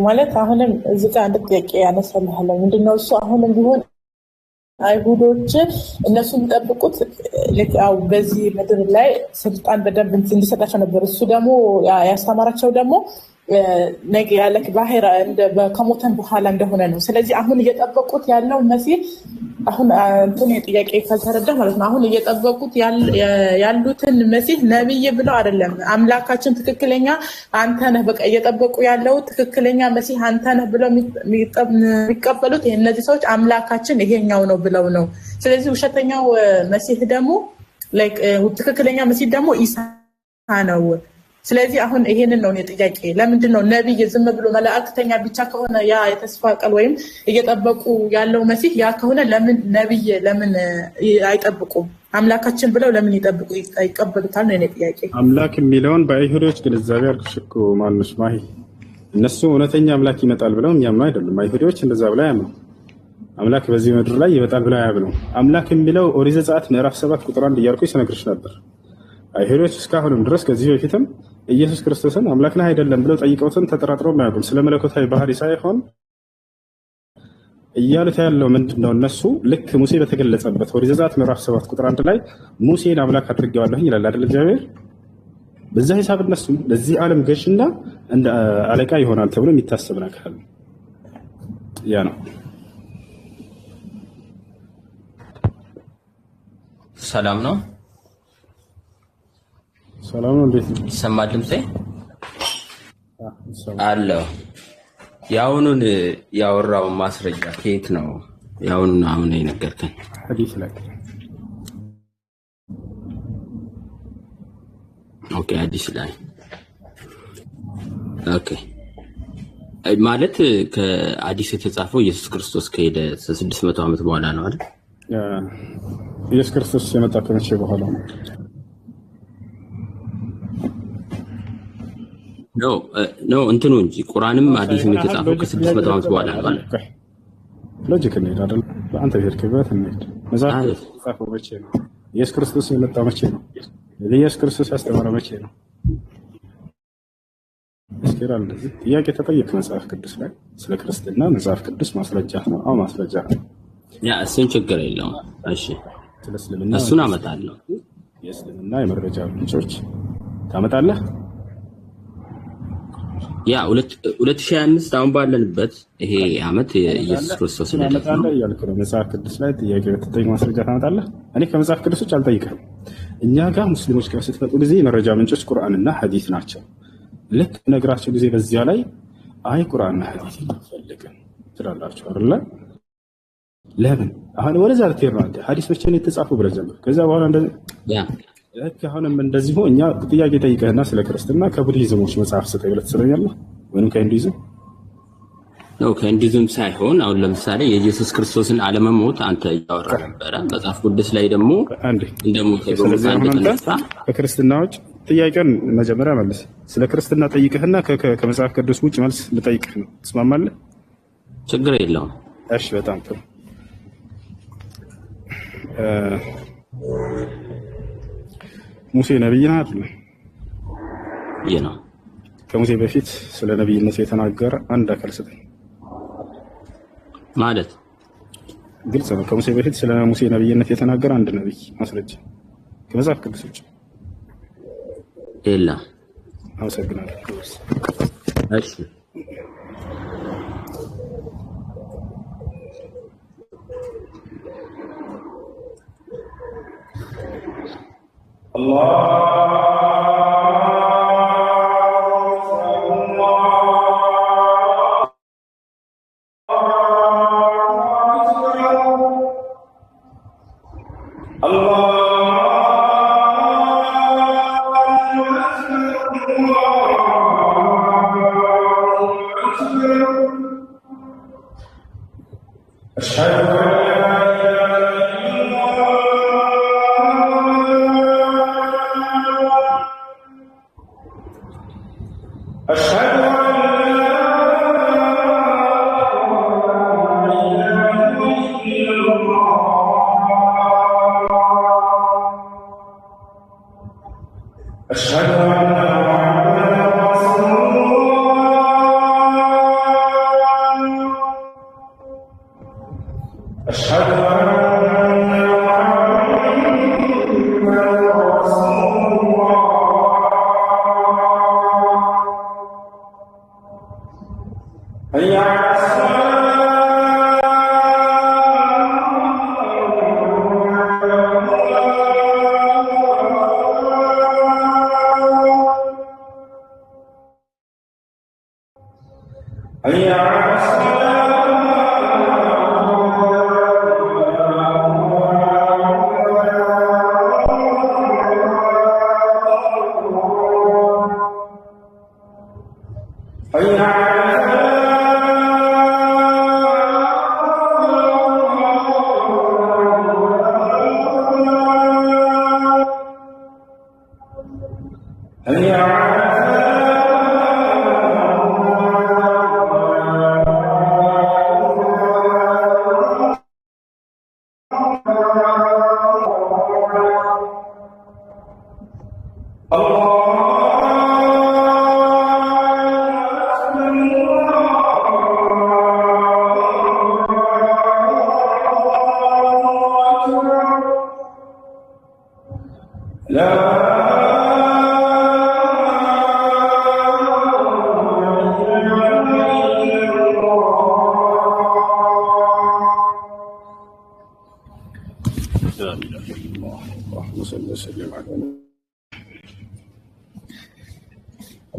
ማለት አሁንም እዚህ ጋር አንድ ጥያቄ ያነሳልሃለሁ። ምንድነው እሱ አሁንም ቢሆን አይሁዶች እነሱ የሚጠብቁት በዚህ ምድር ላይ ስልጣን በደንብ እንዲሰጣቸው ነበር። እሱ ደግሞ ያስተማራቸው ደግሞ ነገ ያለክ ባህር ከሞተን በኋላ እንደሆነ ነው። ስለዚህ አሁን እየጠበቁት ያለው መሲህ አሁን እንትን ጥያቄ ካልተረዳ ማለት ነው። አሁን እየጠበቁት ያሉትን መሲህ ነብይ ብለው አይደለም አምላካችን ትክክለኛ አንተ ነህ በቃ እየጠበቁ ያለው ትክክለኛ መሲህ አንተ ነህ ብለው የሚቀበሉት እነዚህ ሰዎች አምላካችን ይሄኛው ነው ብለው ነው። ስለዚህ ውሸተኛው መሲህ ደግሞ ትክክለኛ መሲህ ደግሞ ኢሳ ነው። ስለዚህ አሁን ይሄንን ነው ጥያቄ። ለምንድን ነው ነብይ ዝም ብሎ መላእክተኛ ብቻ ከሆነ ያ የተስፋ ቃል ወይም እየጠበቁ ያለው መሲህ ያ ከሆነ ለምን ነብይ ለምን አይጠብቁም? አምላካችን ብለው ለምን ይቀበሉታል ነው የኔ ጥያቄ። አምላክ የሚለውን በአይሁዶች ግንዛቤ አልኩሽኩ ማንሽ ማሂ እነሱ እውነተኛ አምላክ ይመጣል ብለው የሚያምኑ አይደለም። አይሁዶች እንደዛ ብለው ያምኑ አምላክ በዚህ ምድር ላይ ይመጣል ብለው ያምኑ። አምላክ የሚለው ኦሪት ዘጸአት ምዕራፍ 7 ቁጥር 1 እያልኩ ስነግርሽ ነበር። አይሁዶች እስካሁንም ድረስ ከዚህ በፊትም ኢየሱስ ክርስቶስን አምላክ ነህ አይደለም ብለው ጠይቀውትን ተጠራጥረው ማያውቁም። ስለ መለኮታዊ ባህሪ ሳይሆን እያሉት ያለው ምንድነው? እነሱ ልክ ሙሴ በተገለጸበት ኦሪት ዘጸአት ምዕራፍ 7 ቁጥር 1 ላይ ሙሴን አምላክ አድርጌዋለሁ ይላል አይደል እግዚአብሔር። በዛ ሂሳብ እነሱ ለዚህ ዓለም ገዥና እንደ አለቃ ይሆናል ተብሎ የሚታሰብ ነገር አለ። ያ ነው። ሰላም ነው። ሰላም ነው። እንዴት ነው? ይሰማል ድምጼ? አለው። ያውኑን ያወራው ማስረጃ ከየት ነው? ያውኑን አሁን የነገርከኝ ሐዲስ ላይ። ኦኬ፣ ሐዲስ ላይ። ኦኬ፣ ማለት ከሐዲስ የተጻፈው ኢየሱስ ክርስቶስ ከሄደ 600 ዓመት በኋላ ነው አይደል? ኢየሱስ ክርስቶስ የመጣ ከመቼ በኋላ ነው? ነው እንትኑ እንጂ ቁርአንም ሐዲስም የተጻፈው ከ600 ዓመት በኋላ ነው ማለት ነው። ሎጂክ ነው አይደል? በአንተ ሄድክበት እንሂድ። መጽሐፍ የተጻፈው መቼ ነው? ኢየሱስ ክርስቶስ የመጣው መቼ ነው? ኢየሱስ ክርስቶስ ያስተማረው መቼ ነው? እስኪራ እንደዚህ ጥያቄ ተጠየቅ መጽሐፍ ቅዱስ ላይ ስለ ክርስትና መጽሐፍ ቅዱስ ማስረጃ ነው። አዎ ማስረጃ ነው። ያ እሱን ችግር የለውም። እሺ ስለ እስልምና እሱን አመጣለሁ። የእስልምና የመረጃ ምንጮች ታመጣለህ? ያ 2025 አሁን ባለንበት ይሄ አመት ኢየሱስ ክርስቶስ ታመጣለህ እያልኩ ነው። መጽሐፍ ቅዱስ ላይ ጥያቄ በተጠየቅ ማስረጃ ታመጣለህ? እኔ ከመጽሐፍ ቅዱስ ውጭ አልጠይቅህም። እኛ ጋር ሙስሊሞች ጋር ስትመጡ ጊዜ የመረጃ ምንጮች ቁርአንና ሐዲስ ናቸው። ልክ ነግራችሁ ጊዜ በዚያ ላይ አይ ቁርአንና ሐዲስ ይፈልጋል ትላላችሁ አይደል? ለምን አሁን ወደዛ ልትሄድ ነው? ሐዲስ መቼ ነው የተጻፈው ብለህ ጀምር። ከዛ በኋላ እንደዚህ ልክ አሁንም እንደዚህ ሆ እኛ ጥያቄ ጠይቀህና ስለ ክርስትና ከቡድሂዝሞች መጽሐፍ ስጠኝ ብለህ ትሰለኛለህ ወይም ከሂንዱይዝም ነው። ከሂንዱይዝም ሳይሆን አሁን ለምሳሌ የኢየሱስ ክርስቶስን አለመሞት አንተ እያወራ ነበረ መጽሐፍ ቅዱስ ላይ ደግሞ እንደሞተ በመጻፍ ከክርስትናዎች ጥያቄን መጀመሪያ መልስ። ስለ ክርስትና ጠይቀህና ከመጽሐፍ ቅዱስ ውጭ መልስ ልጠይቅህ ነው። ትስማማለህ? ችግር የለውም። እሺ በጣም ጥሩ። ሙሴ ነብይ ነው አይደል? ነው። ከሙሴ በፊት ስለ ነብይነት የተናገረ አንድ አካል ስጠኝ ማለት ግልጽ ነው። ከሙሴ በፊት ስለ ሙሴ ነብይነት የተናገረ አንድ ነብይ ማስረጃ ከመጽሐፍ ቅዱስ ውጭ የለም። አመሰግናለሁ። እሺ أشهد أن محمدا رسول الله. أشهد أن محمدا رسول الله. حي على الصلاة. حي على الصلاة. حي على حي على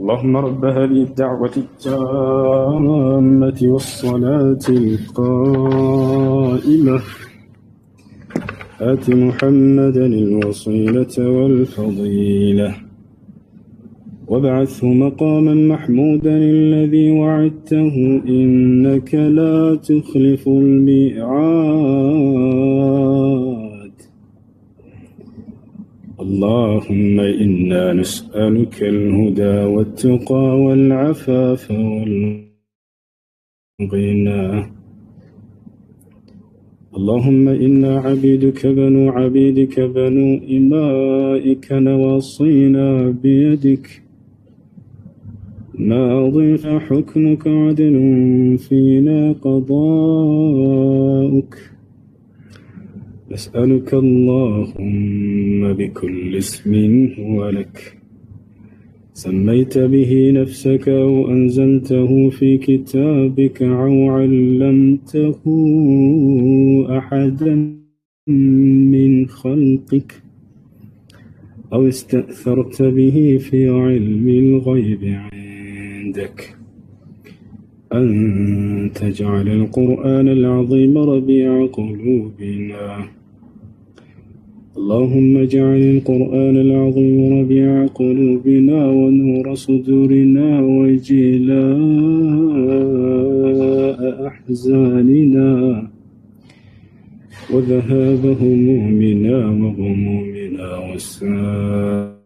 اللهم رب هذه الدعوة التامة والصلاة القائمة آت محمدا الوصيلة والفضيلة وابعثه مقاما محمودا الذي وعدته إنك لا تخلف الميعاد. اللهم إنا نسألك الهدى والتقى والعفاف والغنى. اللهم إنا عبيدك بنو عبيدك بنو إمائك نواصينا بيدك ماض حكمك عدل فينا قضاؤك. نسألك اللهم بكل اسم هو لك سميت به نفسك أو أنزلته في كتابك أو علمته أحدا من خلقك أو استأثرت به في علم الغيب عندك أن تجعل القرآن العظيم ربيع قلوبنا. اللهم اجعل القرآن العظيم ربيع قلوبنا ونور صدورنا وجلاء أحزاننا وذهاب همومنا وغمومنا وسائقنا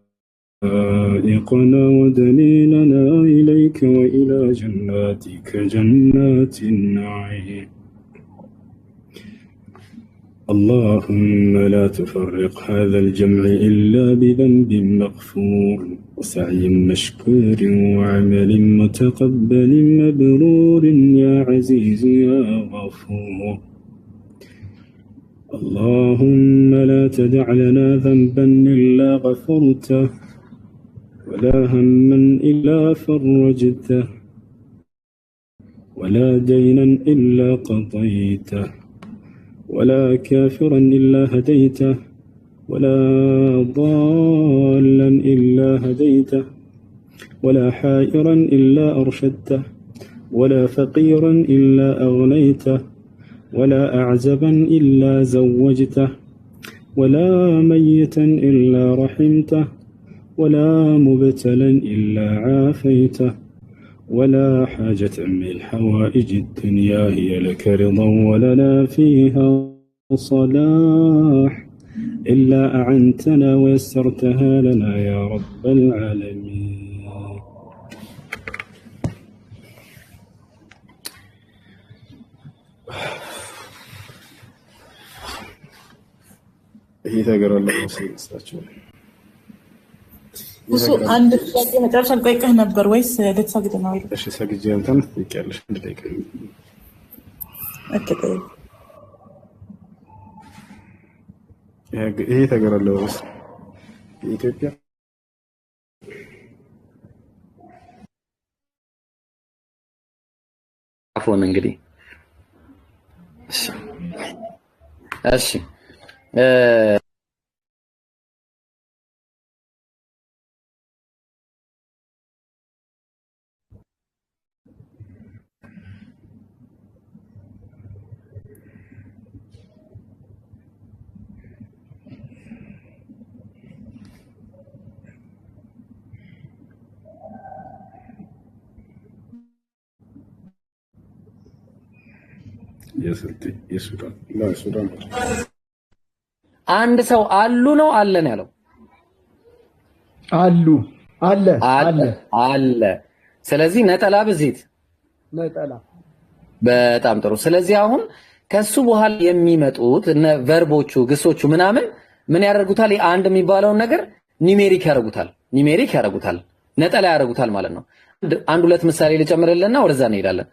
ودليلنا إليك وإلى جناتك جنات النعيم. اللهم لا تفرق هذا الجمع إلا بذنب مغفور وسعي مشكور وعمل متقبل مبرور يا عزيز يا غفور. اللهم لا تدع لنا ذنبا إلا غفرته ولا هما إلا فرجته ولا دينا إلا قضيته ولا كافرا إلا هديته ولا ضالا إلا هديته ولا حائرا إلا أرشدته ولا فقيرا إلا أغنيته ولا أعزبا إلا زوجته ولا ميتا إلا رحمته ولا مبتلا إلا عافيته ولا حاجة من حوائج الدنيا هي لك رضا ولنا فيها صلاح إلا أعنتنا ويسرتها لنا يا رب العالمين. ይሄ ተገራለ ነው ሲስተቸው እሱ አንድ ጥያቄ መጨረሻ ልጠይቅህ ነበር ወይስ ልትሰግድ ነው? እሺ ሰግጄ እንትን ትጠይቂያለሽ። አንድ ደቂቃ ይሄ ተገረለው ኢትዮጵያ አፎን እንግዲህ እሺ የሱዳን አንድ ሰው አሉ ነው አለን ያለው አሉ አለ። ስለዚህ ነጠላ ብዜት ነጠላ በጣም ጥሩ። ስለዚህ አሁን ከሱ በኋላ የሚመጡት እነ ቨርቦቹ ግሶቹ ምናምን ምን ያደርጉታል? አንድ የሚባለውን ነገር ኒሜሪክ ያደርጉታል፣ ነጠላ ያደርጉታል ማለት ነው። አንድ ሁለት ምሳሌ ልጨምርልና ወደዛ እንሄዳለን።